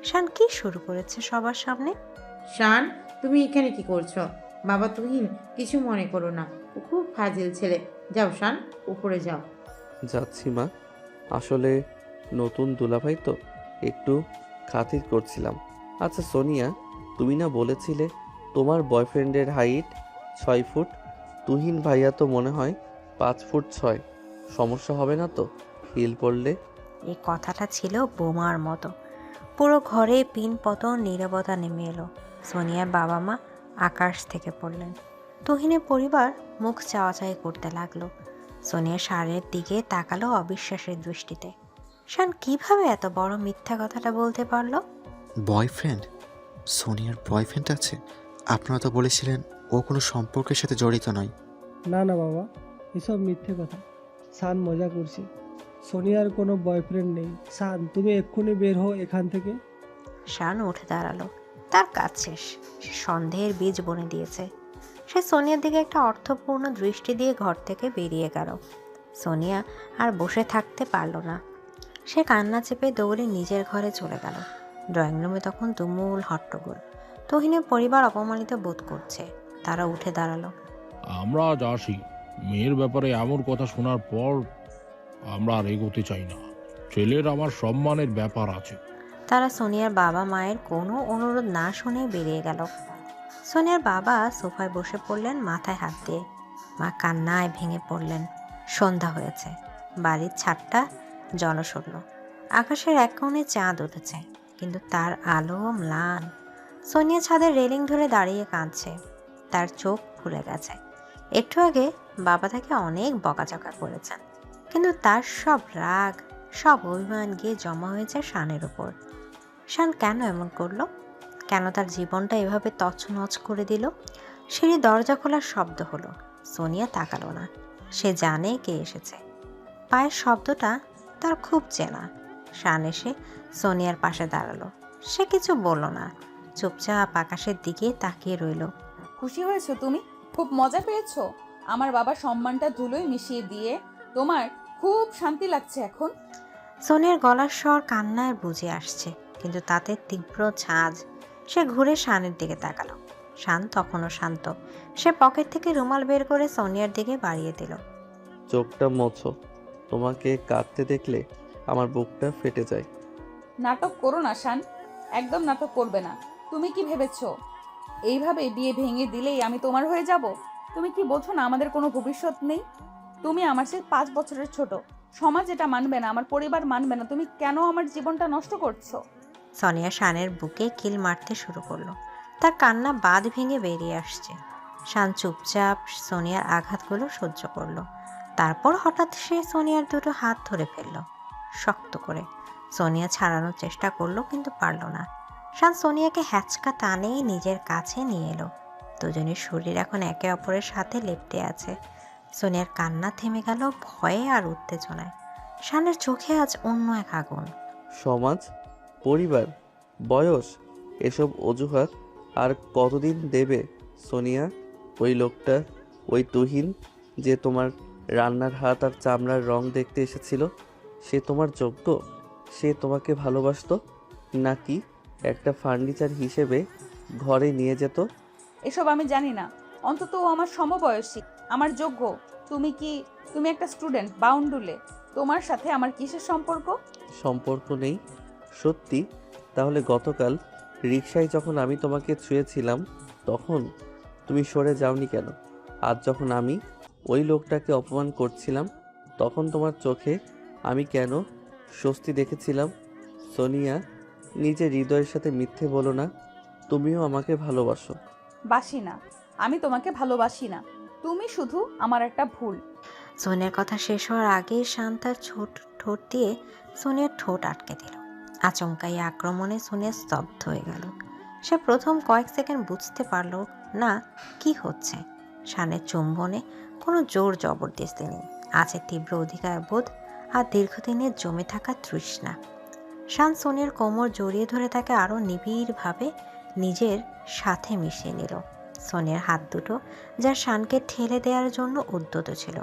শান কি শুরু করেছে সবার সামনে? শান, তুমি এখানে কি করছো? বাবা তুহিন, কিছু মনে করো না, ও খুব ফাজিল ছেলে। যাও শান, উপরে যাও। যাচ্ছি মা। আসলে নতুন দুলাভাই তো, একটু খাতির করছিলাম। আচ্ছা সোনিয়া, তুমি না বলেছিলে তোমার বয়ফ্রেন্ডের হাইট 6 ফুট? তুহিন ভাইয়া তো মনে হয় 5 ফুট 6। সমস্যা হবে না তো হিল পড়লে? এই কথাটা ছিল বোমার মতো। পুরো ঘরে পিন পতন নীরবতা নেমে এলো। সোনিয়ার বাবা মা আকাশ থেকে পড়লেন। তুহিনের পরিবার মুখ চাওয়াচাই করতে লাগলো। সোনিয়া শানের দিকে তাকালো অবিশ্বাসের দৃষ্টিতে। শান কিভাবে এত বড় মিথ্যা কথাটা বলতে পারলো? বয়ফ্রেন্ড? সোনিয়ার বয়ফ্রেন্ড আছে? আপনারা তো বলেছিলেন ও কোনো সম্পর্কের সাথে জড়িত নয়। না না বাবা, এসব মিথ্যে কথা। শান মজা করছি। সোনিয়ার কোনো বয়ফ্রেন্ড নেই। শান, তুমি এক্ষুনি বের হও এখান থেকে। শান উঠে দাঁড়ালো। তার কাজ শেষ। সে সন্দেহের বীজ বনে দিয়েছে। সে সোনিয়ার দিকে একটা অর্থপূর্ণ দৃষ্টি দিয়ে ঘর থেকে বেরিয়ে গেল। সোনিয়া আর বসে থাকতে পারল না। সে কান্না চেপে দৌড়ে নিজের ঘরে চলে গেল। ড্রয়িং রুমে তখন তুমুল হট্টগোল। তুহিনের পরিবার অপমানিত বোধ করছে। তারা উঠে দাঁড়ালো। আমরা আজ আসি। মেয়ের ব্যাপারে এমন কথা শোনার পর আমরা আর এগোতে চাই না। ছেলের আমার সম্মানের ব্যাপার আছে। তারা সোনিয়ার বাবা মায়ের কোনো অনুরোধ না শুনে বেরিয়ে গেল। সোনিয়ার বাবা সোফায় বসে পড়লেন মাথায় হাত দিয়ে। মা কান্নায় ভেঙে পড়লেন। সন্ধ্যা হয়েছে। বাড়ির ছাদটা জনশূন্য। আকাশের এক কোণে চাঁদ উঠেছে, কিন্তু তার আলো ম্লান। সোনিয়া ছাদের রেলিং ধরে দাঁড়িয়ে কাঁদছে। তার চোখ ফুলে গেছে। একটু আগে বাবা তাকে অনেক বকাঝকা করেছেন, কিন্তু তার সব রাগ, সব অভিমান গিয়ে জমা হয়েছে শানের উপর। শান কেন এমন করলো? কেন তার জীবনটা এভাবে তছনছ করে দিল? সিঁড়ি দরজা খোলার শব্দ হলো। সোনিয়া তাকালো না। সে জানে কে এসেছে। পায়ের শব্দটা তার খুব চেনা। শান এসে সোনিয়ার পাশে দাঁড়ালো। সে কিছু বলল না, চুপচাপ আকাশের দিকে তাকিয়ে রইল। খুশি হয়েছো তুমি? খুব মজা পেয়েছো? আমার বাবার সম্মানটা ধুলোয় মিশিয়ে দিয়ে তোমার খুব শান্তি লাগছে এখন? সোনিয়ার গলার স্বর কান্নায় বুঝে আসছে, কিন্তু তাতে তীব্র ঝাঁজ। সে ঘুরে শানের দিকে তাকালো। শান তখনও শান্ত। সে পকেট থেকে রুমাল বের করে সোনিয়ার দিকে বাড়িয়ে দিল। চোখটা মোছো। তোমাকে কাঁদতে দেখলে আমার বুকটা ফেটে যায়। নাটক করো না শান, একদম নাটক করবে না। তুমি কি ভেবেছো এইভাবে বিয়ে ভেঙে দিলেই আমি তোমার হয়ে যাব? তুমি কি বোঝো না আমাদের কোনো ভবিষ্যৎ নেই? তুমি আমার চেয়ে 5 বছরের ছোট। সমাজ এটা মানবে না, আমার পরিবার মানবে না। তুমি কেন আমার জীবনটা নষ্ট করছো? সোনিয়া শানের বুকে কিল মারতে শুরু করলো। তার কান্না বাঁধ ভেঙে বেরিয়ে আসছে। শান চুপচাপ সোনিয়ার আঘাতগুলো সহ্য করলো। তারপর হঠাৎ সে সোনিয়ার দুটো হাত ধরে ফেলল শক্ত করে। সোনিয়া ছাড়ানোর চেষ্টা করলো, কিন্তু পারল না। শান সোনিয়াকে হ্যাচকা টানেই নিজের কাছে নিয়ে এলো। দুজনের শরীর এখন একে অপরের সাথে লেপ্টে আছে। সোনিয়ার কান্না থেমে গেল ভয়ে আর উত্তেজনায়। শানের চোখে আজ অন্য এক আগুন। সমাজ, পরিবার, বয়স, এসব অজুহাত আর কতদিন দেবে সোনিয়া? ওই লোকটা, ওই তুহিন যে তোমার রান্নার হাত আর চামড়ার রং দেখতে এসেছিল, সে তোমার যোগ্য? সে তোমাকে ভালোবাসতো নাকি একটা ফার্নিচার হিসেবে ঘরে নিয়ে যেত? এসব আমি জানি না। অন্তত ও আমার সমবয়সী, আমার যোগ্য। তুমি একটা স্টুডেন্ট, বাউন্ডুলে। তোমার সাথে আমার কিসের সম্পর্ক? সম্পর্ক নেই? সত্যি? তাহলে গতকাল রিকশায় যখন আমি তোমাকে ছুঁয়েছিলাম তখন তুমি সরে যাওনি কেন? আজ যখন আমি ওই লোকটাকে অপমান করছিলাম তখন তোমার চোখে আমি কেন স্বস্তি দেখেছিলাম? সোনিয়া, নিজের হৃদয়ের সাথে মিথ্যে বলো না। তুমিও আমাকে ভালোবাসো। বাসি না, আমি তোমাকে ভালোবাসি না। তুমি শুধু আমার একটা ভুল। সোনিয়ার কথা শেষ হওয়ার আগেই শান তার ঠোঁট দিয়ে সোনিয়ার ঠোঁট আটকে দিল। আচমকাই আক্রমণে সোনিয়া স্তব্ধ হয়ে গেল। সে প্রথম কয়েক সেকেন্ড বুঝতে পারল না কি হচ্ছে। শানের চুম্বনে কোনো জোর জবরদস্তি নেই, আছে তীব্র অধিকার বোধ আর দীর্ঘদিনের জমে থাকা তৃষ্ণা। শান সোনিয়ার কোমর জড়িয়ে ধরে তাকে আরও নিবিড়ভাবে নিজের সাথে মিশিয়ে নিল। সোনিয়ার হাত দুটো, যা শানকে ঠেলে দেওয়ার জন্য উদ্যত ছিল,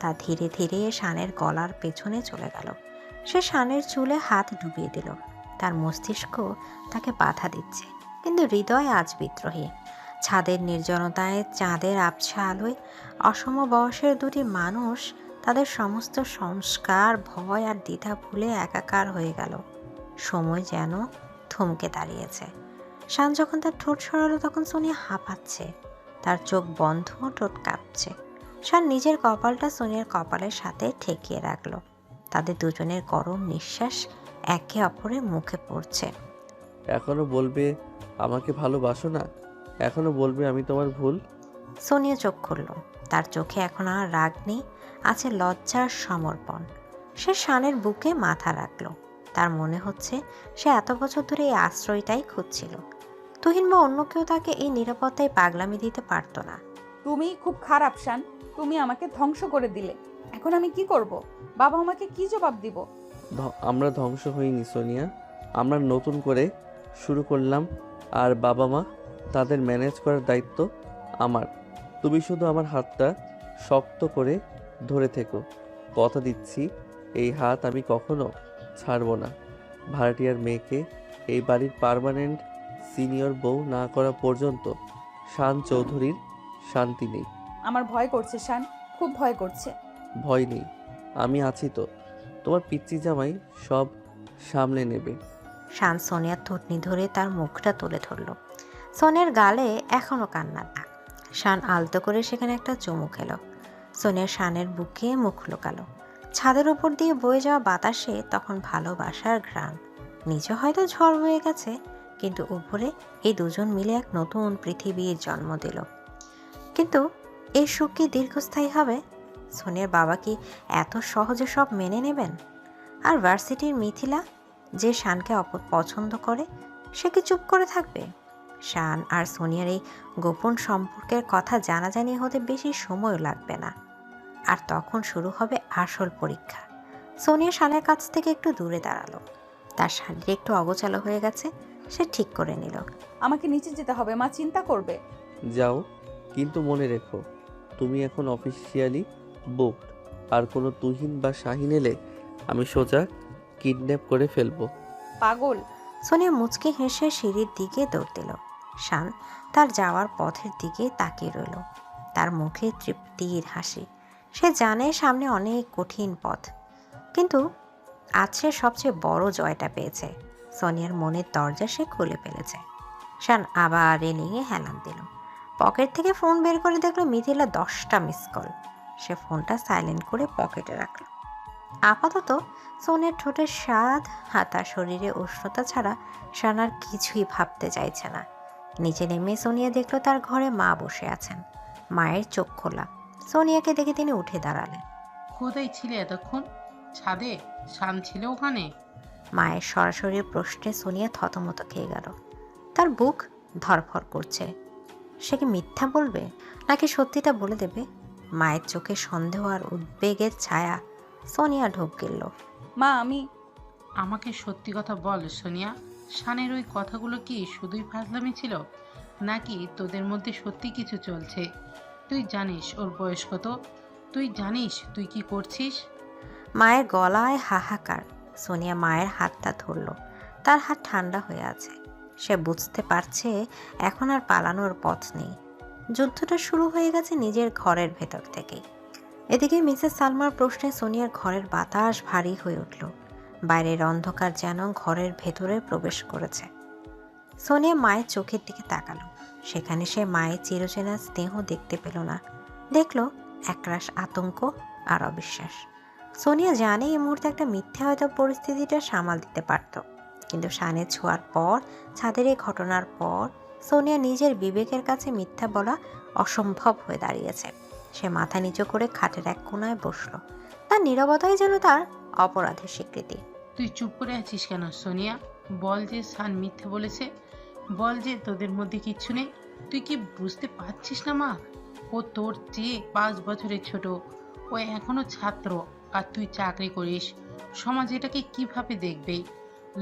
তা ধীরে ধীরে শানের গলার পেছনে চলে গেল। সে শানের চুলে হাত ডুবিয়ে দিল। তার মস্তিষ্ক তাকে বাধা দিচ্ছে, কিন্তু হৃদয় আজ বিদ্রোহী। ছাদের নির্জনতায়, চাঁদের আবছা আলোয় অসম বয়সের দুটি মানুষ তাদের সমস্ত সংস্কার, ভয় আর দ্বিধা ভুলে একাকার হয়ে গেল। সময় যেন থমকে দাঁড়িয়েছে। শান যখন তার ঠোঁট সরালো তখন সোনিয়া হাঁপাচ্ছে, তার চোখ বন্ধ, ঠোঁট কাঁপছে। শান নিজের কপালটা সোনিয়ার কপালের সাথে ঠেকিয়ে রাখলো। তাদের দুজনের গরম নিঃশ্বাস একে অপরের মুখে পড়ছে। এখনো বলবে আমাকে ভালোবাসো না? এখনো বলবে আমি তোমার ভুল? সোনিয়া চোখ খুলল। তার চোখে এখন আর রাগ নেই, আছে লজ্জার সমর্পণ। সে শানের বুকে মাথা রাখল। তার মনে হচ্ছে সে এত বছর ধরে এই আশ্রয়টাই খুঁজছিল। তুহিন বা অন্য কেউ তাকে এই নিরাপত্তায় পাগলামি দিতে পারতো না। তুমি খুব খারাপ শান, তুমি আমাকে ধ্বংস করে দিলে। এখন আমি কি করব? বাবা আমাকে কি জবাব দিব? আমরা ধ্বংস হইনি সোনিয়া, আমরা নতুন করে শুরু করলাম। আর বাবা মা, তাদের ম্যানেজ করার দায়িত্ব আমার। তুমি শুধু আমার হাতটা শক্ত করে ধরে থেকো। কথা দিচ্ছি এই হাত আমি কখনো ছাড়বো না। ভাড়াটিয়ার মেয়েকে এই বাড়ির পার্মানেন্ট সিনিয়র বউ না করা পর্যন্ত শান চৌধুরীর শান্তি নেই। আমার ভয় করছে শান, খুব ভয় করছে। ভয় নেই, আমি আছি তো। তোমার পিচ্চি জামাই সব সামলে নেবে। শান সোনিয়ার থুতনি ধরে তার মুখটা তুলে ধরল। সোনিয়ার গালে এখনো কান্নার দাগ। শান আলতো করে সেখানে একটা চুমু খেলো। সোনিয়া শানের বুকে মুখ লুকালো। ছাদের উপর দিয়ে বয়ে যাওয়া বাতাসে তখন ভালোবাসার ঘ্রাণ। নিচে হয়তো ঝড় বয়ে গেছে, কিন্তু উপরে এই দুজন মিলে এক নতুন পৃথিবীর জন্ম দিল। কিন্তু এই সুখ কি দীর্ঘস্থায়ী হবে? সোনিয়ার বাবা কি এত সহজে সব মেনে নেবেন? আর ভার্সিটির মিথিলা, যে শানকে পছন্দ করে, সে কি চুপ করে থাকবে? শান আর সোনিয়ার এই গোপন সম্পর্কের কথা জানাজানি হতে বেশি সময় লাগবে না। আর তখন শুরু হবে আসল পরীক্ষা। সোনিয়া শানের কাছ থেকে একটু দূরে দাঁড়ালো। তার শারীর একটু অগোছালো হয়ে গেছে, সে ঠিক করে নিল। আমাকে নিচে যেতে হবে, মা চিন্তা করবে। যাও, কিন্তু মনে রেখো তুমি এখন অফিসিয়ালি বুকড। আর কোনো তুহিন বা শাহিন এলে আমি সোজা কিডন্যাপ করে ফেলবো। পাগল। সোনিয়া মুচকি হেসে সিঁড়ির দিকে দৌড় দিল। শান তার যাওয়ার পথের দিকে তাকিয়ে রইল, তার মুখে তৃপ্তির হাসি। সে জানে সামনে অনেক কঠিন পথ, কিন্তু আজ সে সবচেয়ে বড় জয়টা পেয়েছে। সোনিয়ার মনের দরজা সে খুলে ফেলেছে। শান আবার রেলিংয়ে হেলান দিল। পকেট থেকে ফোন বের করে দেখলো মিথিলা 10টা মিস কল। সে ফোনটা সাইলেন্ট করে পকেটে রাখল। আপাতত সোনিয়ার ঠোঁটের স্বাদ, হাতা শরীরে উষ্ণতা ছাড়া শান আর কিছুই ভাবতে চাইছে না। নিচে নেমে সোনিয়া দেখলো তার ঘরে মা বসে আছেন। মায়ের চোখ খোলা। সোনিয়াকে দেখে তিনি উঠে দাঁড়ালেন। কোথায় ছিলে এতক্ষণ? ছাদে? শান ছিল ওখানে? মায়ের সরাসরি প্রশ্নে সোনিয়া থতমত খেয়ে গেল। তার বুক ধরফর করছে। সে কি মিথ্যা বলবে, নাকি সত্যিটা বলে দেবে? মায়ের চোখে সন্দেহ আর উদ্বেগের ছায়া। সোনিয়া ঢোক গেল। মা, আমাকে সত্যি কথা বল সোনিয়া, শানের ওই কথাগুলো কি শুধুই ফাজলামি ছিল, নাকি তোদের মধ্যে সত্যি কিছু চলছে? তুই জানিস ওর বয়স কত? তুই জানিস তুই কি করছিস? মায়ের গলায় হাহাকার। সোনিয়া মায়ের হাতটা ধরল। তার হাত ঠান্ডা হয়ে আছে। সে বুঝতে পারছে এখন আর পালানোর পথ নেই। যুদ্ধটা শুরু হয়ে গেছে নিজের ঘরের ভেতর থেকেই। এদিকে মিসেস সালমার প্রশ্নে সোনিয়ার ঘরের বাতাস ভারী হয়ে উঠল। বাইরের অন্ধকার যেন ঘরের ভেতরে প্রবেশ করেছে। সোনিয়া মায়ের চোখের দিকে তাকালো। সেখানে সে মায়ের চিরচেনা স্নেহ দেখতে পেল না, দেখল একরাশ আতঙ্ক আর অবিশ্বাস। সোনিয়া জানে এই মুহূর্তে একটা মিথ্যা হয়তো পরিস্থিতিটা সামাল দিতে পারত, কিন্তু শানের ছোঁয়ার পর, ছাদের এই ঘটনার পর সোনিয়া নিজের বিবেকের কাছে মিথ্যা বলা অসম্ভব হয়ে দাঁড়িয়েছে। সে মাথা নিচু করে খাটের এক কোণায় বসল। তার নীরবতাই যেন তার অপরাধের স্বীকৃতি। তুই চুপ করে আছিস কেন সোনিয়া? বল যে শান মিথ্যে বলেছে, বল যে তোদের মধ্যে কিচ্ছু নেই। তুই কি বুঝতে পারছিস না মা? ও তোর চেয়ে 5 বছরের ছোট। ও এখনো ছাত্র, আর তুই চাকরি করিস। সমাজ এটাকে কিভাবে দেখবে?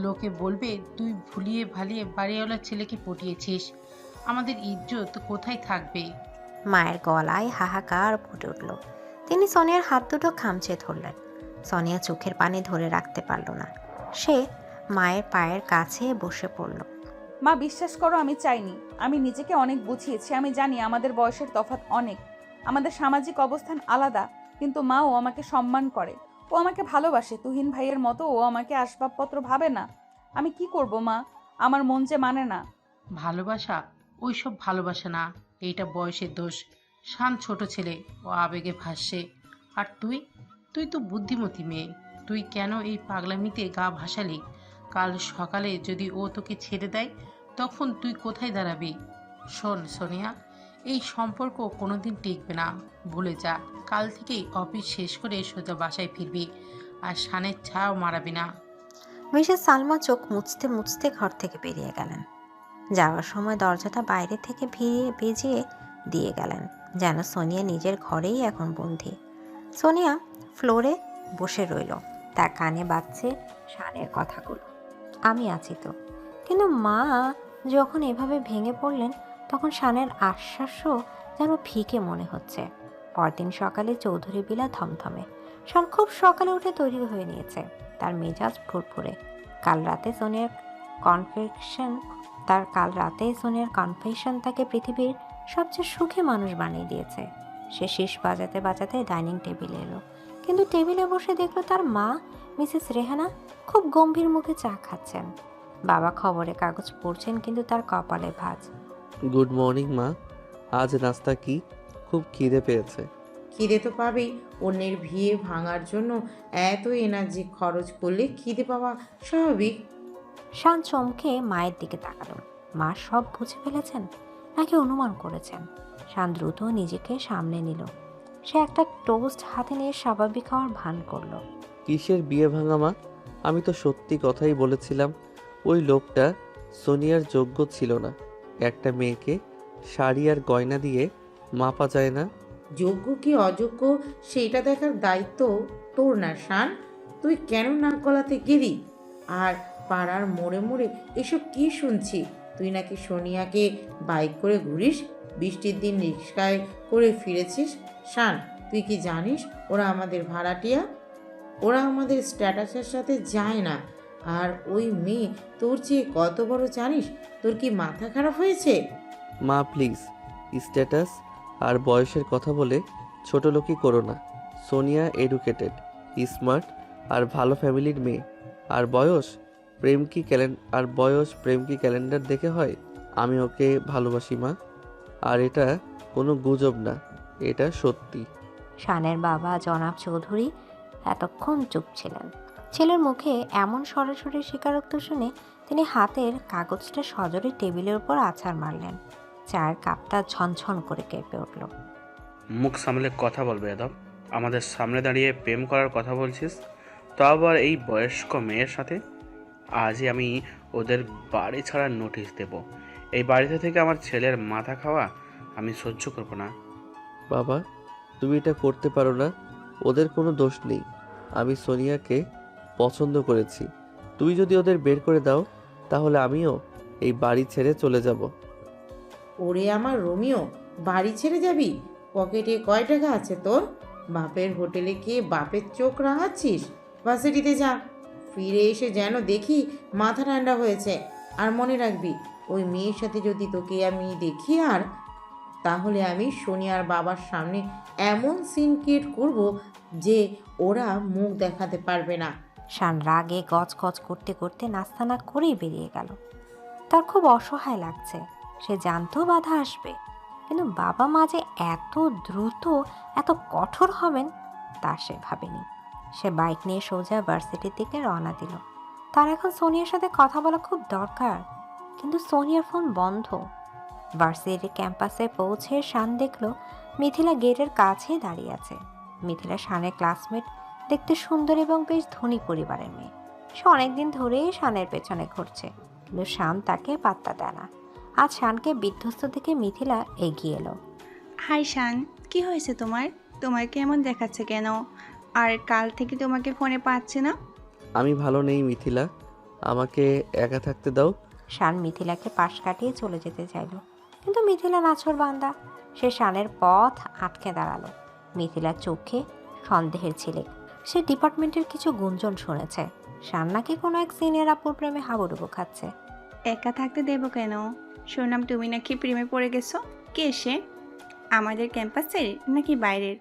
লোকে বলবে তুই ভুলিয়ে ভালিয়ে বাড়িওয়ালার ছেলেকে পটিয়েছিস। আমাদের ইজ্জত কোথায় থাকবে? মায়ের গলায় হাহাকার ফুটে উঠল। তিনি সোনিয়ার হাত দুটো খামচে ধরলেন। সোনিয়া চোখের পানি ধরে রাখতে পারল না। সে মায়ের পায়ের কাছে বসে পড়ল। মা বিশ্বাস করো, আমি চাইনি। আমি নিজেকে অনেক বুঝিয়েছি। আমি জানি আমাদের বয়সের তফাৎ অনেক, আমাদের সামাজিক অবস্থান আলাদা, কিন্তু মা ও আমাকে সম্মান করে, ও আমাকে ভালোবাসে। তুহিন ভাইয়ের মতো ও আমাকে আসবাবপত্র ভাবে না। আমি কি করব মা, আমার মন যে মানে না। ভালোবাসা ওইসব ভালোবাসা না, এইটা বয়সের দোষ। শান ছোট ছেলে, ও আবেগে ভাসছে। আর তুই তুই তো বুদ্ধিমতী মেয়ে, তুই কেন এই পাগলামিতে গা ভাসালি? কাল সকালে যদি ও তোকে ছেড়ে দেয়, তখন তুই কোথায় দাঁড়াবি? শোন সোনিয়া, এই সম্পর্ক কোনোদিন টিকবে না, ভুলে যা। কাল থেকেই অফিস শেষ করে সোজা বাসায় ফিরবি, আর শানের ছায়াও মারাবি না। মিসেস সালমা চোখ মুছতে মুছতে ঘর থেকে বেরিয়ে গেলেন। যাওয়ার সময় দরজাটা বাইরে থেকে ভিজিয়ে দিয়ে গেলেন, যেন সোনিয়া নিজের ঘরেই এখন বন্দি। সোনিয়া ফ্লোরে বসে রইল, তার কানে বাজছে শানের কথাগুলো। আমি আছি তো। কিন্তু মা যখন এভাবে ভেঙে পড়লেন, তখন শানের আশ্বাসও যেন ফিকে মনে হচ্ছে। পরদিন সকালে চৌধুরী বিলা থমথমে। শান খুব সকালে উঠে তৈরি হয়ে নিয়েছে, তার মেজাজ ফুরফুরে। কাল রাতে সোনিয়ার কনফেশন তাকে পৃথিবীর সবচেয়ে সুখী মানুষ বানিয়ে দিয়েছে। সে শীষ বাজাতে বাজাতে ডাইনিং টেবিলে এলো, কিন্তু টেবিলে বসে দেখলো তার মা মিসেস রেহানা খুব গম্ভীর মুখে চা খাচ্ছেন। বাবা খবরের কাগজ পড়ছেন, কিন্তু তার কপালে ভাঁজ। গুড মর্নিং মা, আজ নাস্তা কি? খুব খিদে পেয়েছে। খিদে তো পাবেই, অন্যের ভিড়ে ভাঙার জন্য এত এনার্জি খরচ করলে খিদে পাওয়া স্বাভাবিক। শান চমকে মায়ের দিকে তাকালো। মা সব বুঝে ফেলেছেন নাকি অনুমান করেছেন? শান দ্রুত নিজেকে সামনে নিল। সে একটা টোস্ট হাতে নিয়ে স্বাভাবিক হওয়ার ভান করলো। কিসের বিয়ে ভাঙা মা? আমি তো সত্যি কথাই বলেছিলাম। ওই লোকটা সোনিয়ার যোগ্য ছিল না। একটা মেয়েকে শাড়ি আর গয়না দিয়ে মাপা যায় না। যোগ্য কি অযোগ্য সেইটা দেখার দায়িত্ব তোর না শান। তুই কেন নাক গলাতে গেলি? আর পাড়ার মোড়ে মোড়ে এসব কি শুনছি? তুই নাকি সোনিয়াকে বাইক করে ঘুরিস, বৃষ্টির দিন রিক্সায় করে ফিরেছিস। শান, তুই কি জানিস ওরা আমাদের ভাড়াটিয়া? ওরা আমাদের স্ট্যাটাসের সাথে যায় না। আর ওই মেয়ে তোর চেয়ে কত বড় জানিস? তোর কি মাথা খারাপ হয়েছে? মা প্লিজ, স্ট্যাটাস আর বয়সের কথা বলে ছোট লোকই করো না। সোনিয়া এডুকেটেড, স্মার্ট আর ভালো ফ্যামিলির মেয়ে। আর বয়স প্রেম কি ক্যালেন্ডার দেখে হয়? আমি ওকে ভালোবাসি মা, আর এটা কোনো গুজব না, এটা সত্যি। শানের বাবা জনাব চৌধুরী এতক্ষণ চুপ ছিলেন। ছেলের মুখে এমন সরাসরি স্বীকারোক্ত শুনে তিনি হাতের কাগজটা সজোরে টেবিলের উপর আছাড় মারলেন। চায়ের কাপটা ঝনঝন করে কেঁপে উঠল। মুখ সামলে কথা বলবে এদব। আমাদের সামনে দাঁড়িয়ে প্রেম করার কথা বলছিস, তো আবার এই বয়স্ক মেয়ের সাথে? আজই আমি ওদের বাড়ি ছাড়ার নোটিশ দেব। এই বাড়িতে থেকে আমার ছেলের মাথা খাওয়া আমি সহ্য করব না। বাবা, তুমি এটা করতে পারো না। ওদের কোনো দোষ নেই। আমি সোনিয়াকে পছন্দ করেছি। তুমি যদি ওদের বের করে দাও, তাহলে আমিও এই বাড়ি ছেড়ে চলে যাব। ওরে আমার রোমিও, বাড়ি ছেড়ে যাবি? পকেটে কয় টাকা আছে তোর? বাপের হোটেলে গিয়ে বাপের চোখ রাঙাচ্ছিস? ভার্সিটিতে যা, ফিরে এসে যেন দেখি মাথা ঠান্ডা হয়েছে। আর মনে রাখবি, ওই মেয়ের সাথে যদি তোকে আমি দেখি তাহলে আমি সোনিয়ার বাবার সামনে এমন সিন ক্রিয়েট করব যে ওরা মুখ দেখাতে পারবে না। শান রাগে গজগজ করতে করতে নাস্তা না করেই বেরিয়ে গেল। তার খুব অসহায় লাগছে। সে জানতো বাধা আসবে, কিন্তু বাবা মা যে এত দ্রুত এত কঠোর হবেন তা সে ভাবেনি। সে বাইক নিয়ে সোজা ভার্সিটির দিকে রওনা দিল। তার এখন সোনিয়ার সাথে কথা বলা খুব দরকার, কিন্তু সোনিয়ার ফোন বন্ধ। ভার্সিটির ক্যাম্পাসে পৌঁছে শান দেখল মিথিলা গেটের কাছেই দাঁড়িয়ে আছে। মিথিলা শানের ক্লাসমেট, দেখতে সুন্দর এবং বেশ ধনী পরিবারের মেয়ে। সে অনেকদিন ধরেই শানের পেছনে ঘুরছে, কিন্তু শান তাকে পাত্তা দেয় না। আজ শানকে বিধ্বস্ত থেকে মিথিলা এগিয়ে এলো। হাই শান, কি হয়েছে তোমার? তোমার কেমন দেখাচ্ছে কেন? আর কাল থেকে তোমাকে ফোনে পাচ্ছে না। আমি ভালো নেই মিথিলা, আমাকে একা থাকতে দাও। শান মিথিলাকে পাশ কাটিয়ে চলে যেতে চাইল, কিন্তু মিথিলা নাছোড় বান্দা। সে শানের পথ আটকে দাঁড়ালো। মিথিলার চোখে সন্দেহের ছিলেক। সে ডিপার্টমেন্টের কিছু গুঞ্জন শুনেছে শান নাকি কোনো এক সিনিয়র আপুর প্রেমে হাবুডুবু খাচ্ছে। একা থাকতে দেবো কেন? শুনলাম তুমি নাকি প্রেমে পড়ে গেছো। কে সে? আমাদের ক্যাম্পাসের নাকি বাইরের?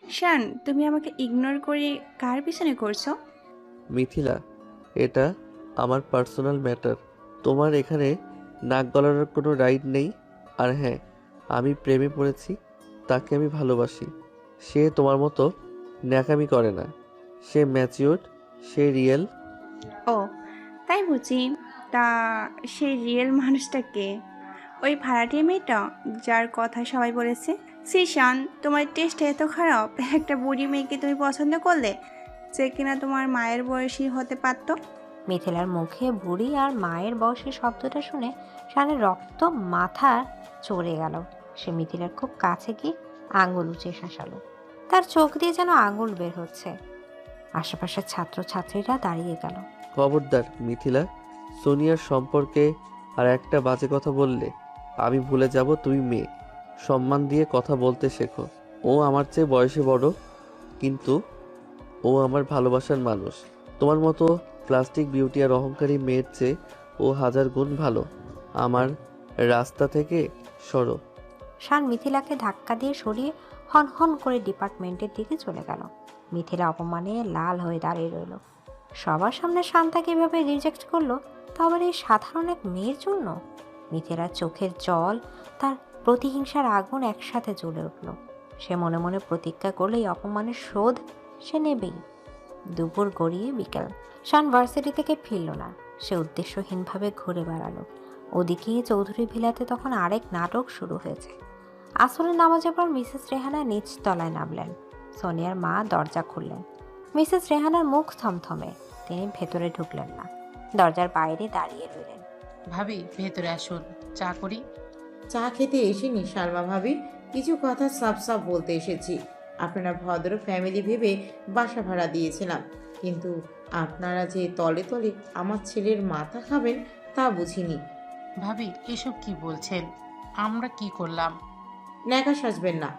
শান, তুমি আমাকে ইগনোর করে কার পিছনে করছো? মিথিলা, এটা আমার পার্সোনাল ম্যাটার। তোমার এখানে নাক গলানোর কোনো রাইট নেই। আর হ্যাঁ, আমি প্রেমে পড়েছি, তাকে আমি ভালোবাসি। সে তোমার মতো ন্যাকামি করে না, সে ম্যাচিওর্ড, সে রিয়েল। ও, তাই বুঝি। তা সেই রিয়েল মানুষটা কে? ওই ভাড়াটিয়া মেয়েটা যার কথা সবাই বলেছে? শ্রীশান, তোমার টেস্ট এত খারাপ, একটা বুড়ি মেয়েকে তুমি পছন্দ করলে যে কিনা তোমার মায়ের বয়সী হতে পারতো। মিথিলার মুখে বুড়ি আর মায়ের বয়সী শব্দটা শুনে শানের রক্ত মাথা চড়ে গেল। সে মিথিলার খুব কাছে গিয়ে আঙুল উঁচিয়ে শাসালো। তার চোখ দিয়ে যেন আঙুল বের হচ্ছে। আশেপাশের ছাত্রছাত্রীরা দাঁড়িয়ে গেল। খবরদার মিথিলা, সোনিয়ার সম্পর্কে আর একটা বাজে কথা বললে আমি ভুলে যাব তুমি মেয়ে। সম্মান দিয়ে কথা বলতে শেখো। ও আমার চেয়ে বয়সে বড়, কিন্তু ও আমার ভালোবাসার মানুষ। তোমার মতো প্লাস্টিক বিউটি আর অহংকারী মেয়ের চেয়ে ও হাজার গুণ ভালো। আমার রাস্তা থেকে সরো। শান মিথিলাকে ধাক্কা দিয়ে সরিয়ে হন হন করে ডিপার্টমেন্টের দিকে চলে গেল। মিথিলা অপমানে লাল হয়ে দাঁড়িয়ে রইল। সবার সামনে শান তাকে এভাবে রিজেক্ট করলো, তা আবার এই সাধারণ এক মেয়ের জন্য। মিথিলার চোখের জল, তার প্রতিহিংসার আগুন একসাথে জ্বলে উঠল। সে মনে মনে প্রতিজ্ঞা করলে এই অপমানের শোধ সে নেবেই। দুপুর গড়িয়ে বিকেল। শান ভার্সিটি থেকে ফিরল না। সে উদ্দেশ্যহীনভাবে ঘুরে বেড়ালো। ওদিকে চৌধুরী ভিলাতে তখন আরেক নাটক শুরু হয়েছে। আসরের নামাজের পর মিসেস রেহানা নিচ তলায় নামলেন। সোনিয়ার মা দরজা খুললেন। মিসেস রেহানার মুখ থমথমে। তিনি ভেতরে ঢুকলেন না, দরজার বাইরে দাঁড়িয়ে রইলেন। ভাবি, ভেতরে আসুন, চা করি। চা খেতে এসেনি সালমা ভাবি, কিছু কথা সাফ সাফ বলতে এসেছি। আপনারা ভদ্র ফ্যামিলি ভেবে বাসা ভাড়া দিয়েছিলাম, কিন্তু আপনারা যে তলে তলে আমার ছেলের মাথা খাবেন তা বুঝিনি। ভাবি, এসব কি বলছেন? আমরা কি করলাম? ন্যাকা সাজবেন না।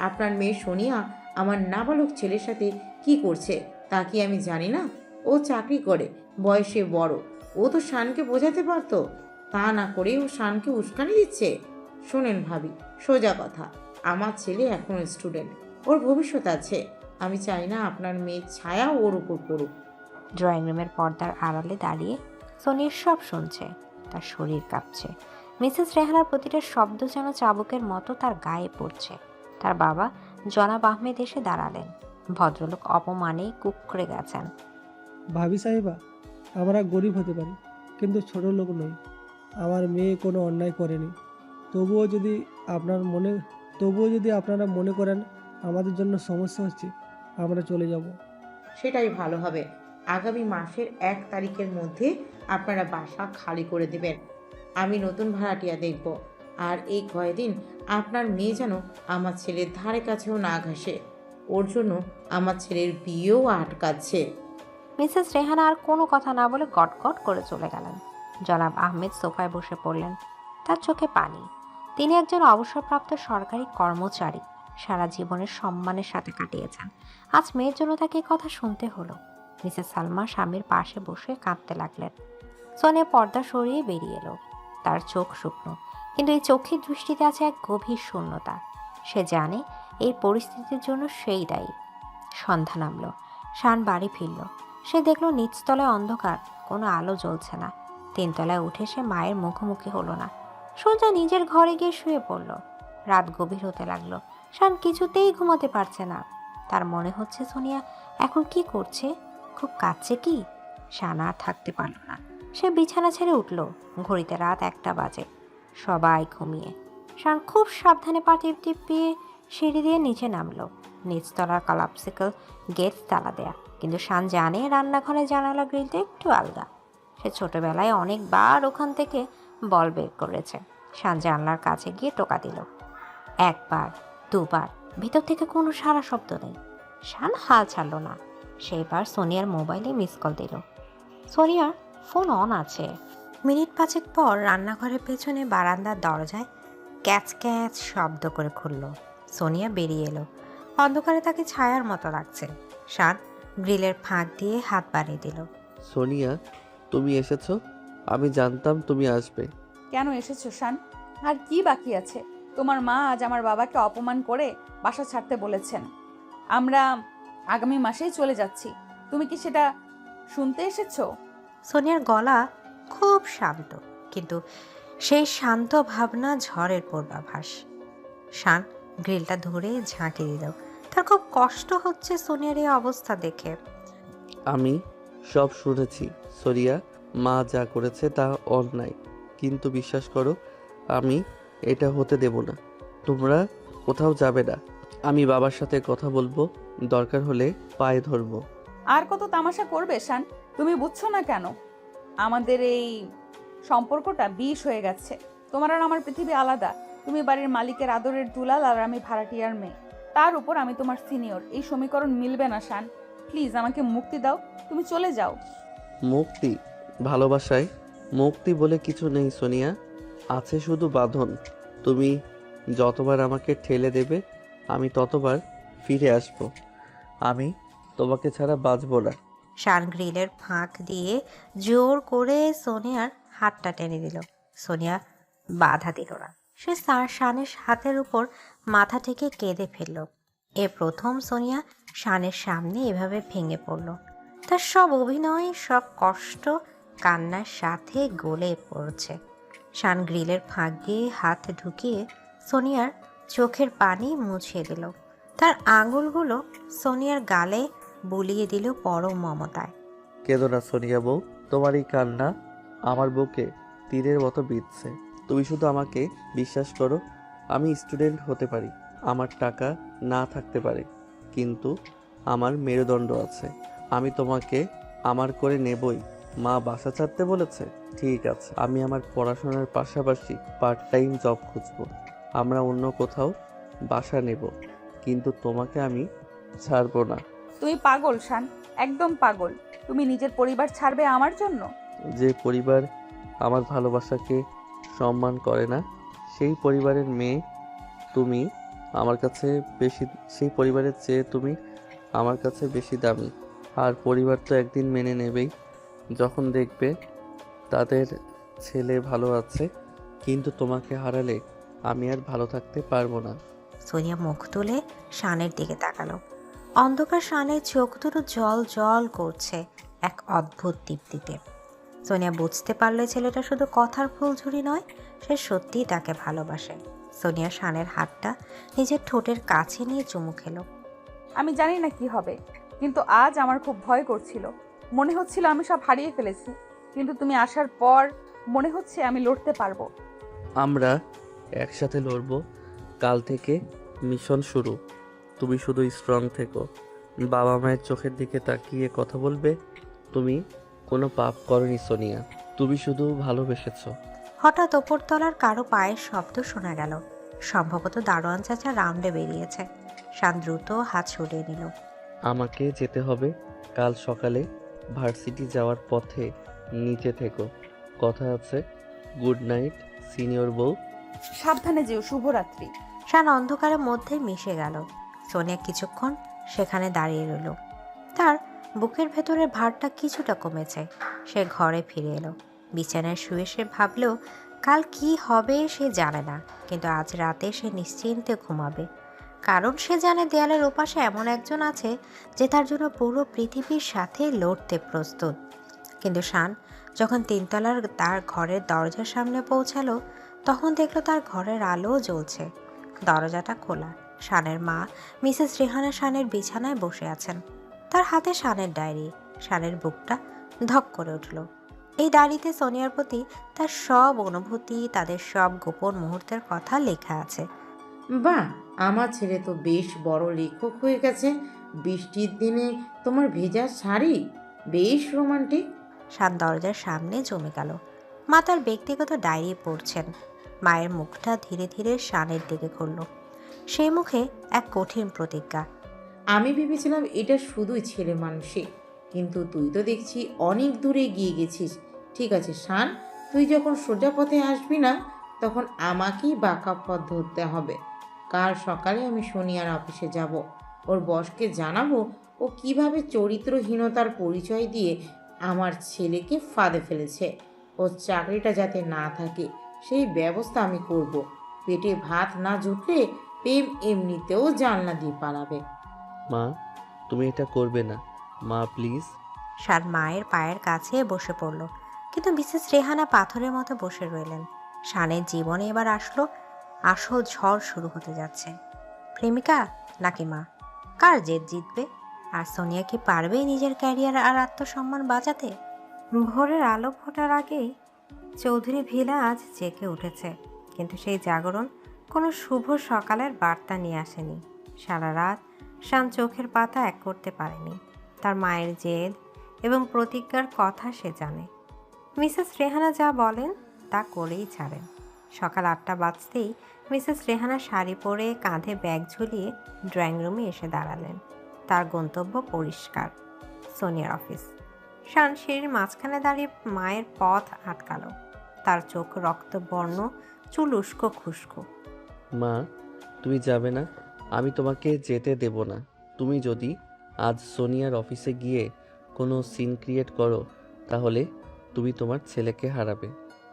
আপনার মেয়ে সোনিয়া আমার নাবালক ছেলের সাথে কি করছে তা কি আমি জানি না? ও চাকরি করে, বয়সে বড়, ও তো শানকে বোঝাতে পারতো। তা না করে ও শানকে উস্কানি দিচ্ছে। শোনেন ভাবি, সোজা কথা, আমার ছেলে এখন স্টুডেন্ট, ওর ভবিষ্যৎ আছে। আমি চাই না আপনার মেয়ের ছায়া ওর উপর পড়ুক। ড্রয়িং রুমের পর্দার আড়ালে দাঁড়িয়ে সোনির সব শুনছে। তার শরীর কাঁপছে। মিসেস রেহানার প্রতিটা শব্দ যেন চাবুকের মতো তার গায়ে পড়ছে। তার বাবা জনাব আহমেদ এসে দাঁড়ালেন। ভদ্রলোক অপমানে কুঁকড়ে গেছেন। ভাবি সাহেবা, আমরা গরিব হতে পারি, কিন্তু ছোট লোক নই। আমার মেয়ে কোনো অন্যায় করেনি। তবুও যদি আপনারা মনে করেন আমাদের জন্য সমস্যা হচ্ছে, আমরা চলে যাব। সেটাই ভালো হবে। আগামী মাসের 1 তারিখের মধ্যে আপনারা বাসা খালি করে দেবেন। আমি নতুন ভাড়াটিয়া দেখব। আর এই কয়দিন আপনার মেয়ে যেন আমার ছেলের ধারে কাছেও না ঘাসে। ওর জন্য আমার ছেলের বিয়েও আটকাচ্ছে। মিসেস রেহানা আর কোনো কথা না বলে গটগট করে চলে গেলেন। জনাব আহমেদ সোফায় বসে পড়লেন। তার চোখে পানি। তিনি একজন অবসরপ্রাপ্ত সরকারি কর্মচারী। সারা জীবনের সম্মানের সাথে কাটিয়েছেন। আজ মেয়ের জন্য তাকে এই কথা শুনতে হলো। মিসেস সালমা স্বামীর পাশে বসে কাঁদতে লাগলেন। সোনিয়া পর্দা সরিয়ে বেরিয়ে এলো। তার চোখ শুকনো, কিন্তু এই চোখের দৃষ্টিতে আছে এক গভীর শূন্যতা। সে জানে এই পরিস্থিতির জন্য সেই দায়ী। সন্ধ্যা নামলো। শান বাড়ি ফিরল। সে দেখল নিচতলায় অন্ধকার, কোনো আলো জ্বলছে না। 3 তলায় উঠে সে মায়ের মুখোমুখি হলো না। সোজা নিজের ঘরে গিয়ে শুয়ে পড়ল। রাত গভীর হতে লাগলো। শান কিছুতেই ঘুমাতে পারছে না। তার মনে হচ্ছে সোনিয়া এখন কি করছে, খুব কাঁদছে কি? শান আর থাকতে পারল না। সে বিছানা ছেড়ে উঠল। ঘড়িতে রাত 1টা বাজে। সবাই ঘুমিয়ে। শান খুব সাবধানে পা টিপিয়ে সিঁড়ি দিয়ে নিচে নামলো। নিচতলার কলাপসিকল গেট তালা দেয়া, কিন্তু শান জানে রান্নাঘরের জানালা গ্রিলটা একটু আলগা। সে ছোটবেলায় অনেকবার ওখান থেকে বল বের করেছে। শান জানলার কাছে গিয়ে টোকা দিল। 1 বার, 2 বার, ভিতর থেকে কোনো সারা শব্দ নেই। শান হাল ছাড়ল না। সেইবার সোনিয়ার মোবাইলে মিস কল দিল। সোনিয়ার ফোন অন আছে। মিনিট 5 পর রান্নাঘরের পেছনে বারান্দার দরজায় ক্যাচ ক্যাচ শব্দ করে খুলল। সোনিয়া বেরিয়ে এলো। অন্ধকারে তাকে ছায়ার মতো লাগছে। শান গ্রিলের ফাঁক দিয়ে হাত বাড়িয়ে দিল। সোনিয়া, তুমি এসেছো? আমি জানতাম তুমি আসবে। কেন এসেছো শান? আর কি বাকি আছে? তোমার মা আজ আমার বাবাকে অপমান করে বাসা ছাড়তে বলেছেন। আমরা আগামী মাসেই চলে যাচ্ছি। তুমি কি সেটা শুনতে এসেছো? সোনিয়ার গলা খুব শান্ত, কিন্তু সেই শান্ত ভাবনা ঝড়ের পূর্বাভাস। শান গ্রিলটা ধরে ঝাঁকি দিল। তার খুব কষ্ট হচ্ছে সোনিয়ার এই অবস্থা দেখে। আমি সব শুনেছি সোরিয়া, মা যা করেছে তা অন্যায়, কিন্তু বিশ্বাস করো আমি এটা হতে দেব না। তোমরা কোথাও যাবে না, আমি বাবার সাথে কথা বলবো, দরকার হলে পায়ে ধরবো। আর কত তামাশা করবে শান? তুমি বুঝছো না কেন? আমাদের এই সম্পর্কটা বিষ হয়ে গেছে। তোমার আর আমার পৃথিবী আলাদা। তুমি বাড়ির মালিকের আদরের দুলাল আর আমি ভাড়াটিয়ার মেয়ে। তার উপর আমি তোমার সিনিয়র। এই সমীকরণ মিলবে না শান। প্লিজ আমাকে মুক্তি দাও, তুমি চলে যাও। মুক্তি? ভালোবাসায় মুক্তি বলে কিছু নেই সোনিয়া, আছে শুধু বাঁধন। তুমি যতবার আমাকে ঠেলে দেবে আমি ততবার ফিরে আসব। আমি তোমাকে ছাড়া বাঁচবো না। শান গ্রিলের ফাঁক দিয়ে জোর করে সোনিয়ার হাতটা টেনে দিল। সোনিয়া বাধা দিল না। সে শানের হাতের উপর মাথা থেকে কেঁদে ফেলল। এ প্রথম সোনিয়া শানের সামনে এভাবে ভেঙে পড়ল। তার সব অভিনয়, সব কষ্ট কান্নার সাথে গলে পড়ছে। শান গ্রিলের ফাঁক দিয়ে হাত ঢুকিয়ে সোনিয়ার চোখের পানি মুছিয়ে দিল। তার আঙুলগুলো সোনিয়ার গালে বুলিয়ে দিল পরম মমতায়। কেঁদো না সোনিয়া বউ, তোমার এই কান্না আমার বুকে তীরের মতো বিঁধছে। তুমি শুধু আমাকে বিশ্বাস করো। আমি স্টুডেন্ট হতে পারি, আমার টাকা না থাকতে পারে, কিন্তু আমার মেরুদণ্ড আছে। আমি তোমাকে আমার করে নেবই। মা বাসা ছাড়তে বলেছে, ঠিক আছে, আমি আমার পড়াশোনার পাশাপাশি পার্ট টাইম জব খুঁজবো। আমরা অন্য কোথাও বাসা নেব, কিন্তু তোমাকে আমি ছাড়বো না। তুমি পাগল শান, একদম পাগল। তুমি নিজের পরিবার ছাড়বে আমার জন্য? যে পরিবার আমার ভালোবাসাকে সম্মান করে না, সেই পরিবারের মেয়ে তুমি আমার কাছে বেশি, সেই পরিবারের চেয়ে তুমি আমার কাছে বেশি দামি। আর পরিবার তো একদিন মেনে নেবেই, যখন দেখবে তাদের ছেলে ভালো আছে। কিন্তু তোমাকে হারালে আমি আর ভালো থাকতে পারবো না। সোনিয়া মুখ তুলে শানের দিকে তাকালো। অন্ধকার শানের চোখ দুটো জল জল করছে এক অদ্ভুত দীপ্তিতে। সোনিয়া বুঝতে পারলে ছেলেটা শুধু কথার ফুলঝুরি নয়, সে সত্যিই তাকে ভালোবাসে। সোনিয়া শানের হাতটা নিজের ঠোঁটের কাছে নিয়ে চুমু খেলো। আমি জানি না কি হবে, কিন্তু আজ আমার খুব ভয় করছিল। মনে হচ্ছিল আমি সব হারিয়ে ফেলেছি, কিন্তু তুমি আসার পর মনে হচ্ছে আমি লড়তে পারবো। আমরা একসাথে লড়বো। কাল থেকে মিশন শুরু। তুমি শুধু স্ট্রং থেকো, বাবা মায়ের চোখের দিকে তাকিয়ে কথা বলবে। তুমি কোনো পাপ করনি সোনিয়া, তুমি শুধু ভালোবেসেছো। হঠাৎ ওপরতলার কারো পায়ের শব্দ শোনা গেল। সম্ভবত দারোয়ান চাচা রাউন্ডে বেরিয়েছে। শান দ্রুত হাত সরিয়ে নিল। আমাকে যেতে হবে। কাল সকালে ভার্সিটি যাওয়ার পথে নিচে থেকো, কথা আছে। গুড নাইট সিনিয়র বউ। সাবধানে যেও। শুভরাত্রি। শান অন্ধকারের মধ্যে মিশে গেল। সোনিয়া কিছুক্ষণ সেখানে দাঁড়িয়ে রইল। তার বুকের ভেতরের ভারটা কিছুটা কমেছে। সে ঘরে ফিরে এলো। বিছানায় শুয়ে সে ভাবলেও কাল কি হবে সে জানে না, কিন্তু আজ রাতে সে নিশ্চিন্তে ঘুমাবে। কারণ সে জানে দেয়ালের ওপাশে এমন একজন আছে যে তার জন্য পুরো পৃথিবীর সাথে লড়তে প্রস্তুত। কিন্তু শান যখন তিনতলার তার ঘরের দরজার সামনে পৌঁছালো, তখন দেখলো তার ঘরের আলো জ্বলছে। দরজাটা খোলা। শানের মা মিসেস রেহানা শানের বিছানায় বসে আছেন। তার হাতে শানের ডায়েরি। শানের বুকটা ধক করে উঠল। এই ডায়েরিতে সোনিয়ার প্রতি তার সব অনুভূতি, তাদের সব গোপন মুহূর্তের কথা লেখা আছে। বাহ, আমার ছেলে তো বেশ বড় লেখক হয়ে গেছে। বৃষ্টির দিনে তোমার ভেজা শাড়ি, বেশ রোমান্টিক। শান দরজার সামনে জমে গেল। মা তার ব্যক্তিগত ডায়েরি পড়ছেন। মায়ের মুখটা ধীরে ধীরে শানের দিকে ঘুরল। সেই মুখে এক কঠিন প্রতিজ্ঞা। আমি ভেবেছিলাম এটা শুধুই ছেলে মানুষই, কিন্তু তুই তো দেখছি অনেক দূরে গিয়ে গেছিস। ঠিক আছে শান, তুই যখন সোজা পথে আসবি না, তখন আমাকেই বাঁকা পথ ধরতে হবে। কাল সকালে আমি সোনিয়ার অফিসে যাব। ওর বসকে জানাবো ও কিভাবে চরিত্রহীনতার পরিচয় দিয়ে আমার ছেলেকে ফাঁদে ফেলেছে। ওর চাকরিটা যাতে না থাকে সেই ব্যবস্থা আমি করব। পেটে ভাত না জুটলে প্রেম এমনিতেও জানলা দিয়ে পালাবে। মা, তুমি এটা করবে না মা, প্লিজ। শান মায়ের পায়ের কাছে বসে পড়ল, কিন্তু মিসেস রেহানা পাথরের মতো বসে রইলেন। শানের জীবনে এবার আসলো আসল ঝড় শুরু হতে যাচ্ছে। প্রেমিকা নাকি মা, কার জেদ জিতবে? আর সোনিয়া কি পারবে নিজের ক্যারিয়ার আর আত্মসম্মান বাঁচাতে? ভোরের আলো ফোটার আগেই চৌধুরী ভিলা আজ জেগে উঠেছে, কিন্তু সেই জাগরণ কোনো শুভ সকালের বার্তা নিয়ে আসেনি। সারা রাত শান চোখের পাতা এক করতে পারেনি। তার মায়ের জেদ এবং প্রতিজ্ঞার কথা সে জানে। মিসেস রেহানা যা বলেন তা করেই ছাড়েন। সকাল 8টা বাজতেই মিসেস রেহানা শাড়ি পরে কাঁধে ব্যাগ ঝুলিয়ে ড্রয়িং রুমে এসে দাঁড়ালেন। তার গন্তব্য পরিষ্কার, সোনিয়ার অফিস। শান সিঁড়ির মাঝখানে দাঁড়িয়ে মায়ের পথ আটকালো। তার চোখ রক্তবর্ণ, চুল উস্কো খুস্কো। মা, তুমি যাবে না, আমি তোমাকে যেতে দেব না। তুমি যদি আজ সোনিয়ার অফিসে গিয়ে কোনো সিন ক্রিয়েট করো তাহলে তুমি তোমার ছেলেকে হারাবে।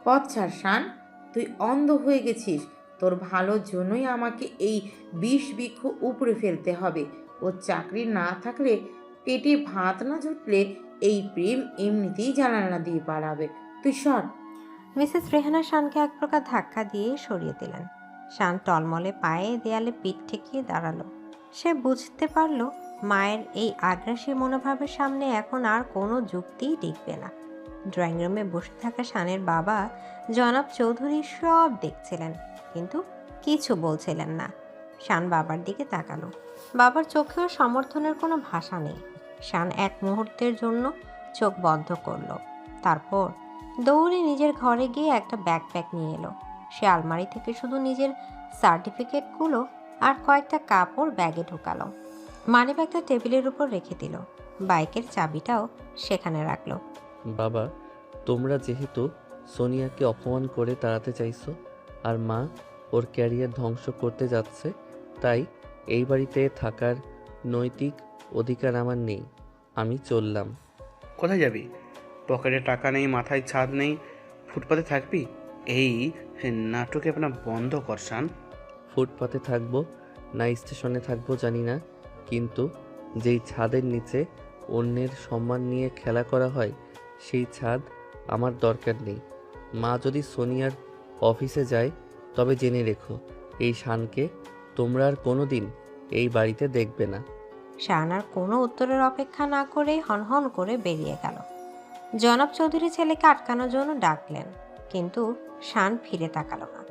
পথ ছাড় শান, তুই অন্ধ হয়ে গেছিস। তোর ভালোর জন্যই আমাকে এই বিষ বৃক্ষ উপড়ে ফেলতে হবে। ওর চাকরি না থাকলে, পেটে ভাত না জুটলে এই প্রেম এমনিতেই জানালা দিয়ে পালাবে। তুই সর। মিসেস রেহানা শানকে এক প্রকার ধাক্কা দিয়ে সরিয়ে দিলেন। শান টলমলে পায়ে দেয়ালে পিঠ ঠেকিয়ে দাঁড়ালো। সে বুঝতে পারল মায়ের এই আগ্রাসী মনোভাবের সামনে এখন আর কোনো যুক্তিই টিকবে না। ড্রয়িং রুমে বসে থাকা শানের বাবা জনাব চৌধুরী সব দেখছিলেন, কিন্তু কিছু বলছিলেন না। শান বাবার দিকে তাকালো। বাবার চোখেও সমর্থনের কোনো ভাষা নেই। শান এক মুহূর্তের জন্য চোখ বন্ধ করলো। তারপর দৌড়ে নিজের ঘরে গিয়ে একটা ব্যাকপ্যাক নিয়ে এলো। সে আলমারি থেকে শুধু নিজের সার্টিফিকেটগুলো আর কয়েকটা কাপড় ব্যাগে ঢুকালো। মানিব্যাগটা টেবিলের উপর রেখে দিল। বাইকের চাবিটাও সেখানে রাখলো। বাবা, তোমরা যেহেতু সোনিয়াকে অপমান করে তাড়াতে চাইছো আর মা ওর ক্যারিয়ার ধ্বংস করতে যাচ্ছে, তাই এই বাড়িতে থাকার নৈতিক অধিকার আমার নেই। আমি চললাম। কোথায় যাবি? পকেটে টাকা নেই, মাথায় ছাদ নেই, ফুটপাতে থাকবি? এই নাটকে আপনার বন্ধ কর শান। ফুটপাতে থাকবো না স্টেশনে থাকবো জানি না, কিন্তু যেই ছাদের নিচে অন্যের সম্মান নিয়ে খেলা করা হয় সেই ছাদ আমার দরকার নেই। মা যদি সোনিয়ার অফিসে যায় তবে জেনে রেখো, এই শানকে তোমরা আর কোনো দিন এই বাড়িতে দেখবে না। শান আর কোনো উত্তরের অপেক্ষা না করে হনহন করে বেরিয়ে গেল। জনাব চৌধুরী ছেলেকে আটকানোর জন্য ডাকলেন, কিন্তু শান ফিরে তাকালো না।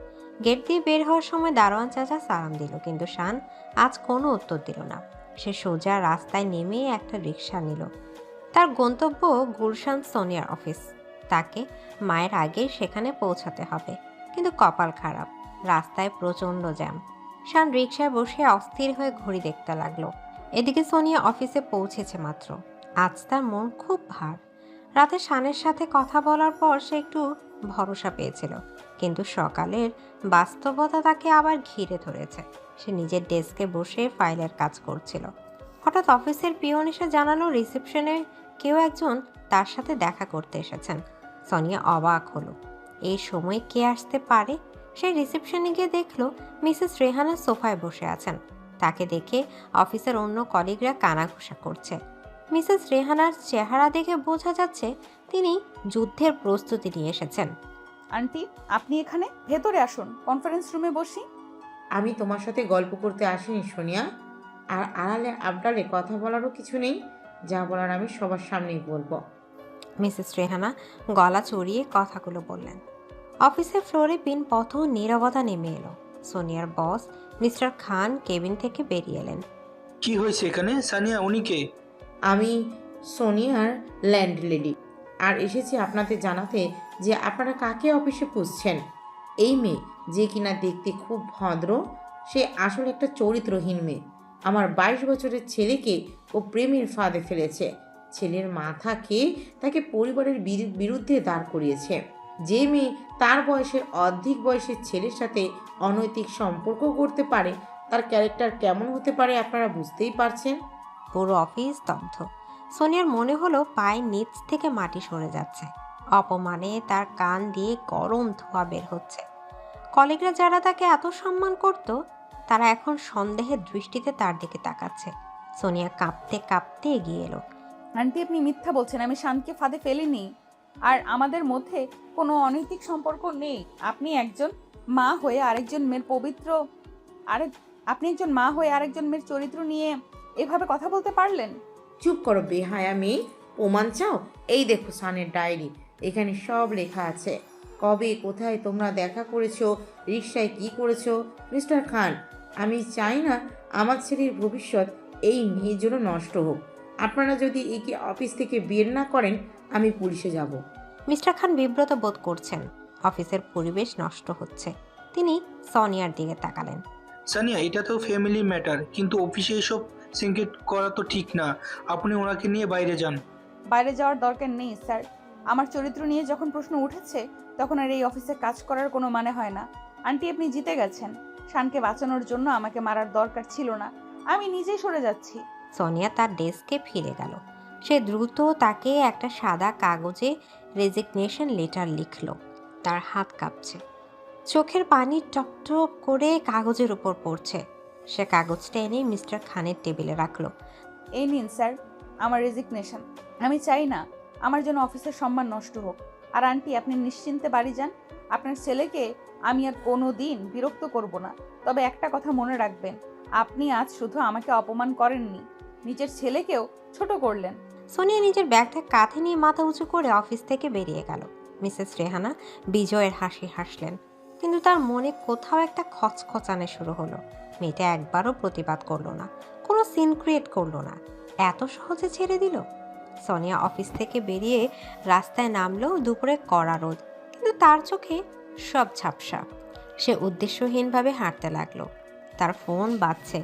গেট দিয়ে বের হওয়ার সময় দারোয়ান চাচা সালাম দিল, কিন্তু শান আজ কোনো উত্তর দিল না। সে সোজা রাস্তায় নেমে একটা রিক্সা নিল। তার গন্তব্য গুলশান সোনিয়ার অফিস। তাকে মায়ের আগে সেখানে পৌঁছাতে হবে, কিন্তু কপাল খারাপ, রাস্তায় প্রচণ্ড জ্যাম। শান রিক্সায় বসে অস্থির হয়ে ঘড়ি দেখতে লাগলো। এদিকে সোনিয়া অফিসে পৌঁছেছে মাত্র। আজ তার মন খুব ভার। রাতে শানের সাথে কথা বলার পর সে একটু ভরসা পেয়েছিল, কিন্তু সকালের বাস্তবতা তাকে আবার ঘিরে ধরেছে। সে নিজের ডেস্কে বসে ফাইলের কাজ করছিল। হঠাৎ অফিসের পিয়ন এসে জানালো রিসেপশনে কেউ একজন তার সাথে দেখা করতে এসেছেন। সোনিয়া অবাক হলো, এই সময় কে আসতে পারে? সে রিসেপশনে গিয়ে দেখলো মিসেস রেহানা সোফায় বসে আছেন। তাকে দেখে অফিসের অন্য কলিগরা কানাঘুষা করছে। মিসেস রেহানার চেহারা দেখে বোঝা যাচ্ছে তিনি যুদ্ধের প্রস্তুতি নিয়ে এসেছেন। আন্টি, আপনি এখানে? ভেতরে আসুন, কনফারেন্স রুমে বসি। আমি তোমার সাথে গল্প করতে আসিনি সোনিয়া, আর আড়ালে আবডালে কথা বলারও কিছু নেই। যা বলার আমি সবার সামনেই বলবো। মিসেস রেহানা গলা চড়িয়ে কথাগুলো বললেন। অফিসের ফ্লোরে পিন পথ নীরবতা নেমে এলো। সোনিয়ার বস মিস্টার খান কেবিন থেকে বেরিয়ে এলেন। কি হয়েছে এখানে? সানিয়া, উনি কে? আমি সোনিয়ার ল্যান্ডলেডি, আর এসেছি আপনাদের জানাতে যে আপনারা কাকে অফিসে পুষছেন। এই মেয়ে যে কিনা দেখতে খুব ভদ্র, সে আসলে একটা চরিত্রহীন মেয়ে। আমার 22 বছরের ছেলেকে ও প্রেমের ফাঁদে ফেলেছে। ছেলের মাথা খেয়ে তাকে পরিবারের বিরুদ্ধে দাঁড় করিয়েছে। যে মেয়ে তার বয়সের অর্ধেক বয়সের ছেলের সাথে অনৈতিক সম্পর্ক করতে পারে, তার ক্যারেক্টার কেমন হতে পারে আপনারা বুঝতেই পারছেন। পুরো অফিস স্তব্ধ। সোনিয়ার মনে হলো পায়ের নিচ থেকে মাটি সরে যাচ্ছে। অপমানে তার কান দিয়ে গরম ধোঁয়া বের হচ্ছে। কলিগরা যারা তাকে এত সম্মান করত, তারা এখন সন্দেহের দৃষ্টিতে তার দিকে তাকাচ্ছে। সোনিয়া কাঁপতে কাঁপতে এগিয়ে এলো। আন্টি, আপনি মিথ্যা বলছেন। আমি শানকে ফাঁদে ফেলিনি, আর আমাদের মধ্যে কোনো অনৈতিক সম্পর্ক নেই। আপনি একজন মা হয়ে আরেকজন মেয়ের চরিত্র নিয়ে এভাবে কথা বলতে পারলেন? চুপ করো বেহায়া মেয়ে। প্রমাণ চাও? এই দেখো সানের ডায়েরি, এখানে সব লেখা আছে। কবে কোথায় তোমরা দেখা করেছো, রিকশায় কি করেছো। মিস্টার খান, আমি চাই না আমার ছেলের ভবিষ্যৎ এই মেয়ের জন্য নষ্ট হোক। আপনারা যদি একে অফিস থেকে বের না করেন, আমি পুলিশে যাব। মিস্টার খান বিব্রত বোধ করছেন। অফিসের পরিবেশ নষ্ট হচ্ছে। তিনি সোনিয়ার দিকে তাকালেন। সানিয়া, এটা তো ফ্যামিলি ম্যাটার, কিন্তু অফিসে এসব সিনক্রেট করা তো ঠিক না। আপনি ওনাকে নিয়ে বাইরে যান। বাইরে যাওয়ার দরকার নেই স্যার। আমার চরিত্র নিয়ে যখন প্রশ্ন উঠেছে, তখন আর এই অফিসে কাজ করার কোনো মানে হয় না। আন্টি, আপনি জিতে গেছেন। শানকে বাঁচানোর জন্য আমাকে মারার দরকার ছিল না। আমি নিজেই সরে যাচ্ছি। সোনিয়া তার ডেস্কে ফিরে গেল। সে দ্রুত তাকে একটা সাদা কাগজে রেজিগনেশন লেটার লিখল। তার হাত কাঁপছে, চোখের পানি টপটপ করে কাগজের উপর পড়ছে। সে কাগজটা এনে মিস্টার খানের টেবিলে রাখলো। এই নিন স্যার, আমার রেজিগনেশন। আমি চাই না আমার জন্য অফিসের সম্মান নষ্ট হোক। আর আন্টি, আপনি নিশ্চিন্তে বাড়ি যান। আপনার ছেলেকে আমি আর কোনো দিন বিরক্ত করব না। তবে একটা কথা মনে রাখবেন, আপনি আজ শুধু আমাকে অপমান করেননি, নিজের ছেলেকেও ছোট করলেন। সোনিয়া নিজের ব্যাগটা কাঁধে নিয়ে মাথা উঁচু করে অফিস থেকে বেরিয়ে গেল। মিসেস রেহানা বিজয়ের হাসি হাসলেন, কিন্তু তার মনে কোথাও একটা খচখচানে শুরু হলো। মেয়েটা একবারও প্রতিবাদ করলো না, কোনো সিন ক্রিয়েট করলো না, এত সহজে ছেড়ে দিল। সোনিয়া অফিস থেকে বেরিয়ে রাস্তায় নামলো। দুপুরে কড়া রোদ, কিন্তু তার চোখে সব ঝাপসা। সে উদ্দেশ্যহীনভাবে হাঁটতে লাগলো। তার ফোন বাজছে।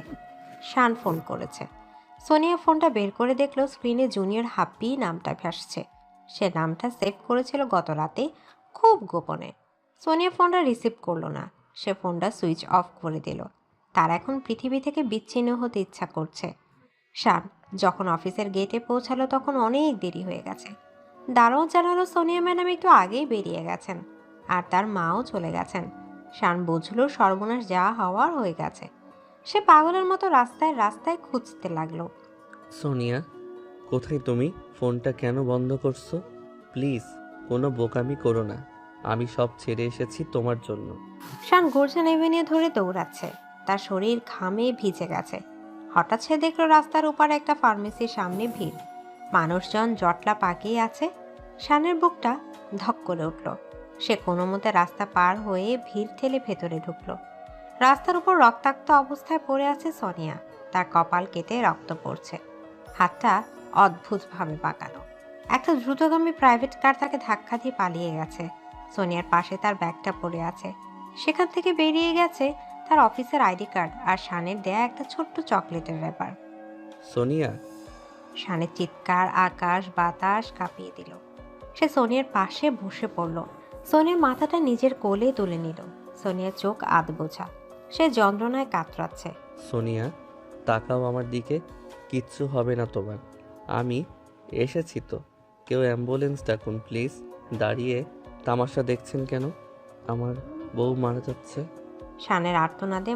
শান ফোন করেছে। সোনিয়া ফোনটা বের করে দেখলো স্ক্রিনে জুনিয়র হাপ্পি নামটা ভাসছে। সে নামটা সেভ করেছিল গত রাতে, খুব গোপনে। সোনিয়া ফোনটা রিসিভ করলো না। সে ফোনটা সুইচ অফ করে দিল। তার এখন পৃথিবী থেকে বিচ্ছিন্ন হতে ইচ্ছা করছে। শান যখন অফিসের গেটে পৌঁছালো, তখন অনেক দেরি হয়ে গেছে। দারোয়ান জানালো সোনিয়া ম্যাডাম একটু আগেই বেরিয়ে গেছেন, আর তার মাও চলে গেছেন। শান বুঝলো সর্বনাশ যা হওয়ার হয়ে গেছে। সে পাগলের মতো রাস্তায় রাস্তায় খুঁজতে লাগলো। সোনিয়া, কোথায় তুমি? ফোনটা কেন বন্ধ করছো? প্লিজ কোনো বোকামি করো না। আমি সব ছেড়ে এসেছি তোমার জন্য। শান গুলশান এভিনিউ ধরে দৌড়াচ্ছে। তার শরীর ঘামে ভিজে গেছে। হঠাৎ সে দেখলো রাস্তার উপর একটা ফার্মেসির সামনে ভিড়। মানুষজন জটলা পাকিয়ে আছে। শানের বুকটা ধক করে উঠল। সে কোনো মতে রাস্তা পার হয়ে ভিড় ঠেলে ভেতরে ঢুকলো। রাস্তার উপর রক্তাক্ত অবস্থায় পড়ে আছে সোনিয়া। তার কপাল কেটে রক্ত পড়ছে। হাতটা অদ্ভুতভাবে বাঁকানো। একটা দ্রুতগামী প্রাইভেট কার তাকে ধাক্কা দিয়ে পালিয়ে গেছে। সোনিয়ার পাশে তার ব্যাগটা পড়ে আছে। সেখান থেকে বেরিয়ে গেছে তার অফিসের আইডি কার্ড আর শানের দেয়া একটা ছোট্ট চকলেটের ব্যাপার। সোনিয়া! শানের চিৎকার আকাশ বাতাস কাঁপিয়ে দিল। সে সোনিয়ার পাশে বসে পড়ল। সোনিয়ার মাথাটা নিজের কোলে তুলে নিল। সোনিয়ার চোখ আধ বোঝা। সে যন্ত্রণায় কাতরাচ্ছে। সোনিয়া, তাকাও আমার দিকে। কিচ্ছু হবে না তোমার। আমি এসেছি তো। কেউ অ্যাম্বুলেন্স ডাকুন প্লিজ। দাঁড়িয়ে তামাশা দেখছেন কেন? আমার বউ মারা যাচ্ছে। শানের আর্তনাদে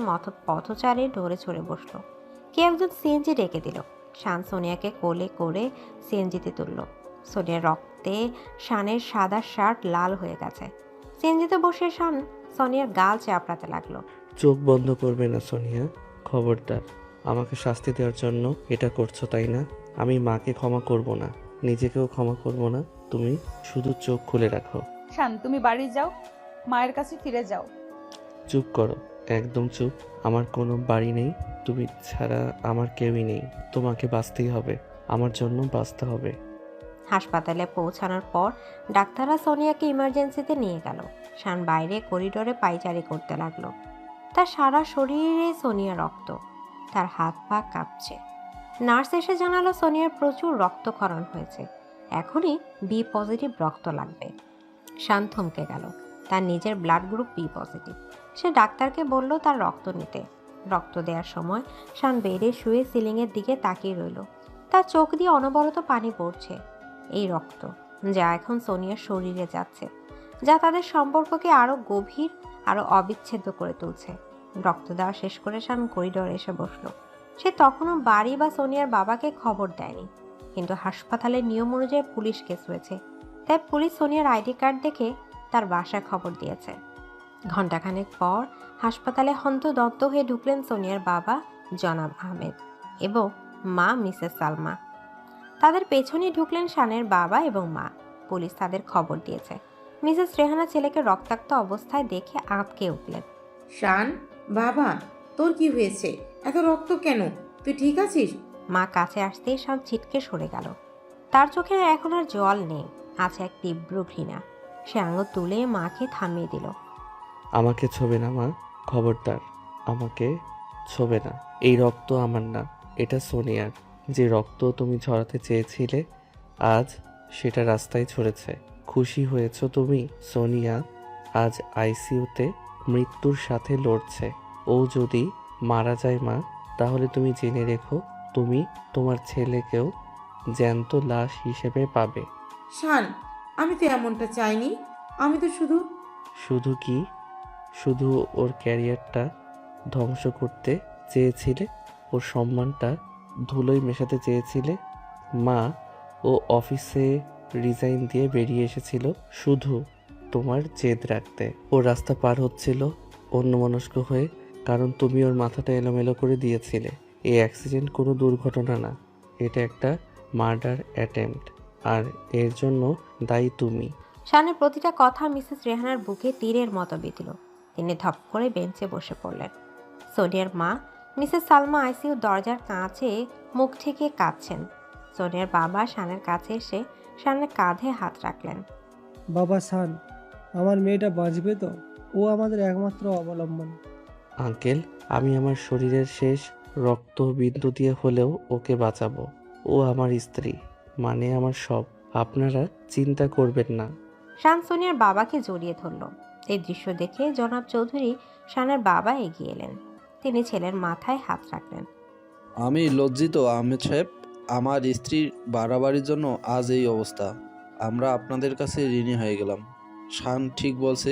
পথচারী ডোরে চড়ে বসলো। কে একজন সিএনজি ডেকে দিল। শান সোনিয়াকে কোলে করে সিএনজিতে তুলল। সোনিয়ার রক্তে শানের সাদা শার্ট লাল হয়ে গেছে। সিএনজিতে বসে শান সোনিয়ার গাল চাপড়াতে লাগলো। চোখ বন্ধ করবে না সোনিয়া, খবরদার। আমাকে শাস্তি দেওয়ার জন্য এটা করছো, তাই না? আমি মাকে ক্ষমা করব না, নিজেকেও ক্ষমা করব না। তুমি শুধু চোখ খুলে রাখো। শান, তুমি বাড়ি যাও, মায়ের কাছে ফিরে যাও। চুপ করো, একদম চুপ। আমার কোনো বাড়ি নেই, তুমি ছাড়া আমার কেউই নেই। তোমাকে বাঁচতেই হবে, আমার জন্য বাঁচতে হবে। হাসপাতালে পৌঁছানোর পর ডাক্তাররা সোনিয়াকে ইমার্জেন্সিতে নিয়ে গেল। শান বাইরে করিডোরে পায়চারি করতে লাগলো। তার সারা শরীরে সোনিয়া রক্ত। তার হাত পা কাঁপছে। নার্স এসে জানালো সোনিয়ার প্রচুর রক্তক্ষরণ হয়েছে, এখনই বি পজিটিভ রক্ত লাগবে। শান থমকে গেল। তার নিজের ব্লাড গ্রুপ বি পজিটিভ। সে ডাক্তারকে বলল তার রক্ত নিতে। রক্ত দেওয়ার সময় শান বেডে শুয়ে সিলিংয়ের দিকে তাকিয়ে রইল। তার চোখ দিয়ে অনবরত পানি পড়ছে। এই রক্ত যা এখন সোনিয়ার শরীরে যাচ্ছে, যা তাদের সম্পর্ককে আরো গভীর, আরো অবিচ্ছেদ্য করে তুলছে। রক্ত দেওয়া শেষ করে শান করিডোরে এসে বসলো। সে তখনও বাড়ি বা সোনিয়ার বাবাকে খবর দেয়নি, কিন্তু হাসপাতালের নিয়ম অনুযায়ী পুলিশ কেস হয়েছে, তাই পুলিশ সোনিয়ার আইডি কার্ড দেখে তার বাসায় খবর দিয়েছে। ঘণ্টাখানেক পর হাসপাতালে হন্তদন্ত হয়ে ঢুকলেন সোনিয়ার বাবা জনাব আহমেদ এবং মা মিসেস সালমা। তাদের পেছনে ঢুকলেন শানের বাবা এবং মা। পুলিশ তাদের খবর দিয়েছে। মিসেস রেহানা ছেলেকে রক্তাক্ত অবস্থায় দেখে আঁতকে উঠলেন। শান, বাবা, তোর কি হয়েছে? এত রক্ত কেন? তুই ঠিক আছিস? মা কাছে আসতেই শান ছিটকে সরে গেল। তার চোখে এখন আর জল নেই, আছে এক তীব্র ঘৃণা। সে আঙুল তুলে মাকে থামিয়ে দিল। আমাকে ছোবে না মা, খবরদার, আমাকে ছোবে না। এই রক্ত আমার না, এটা সোনিয়ার। যে রক্ত তুমি ঝরাতে চেয়েছিলে আজ সেটা রাস্তায় ছড়েছে। খুশি হয়েছো তুমি? সোনিয়া আজ আইসিইউতে মৃত্যুর সাথে লড়ছে। ও যদি মারা যায় মা, তাহলে তুমি জেনে রেখো তুমি তোমার ছেলেকেও জ্যান্ত লাশ হিসেবে পাবে। শান, আমি তো এমনটা চাইনি। আমি তো শুধু কি? শুধু ওর ক্যারিয়ারটা ধ্বংস করতে চেয়েছিলে, ওর সম্মানটা ধুলোয় মেশাতে চেয়েছিলে। মা, ও অফিসে রিজাইন দিয়ে বেরিয়ে এসেছিল শুধু তোমার জেদ রাখতে। ও রাস্তা পার হচ্ছিল অন্যমনস্ক হয়ে, কারণ তুমি ওর মাথাটা এলোমেলো করে দিয়েছিলে। এই অ্যাক্সিডেন্ট কোনো দুর্ঘটনা না, এটা একটা মার্ডার অ্যাটেম্পট, আর এর জন্য দায়ী তুমি। শানের প্রতিটা কথা মিসেস রেহানার বুকে তীরের মতো বিঁধল। তিনি ধপ করে বেঞ্চে বসে পড়লেন। সোনিয়ার মা মিসেস সালমা আইসিইউ দরজার কাছে মুখ ঠেকে কাঁদছেন। সোনিয়ার বাবা শানের কাছে এসে শানের কাঁধে হাত রাখলেন। বাবা শান, আমার মেয়েটা বাঁচবে তো? ও আমাদের একমাত্র অবলম্বন। আঙ্কেল, আমি আমার শরীরের শেষ রক্ত বিন্দু দিয়ে হলেও ওকে বাঁচাবো। ও আমার স্ত্রী, মানে আমার সব। আপনারা চিন্তা করবেন না। শান সোনিয়ার বাবাকে জড়িয়ে ধরল। এই দৃশ্য দেখে জনাব চৌধুরী শানের বাবা এগিয়ে এলেন। তিনি ছেলের মাথায় হাত রাখলেন। আমি লজ্জিত আহমেদ সাহেব, আমার স্ত্রীর বাড়াবাড়ির জন্য আজ এই অবস্থা। আমরা আপনাদের কাছে ঋণী হয়ে গেলাম। শান ঠিক বলছে,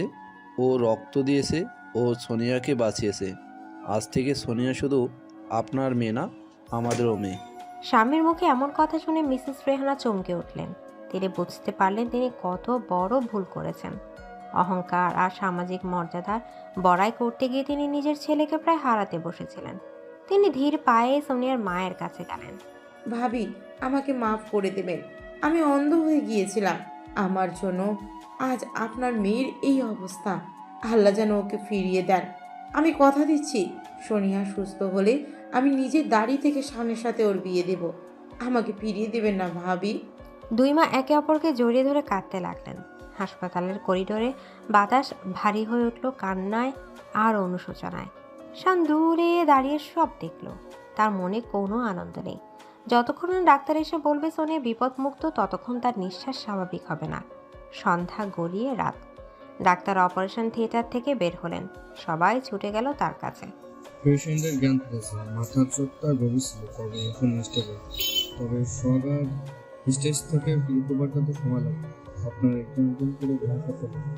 ও রক্ত দিয়েছে, ও সোনিয়াকে বাঁচিয়েছে। আজ থেকে সোনিয়া শুধু আপনার মেয়ে না, আমাদেরও মেয়ে। স্বামীর মুখে এমন কথা শুনে মিসেস রেহানা চমকে উঠলেন। তিনি বুঝতে পারলেন তিনি কত বড় ভুল করেছেন। অহংকার আর সামাজিক মর্যাদার বড়াই করতে গিয়ে তিনি নিজের ছেলেকে প্রায় হারাতে বসেছিলেন। তিনি ধীর পায়ে সোনিয়ার মায়ের কাছে গেলেন। ভাবি, আমাকে মাফ করে দেবেন। আমি অন্ধ হয়ে গিয়েছিলাম। আমার জন্য আজ আপনার মেয়ের এই অবস্থা। আল্লাহ যেন ওকে ফিরিয়ে দেন। আমি কথা দিচ্ছি, সোনিয়া সুস্থ হলে আমি নিজের দাড়ি থেকে শানের সাথে ওর বিয়ে দেব। আমাকে ফিরিয়ে দেবেন না ভাবি। দুই মা একে অপরকে জড়িয়ে ধরে কাঁদতে লাগলেন। হাসপাতালের করিডোরে বাতাস ভারী হয়ে উঠল কান্নায় আর অনুশোচনায়। শান দূরে দাঁড়িয়ে সব দেখল। তার মনে কোনো আনন্দ নেই। যতক্ষণ না ডাক্তার এসে বলবে সোনিয়া বিপদমুক্ত, ততক্ষণ তার নিঃশ্বাস স্বাভাবিক হবে না। সন্ধ্যা গড়িয়ে রাত। ডাক্তার অপারেশন থিয়েটার থেকে বের হলেন। সবাই ছুটে গেল তার কাছে। পেশেন্টের জ্ঞান ফিরেছে, মাথার চোটটা গভীর ছিল, তবে এখন স্টেবল। তবে সোয়াগার স্টেজ থেকে রিকভার করতে সময় লাগবে। আপনার একজন একজন করে ধ্যান করতে হবে।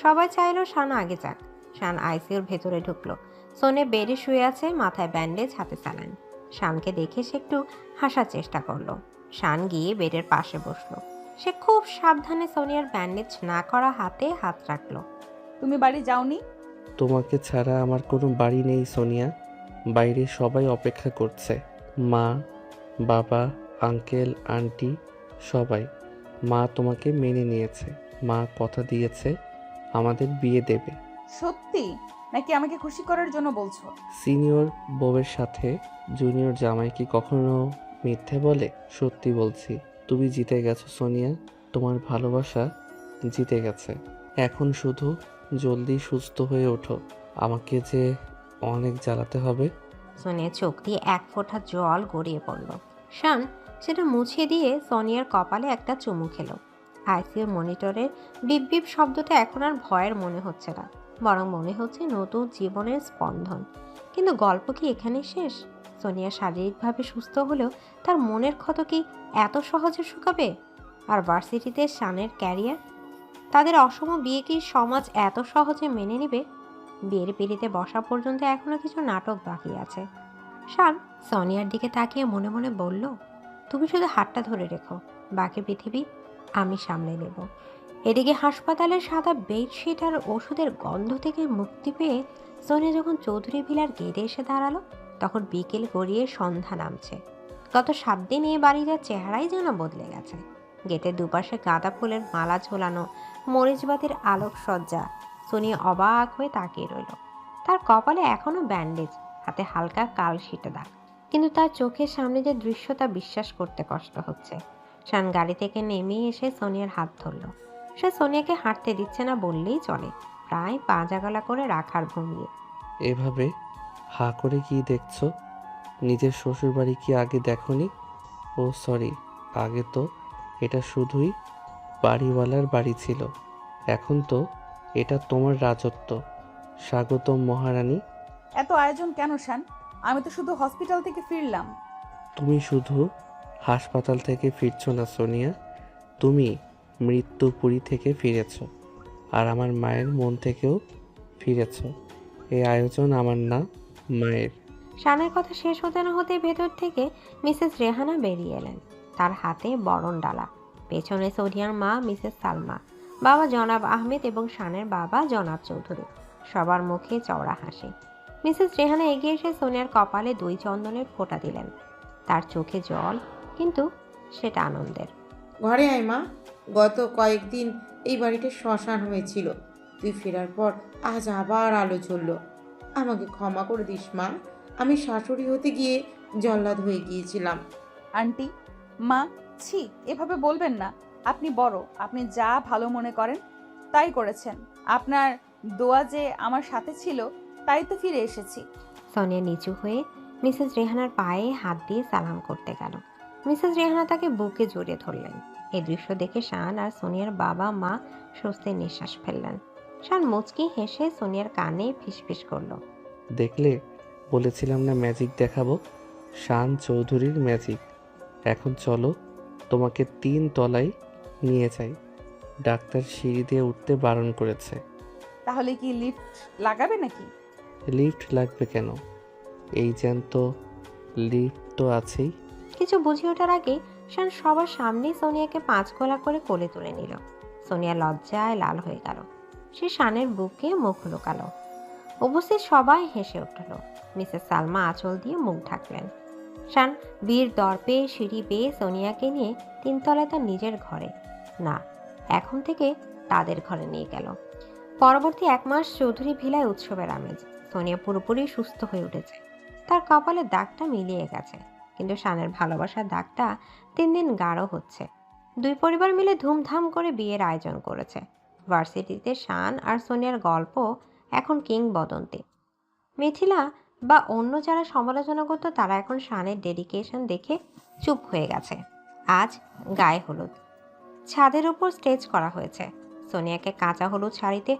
সবাই চাইলো শান আগে যাক। শান আইসিইউর ভেতরে ঢুকলো। সোনে বেডে শুয়ে আছে, মাথায় ব্যান্ডেজ, হাতে স্যালাইন। শানকে দেখে সে একটু হাসার চেষ্টা করলো। শান গিয়ে বেডের পাশে বসলো। সে খুব সাবধানে সোনিয়ার ব্যান্ডেজ না করা হাতে হাত রাখলো। তুমি বাড়ি যাওনি? তোমাকে ছাড়া আমার কোনো বাড়ি নেই সোনিয়া। বাইরে সবাই অপেক্ষা করছে, মা, বাবা, আঙ্কেল, আন্টি, সবাই। মা তোমাকে মেনে নিয়েছে। মা কথা দিয়েছে আমাদের বিয়ে দেবে। সত্যি নাকি আমাকে খুশি করার জন্য বলছো? সিনিয়র বউয়ের সাথে জুনিয়র জামাই কি কখনো মিথ্যে বলে? সত্যি বলছি। তুমি জিতে গেছো সোনিয়া, তোমার ভালোবাসা জিতে গেছে। এখন শুধু জলদি সুস্থ হয়ে ওঠো। আমাকে যে অনেক জ্বালাতে হবে। সোনিয়ার চোখ দিয়ে এক ফোঁটা জল গড়িয়ে পড়ল। শান সেটা মুছে দিয়ে সোনিয়ার কপালে একটা চুমু খেলো। আইসিইউর মনিটরের বিপ বিপ শব্দটা এখন আর ভয়ের মনে হচ্ছে না, বরং মনে হচ্ছে নতুন জীবনের স্পন্দন। কিন্তু গল্প কি এখানে শেষ? সোনিয়া শারীরিকভাবে সুস্থ হলেও তার মনের ক্ষত কি এত সহজে শুকাবে? আর ভার্সিটিতে শানের ক্যারিয়ার। তাদের অসম বিয়ে কি সমাজ এত সহজে মেনে নেবে? বিয়ের পিড়িতে বসা পর্যন্ত এখনো কিছু নাটক বাকি আছে। শান সোনিয়ার দিকে তাকিয়ে মনে মনে বলল, তুমি শুধু হাতটা ধরে রেখো, বাকি পৃথিবী আমি সামলে নেব। এদিকে হাসপাতালের সাদা বেডশিট আর ওষুধের গন্ধ থেকে মুক্তি পেয়ে সোনিয়া যখন চৌধুরী ভিলার গেটে এসে দাঁড়ালো, তখন বিকেল গড়িয়ে সন্ধ্যা নামছে। গত 7 দিন এই বাড়িটার চেহারাই যেন বদলে গেছে। গেটের দুপাশে গাঁদা ফুলের মালা ঝোলানো, মরিচবাতির আলোকসজ্জা। সোনিয়া অবাক হয়ে তাকিয়ে রইল। তার কপালে এখনো ব্যান্ডেজ, হাতে হালকা কালশিটে দাগ, কিন্তু তার চোখের সামনে যে দৃশ্য তা বিশ্বাস করতে কষ্ট হচ্ছে। শান গাড়ি থেকে নেমে এসে সোনিয়ার হাত ধরল। সে সোনিয়াকে হাঁটতে দিচ্ছে না বললেই চলে, প্রায় পা জাগালা করে রাখার ভঙ্গি। এভাবে হা করে কি দেখছো? নিজের শ্বশুর বাড়ি কি আগে দেখোনি? ও সরি, আগে তো এটা শুধুই বাড়িওয়ালার বাড়ি ছিল, এখন তো এটা তোমার রাজত্ব। স্বাগতম মহারানী। এত আয়োজন কেন শান? আমি তো শুধু হসপিটাল থেকে ফিরলাম। তুমি শুধু হাসপাতাল থেকে ফিরছো না সোনিয়া, তুমি মৃত্যুপুরী থেকে ফিরেছ, আর আমার মায়ের মন থেকেও ফিরেছ। এই আয়োজন আমার না, মায়ের। শানের কথা শেষ হতে না হতে ভেতর থেকে মিসেস রেহানা বেরিয়ে এলেন। তার হাতে বরণ ডালা, পেছনে সোনিয়ার মা মিসেস সালমা, বাবা জনাব আহমেদ এবং শানের বাবা জনাব চৌধুরী। সবার মুখে চওড়া হাসি। মিসেস রেহানা এগিয়ে এসে সোনিয়ার কপালে 2 চন্দনের ফোঁটা দিলেন। তার চোখে জল, কিন্তু সেটা আনন্দের। ঘরে আয় মা, গত কয়েকদিন এই বাড়িতে শ্মশান হয়েছিল, তুই ফেরার পর আজ আবার আলো জ্বলল। আমাকে ক্ষমা করে দিস মা, আমি শাশুড়ি হতে গিয়ে জল্লাদ হয়ে গিয়েছিলাম। আন্টি, মা, ছি, এভাবে বলবেন না। আপনি বড়, আপনি যা ভালো মনে করেন তাই করেছেন। আপনার দোয়া যে আমার সাথে ছিল, তাই তো ফিরে এসেছি। সোনিয়া নিচু হয়ে মিসেস রেহানার পায়ে হাত দিয়ে সালাম করতে গেল। মিসেস রেহানা তাকে বুকে জড়িয়ে ধরলেন। এই দৃশ্য দেখে শান আর সোনিয়ার বাবা মা স্বস্তির নিঃশ্বাস ফেললেন। শান মুচকি হেসে সোনিয়ার কানে ফিসফিস করলো, দেখলে, বলেছিলাম না ম্যাজিক দেখাবো। শান চৌধুরীর ম্যাজিক। এখন চলো, তোমাকে 3 তলায় নিয়ে যাই। ডাক্তার সিঁড়ি দিয়ে উঠতে বারণ করেছে। তাহলে কি লিফট লাগাবে নাকি? লিফট লাগবে কেন? এই জ্যান্ত লিফট তো আছেই। কিছু বুঝে ওঠার আগে শান সবার সামনেই সোনিয়াকে 5 গলা করে কোলে তুলে নিল। সোনিয়া লজ্জায় লাল হয়ে গেল। সে শানের বুকে মুখ লুকালো। উপস্থিত সবাই হেসে উঠল। মিসেস সালমা আঁচল দিয়ে মুখ ঢাকলেন। শান বীর দর্পে সিঁড়ি বেয়ে সোনিয়াকে নিয়ে 3 তলায় তার নিজের ঘরে, না, এখন থেকে তাদের ঘরে নিয়ে গেল। পরবর্তী 1 মাস চৌধুরী ভিলায় উৎসবের আমেজ। সোনিয়া পুরোপুরি সুস্থ হয়ে উঠেছে। তার কপালে দাগটা মিলিয়ে গেছে, কিন্তু শানের ভালোবাসার দাগটা 3 দিন গাঢ় হচ্ছে। 2 পরিবার মিলে ধুমধাম করে বিয়ের আয়োজন করেছে। ভার্সিটিতে শান আর সোনিয়ার গল্প এখন কিংবদন্তি। মিথিলা বা অন্য যারা সমালোচনা করতো তারা এখন শানের ডেডিকেশন দেখে চুপ হয়ে গেছে। আজ গায়ে হলুদ, ছাদের উপর স্টেজ করা হয়েছে। সোনিয়াকে কাঁচা হলুদ শাড়িতে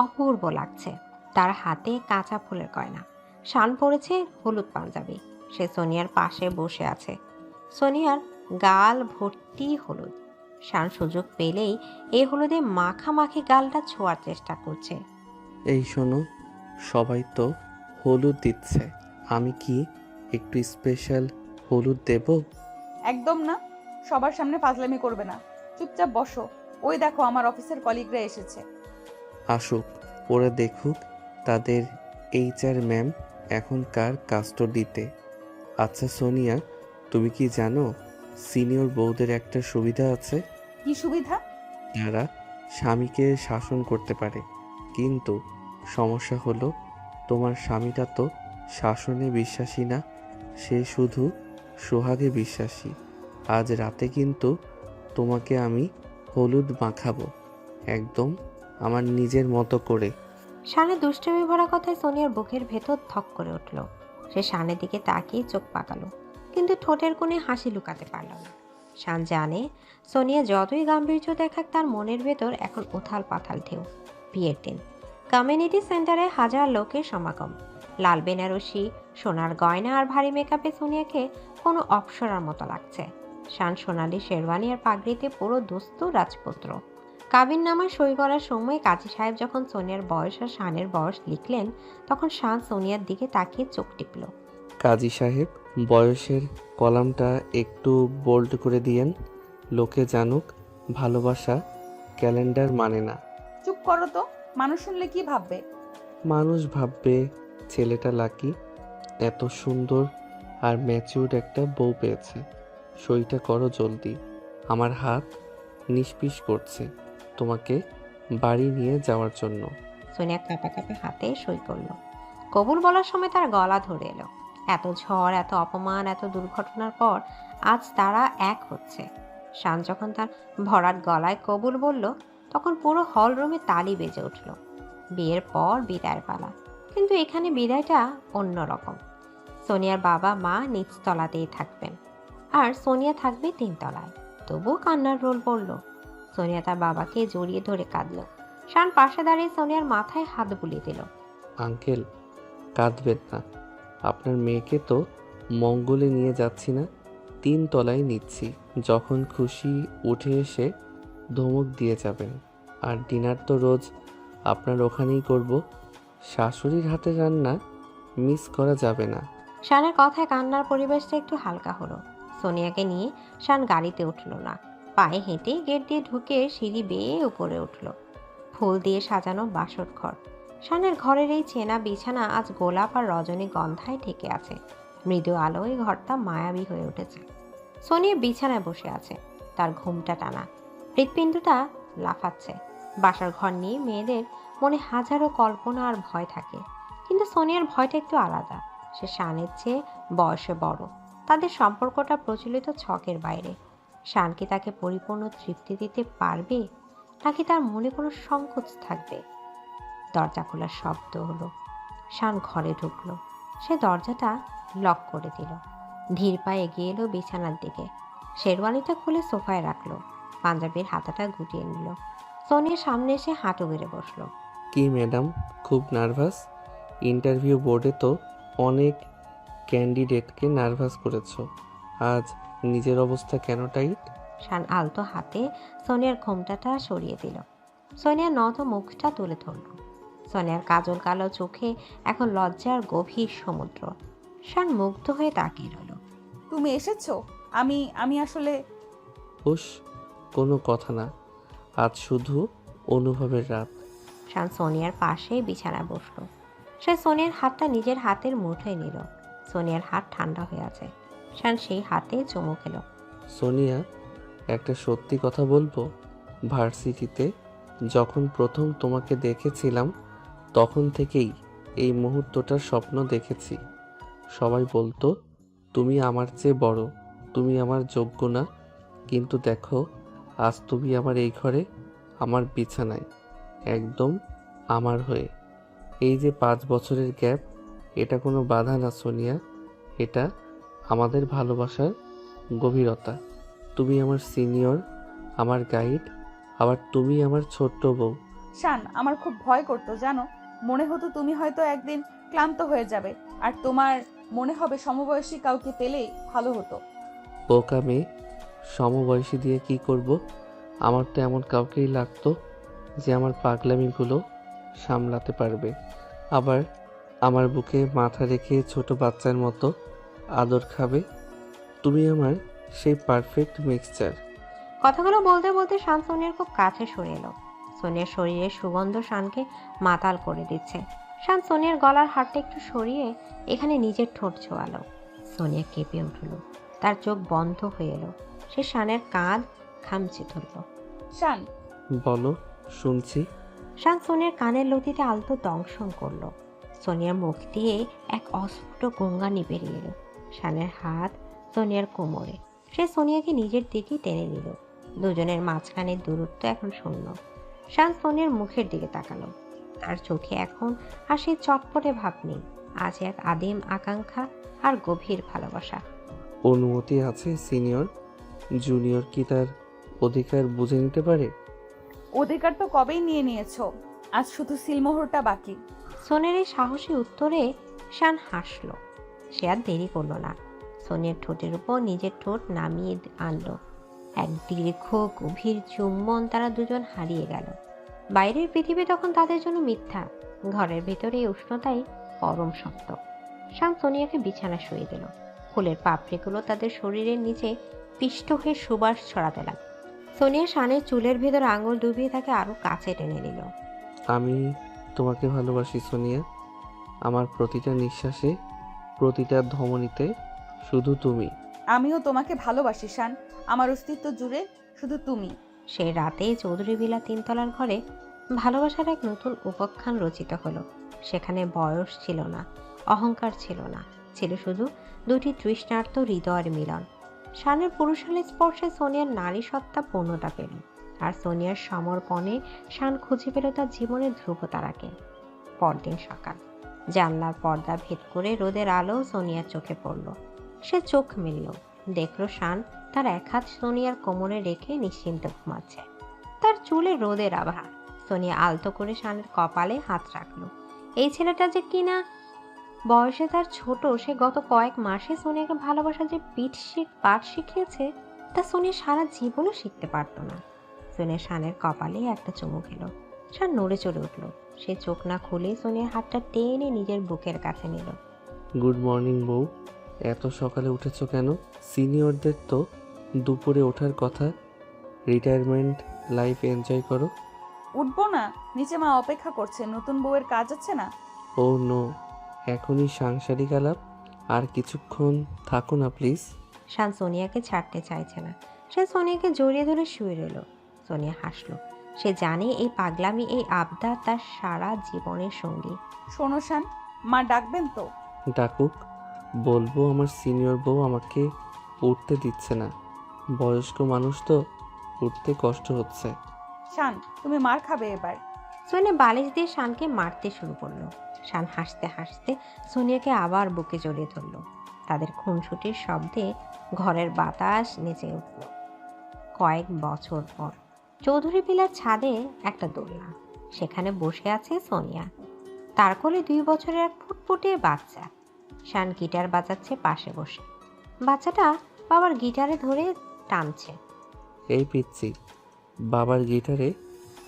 অপূর্ব লাগছে। তার হাতে কাঁচা ফুলের গয়না। শান পরেছে হলুদ পাঞ্জাবি। সে সোনিয়ার পাশে বসে আছে। সোনিয়ার গাল ভর্তি হলুদ। শান সুযোগ পেলেই এই হলুদে মাখামাখি গালটা ছোঁয়ার চেষ্টা করছে। এই শোনো, সবাই তো হলুদ দিচ্ছে, আমি কি একটু স্পেশাল হলুদ দেব? একদম না, সবার সামনে ফাজলামি করবে না। চুপচাপ বসো। ওই দেখো, আমার অফিসের কলিগরা এসেছে। আসুক, ওরা দেখুক তাদের HR ম্যাম এখন কার কাস্টডিতে। আচ্ছা সোনিয়া, তুমি কি জানো সিনিয়র বউদের একটা সুবিধা আছে? কি সুবিধা? তারা স্বামীকে শাসন করতে পারে, কিন্তু সমস্যা হলো তোমার স্বামীটা তো শাসনে বিশ্বাসী না, সে শুধু সোহাগে বিশ্বাসী। আজ রাতে কিন্তু তোমাকে আমি হলুদ মাখাবো, একদম আমার নিজের মতো করে। শানের দুষ্টুমি ভরা কথায় সোনিয়ার বুকের ভেতর ধক করে উঠল। সে শানের দিকে তাকিয়ে চোখ পাকালো, কিন্তু ঠোঁটের কোণে হাসি লুকাতে পারল না। শান জানে সোনিয়া যতই গাম্ভীর্য দেখাক, তার মনের ভেতর এখন উথাল পাথাল ঢেউ। বিয়ের দিন কমিউনিটি সেন্টারে হাজার লোকের সমাগম। লাল বেনারসি, সোনার গয়না আর ভারী মেকআপে সোনিয়াকে কোনো অপ্সরার মতো লাগছে। শান সোনালি শেরওয়ানি আর পাগড়িতে পুরো দোস্ত রাজপুত্র। কাবিন নামায় সই করার সময় কাজী সাহেব যখন সোনিয়ার বয়স আর শানের বয়স লিখলেন, তখন শান সোনিয়ার দিকে তাকিয়ে চোখ টিপল। কাজী সাহেব, বয়সের কলামটা একটু বোল্ড করে দিয়েন, লোকে জানুক ভালোবাসা ক্যালেন্ডার মানে না। চুপ করো তো, মানুষ শুনলে কি ভাববে? মানুষ ভাববে ছেলেটা লাকি, এত সুন্দর আর ম্যাচিউরড একটা বউ পেয়েছে। সইটা করো জলদি, আমার হাত নিষ্পিস করছে তোমাকে বাড়ি নিয়ে যাওয়ার জন্য। সোনিয়া কাঁপা কাঁপা হাতে সই করলো। কবুল বলার সময় তার গলা ধরে এলো। এত ঝড়, এত অপমান, এত দুর্ঘটনার পর আজ তারা এক হচ্ছে। শান যখন তার ভরাট গলায় কবুল বলল, তখন পুরো হল রুমে তালি বেজে উঠল। বিয়ের পর বিদায়ের পালা, কিন্তু এখানে বিদায়টা অন্যরকম। সোনিয়ার বাবা মা নিচতলাতেই থাকবেন, আর সোনিয়া থাকবে 3 তলায়। তবুও কান্নার রোল পড়ল। সোনিয়া তার বাবাকে জড়িয়ে ধরে কাঁদল। শান পাশে দাঁড়িয়ে সোনিয়ার মাথায় হাত বুলিয়ে দিল। আঙ্কেল, কাঁদবেন না, আপনার মেয়েকে তো মঙ্গলে নিয়ে যাচ্ছি না, 3 তলায় নিচ্ছি। যখন খুশি উঠে এসে ধমক দিয়ে যাবেন। আর ডিনার তো রোজ আপনার ওখানেই করব। শাশুড়ির হাতে রান্না মিস করা যাবে না। শানের কথায় কান্নার পরিবেশটা একটু হালকা হলো। সোনিয়াকে নিয়ে শান গাড়িতে উঠল না, পায়ে হেঁটে গেট দিয়ে ঢুকে সিঁড়ি বেয়ে উপরে উঠল। ফুল দিয়ে সাজানো বাসর ঘর। শানের ঘরের এই চেনা বিছানা আজ গোলাপ আর রজনীগন্ধায় ঠেকে আছে। মৃদু আলোয় ঘরটা মায়াবী হয়ে উঠেছে। সোনিয়া বিছানায় বসে আছে, তার ঘুমটা টানা, হৃৎপিণ্ডটা লাফাচ্ছে। বাসার ঘর নিয়ে মেয়েদের মনে হাজারো কল্পনা আর ভয় থাকে, কিন্তু সোনিয়ার ভয়টা একটু আলাদা। সে শানের চেয়ে বয়সে বড়, তাদের সম্পর্কটা প্রচলিত ছকের বাইরে। শান কি তাকে পরিপূর্ণ তৃপ্তি দিতে পারবে, নাকি তার মনে কোনো সংকোচ থাকবে? দরজা খোলার শব্দ হলো। শান ঘরে ঢুকলো। সে দরজাটা লক করে দিল। ধীর পায়ে এগিয়ে এলো বিছানার দিকে। শেরওয়ানিটা খুলে সোফায় রাখলো, পাঞ্জাবির হাতাটা গুটিয়ে নিল। সোনিয়ার সামনে এসে হাঁটু গেড়ে বসলো। কি ম্যাডাম, খুব নার্ভাস? ইন্টারভিউ বোর্ডে তো অনেক ক্যান্ডিডেটকে নার্ভাস করেছো, আজ নিজের অবস্থা কেন টাইট? শান আলতো হাতে সোনিয়ার ঘোমটাটা সরিয়ে দিল। সোনিয়ার নত মুখটা তুলে ধরল। সোনিয়ার কাজল কালো চোখে এখন লজ্জার গভীর সমুদ্র। শান মুগ্ধ হয়ে তাকিয়ে রইল। তুমি এসেছো? আমি আসলে হুশ, কোনো কথা না, আজ শুধু অনুভবের রাত। শান সোনিয়ার পাশে বিছানায় বসলো। সে সোনিয়ার হাতটা নিজের হাতের মুঠোয় নিল। সোনিয়ার হাত ঠান্ডা হয়ে আছে। শান সেই হাতে চুমু খেল। সোনিয়া, একটা সত্যি কথা বলবো? ভার্সিটিতে যখন প্রথম তোমাকে দেখেছিলাম, তখন থেকেই এই মুহূর্তটার স্বপ্ন দেখেছি। সবাই বলতো তুমি আমার চেয়ে বড়, তুমি আমার যোগ্য না, কিন্তু দেখো আজ তুমি আমার এই ঘরে, আমার বিছানায়, একদম আমার হয়ে। এই যে 5 বছরের গ্যাপ, এটা কোনো বাধা না সোনিয়া, এটা আমাদের ভালোবাসার গভীরতা। তুমি আমার সিনিয়র, আমার গাইড, আবার তুমি আমার ছোট্ট বউ। শান, আমার খুব ভয় করতো জানো। মনে হতো তুমি হয়তো একদিন ক্লান্ত হয়ে যাবে, আর তোমার মনে হবে সমবয়সী কাউকে পেলেই ভালো হতো। বোকা মেয়ে, সমবয়সী দিয়ে কি করব? আমার তো এমন কাউকেই লাগতো যে আমার পাগলামিগুলো সামলাতে পারবে, আবার আমার বুকে মাথা রেখে ছোট বাচ্চার মতো আদর খাবে। তুমি আমার সেই পারফেক্ট মিক্সচার। কথাগুলো বলতে বলতে শান সোনিয়ার খুব কাছে সরে এলো। সোনিয়ার শরীরের সুগন্ধ শানকে মাতাল করে দিচ্ছে। শান সোনিয়ার গলার হাতটা একটু সরিয়ে এখানে নিজের ঠোঁট ছোঁয়ালো। সোনিয়া কেঁপে উঠল, তার চোখ বন্ধ হয়ে এলো। সে শানের কাঁধ খামচে ধরল। শান, বলো, শুনছি। শান সোনিয়ার কানের লতিতে আলতো দংশন করলো। সোনিয়ার মুখ দিয়ে এক অস্ফুট গঙ্গানি বেরিয়ে এলো। শানের হাত সোনিয়ার কোমরে। সে সোনিয়াকে নিজের দিকে টেনে নিল। দুজনের মাঝখানের দূরত্ব এখন শূন্য। শান সোনিয়ার মুখের দিকে তাকালো। তার চোখে এখন আর সেই চটপটে ভাব নেই, আজ এক আদিম আকাঙ্ক্ষা আর গভীর ভালোবাসা। অনুমতি আছে সিনিয়র? জুনিয়র কি তার অধিকার বুঝে নিতে পারে? অধিকার তো কবেই নিয়ে নিয়েছো, আজ শুধু সিলমোহরটা বাকি। সোনের এই সাহসী উত্তরে শান হাসল। সে আর দেরি করলো না। সোনিয়ার ঠোঁটের উপর নিজের ঠোঁট নামিয়ে আনলো। এক দীর্ঘ গভীর চুম্বন তারা দুজন হারিয়ে গেল। বাইরের পৃথিবী তখন তাদের জন্য মিথ্যা, ঘরের ভেতরে এই উষ্ণতাই পরম সত্য। শান সোনিয়াকে বিছানা শুয়ে দিল। ফুলের পাপড়িগুলো তাদের শরীরের নিচে পিষ্ট হয়ে সুবাস ছড়াতে লাগলো। সোনিয়া শানের চুলের ভেতর আঙুল ডুবিয়ে তাকে আরো কাছে টেনে নিল। আমি তোমাকে ভালোবাসি সোনিয়া। আমার প্রতিটা নিঃশ্বাসে, প্রতিটা ধমনীতে শুধু তুমি। আমিও তোমাকে ভালোবাসি শান, আমার অস্তিত্ব জুড়ে শুধু তুমি। সে রাতে চৌধুরী বিলা তিনতলার ঘরে ভালোবাসার এক নতুন উপাখ্যান রচিত হলো। সেখানে বয়স ছিল না, অহংকার ছিল না, ছিল শুধু দুটি তৃষ্ণার্ত হৃদয়ের মিলন। শানের পুরুষালী স্পর্শে সোনিয়ার নারী সত্তা পূর্ণতা পেল, আর সোনিয়ার সমর্পণে শান খুঁজে পেল তার জীবনের ধ্রুবতারাকে। পরদিন সকাল, জানলার পর্দা ভেদ করে রোদের আলো সোনিয়ার চোখে পড়ল। সে চোখ মেলল, দেখল শান তার এক হাত সোনিয়ার কোমরে রেখে নিশ্চিন্তে ঘুমাচ্ছে। তার চুলে রোদের আভা। সোনিয়া আলতো করে শানের কপালে হাত রাখলো। এই ছেলেটা যে কিনা বয়সে তার ছোট, সে গত কয়েক মাসে সোনিয়াকে ভালোবাসা যে পাঠ শিখিয়েছে তা সোনিয়া সারা জীবনও শিখতে পারত না। সোনিয়া শানের কপালে একটা চুমু খেলো। শান নড়ে চড়ে উঠল। সে চোখ না খুলে সোনিয়ার হাতটা টেনে নিজের বুকের কাছে নিল। গুড মর্নিং বউ। এত সকালে উঠেছো কেন? সিনিয়রদের তো দুপুরে ওঠার কথা। রিটায়ারমেন্ট লাইফ এনজয় করো। উঠবো না, নিচে মা অপেক্ষা করছে, নতুন বউয়ের কাজ আছে না। ও নো, এখনই সাংসারিক আলাপ? আর কিছুক্ষণ থাকো না প্লিজ। শান সোনিয়াকে ছাড়তে চাইছে না। সে সোনিয়াকে জড়িয়ে ধরে শুয়ে রইল। সোনিয়া হাসলো। সে জানে এই পাগলামি, এই আবদার তার সারা জীবনের সঙ্গী। শোনো শান, মা ডাকবেন তো? ডাকুক, বলবো আমার সিনিয়র বউ আমাকে উঠতে দিচ্ছে না। বয়স্ক মানুষ তো, উঠতে কষ্ট হচ্ছে। শান, তুমি মার খাবে এবার। সোনিয়া বালিশ দিয়ে শানকে মারতে শুরু করলো। শান হাসতে হাসতে সোনিয়াকে আবার বুকে জড়িয়ে ধরল। তাদের খুনসুটির শব্দে ঘরের বাতাস নেচে উঠল। কয়েক বছর পর চৌধুরী বিলার ছাদে একটা দোলনা। সেখানে বসে আছে সোনিয়া, তার কোলে 2 বছরের এক ফুটফুটে বাচ্চা। শান গিটার বাজাচ্ছে পাশে বসে। বাচ্চাটা বাবার গিটারে ধরে টানছে। এই পিচ্ছি, বাবার গিটারে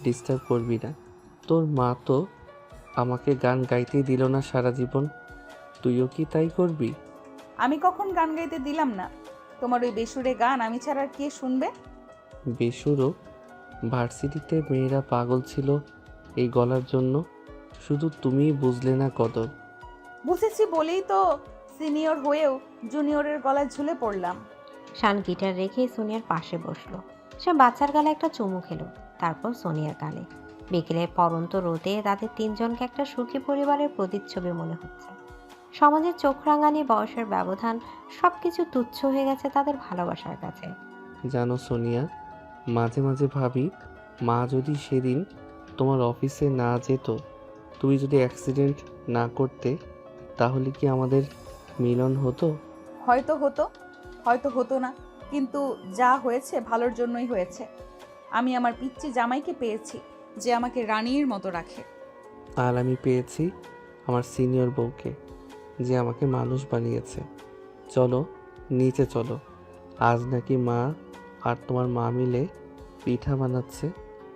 ডিস্টার্ব করবি না। তোর মা তো আমাকে গান গাইতেই দিল না সারা জীবন, তুইও কি তাই করবি? আমি কখন গান গাইতে দিলাম না? তোমার ওই বেসুরে গান আমি ছাড়া আর কে শুনবে? বেসুরো? ভার্সিটিতে মেয়েরা পাগল ছিল এই গলার জন্য, শুধু তুমিই বুঝলে না কদর। বুঝেছি বলেই তো সিনিয়র হয়েও জুনিয়রের গলায় ঝুলে পড়লাম। শান গিটার রেখে সোনিয়ার পাশে বসলো। সে বাচ্চার গালে একটা চুমু খেলো, তারপর সোনিয়ার গালে। বিকেলের পরন্ত রোদে তাদের তিনজনকে একটা সুখী পরিবারের প্রতিচ্ছবি মনে হচ্ছে। সমাজের চোখ রাঙানি, বয়সের ব্যবধান, সবকিছু তুচ্ছ হয়ে গেছে তাদের ভালোবাসার কাছে। জানো সোনিয়া, মাঝে মাঝে ভাবি, মা যদি সেদিন তোমার অফিসে না যেত, তুমি যদি অ্যাক্সিডেন্ট না করতে, তাহলে কি আমাদের মিলন হতো? হয়তো হতো, হয়তো হতো না, কিন্তু যা হয়েছে ভালোর জন্যই হয়েছে। আমি আমার পিচ্চি জামাইকে পেয়েছি, যে আমাকে রানীর মতো রাখে। আর আমি পেয়েছি আমার সিনিয়র বউকে, যে আমাকে মানুষ বানিয়েছে। চলো নিচে চলো, আজ নাকি মা আর তোমার মা মিলে পিঠা বানাচ্ছে।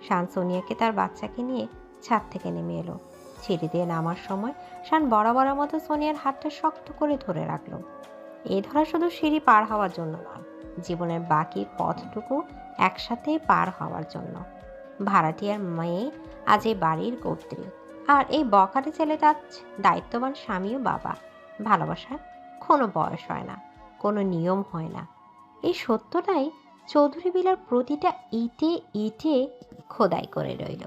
শান সোনিয়াকে তার বাচ্চাকে নিয়ে ছাদ থেকে নেমে এলো। সিঁড়ি দিয়ে নামার সময় শান বরাবরের মতো সোনিয়ার হাতটা শক্ত করে ধরে রাখলো। এই ধরা শুধু সিঁড়ি পার হওয়ার জন্য নয়, জীবনের বাকি পথটুকু একসাথেই পার হওয়ার জন্য। ভাড়াটিয়ার মেয়ে আজ এই বাড়ির কর্ত্রী, আর এই বখাটে ছেলেটা দায়িত্ববান স্বামী ও বাবা। ভালোবাসার কোনো বয়স হয় না, কোনো নিয়ম হয় না। এই সত্যটাই চৌধুরী বিলার প্রতিটা ইটে ইটে খোদাই করে রইল।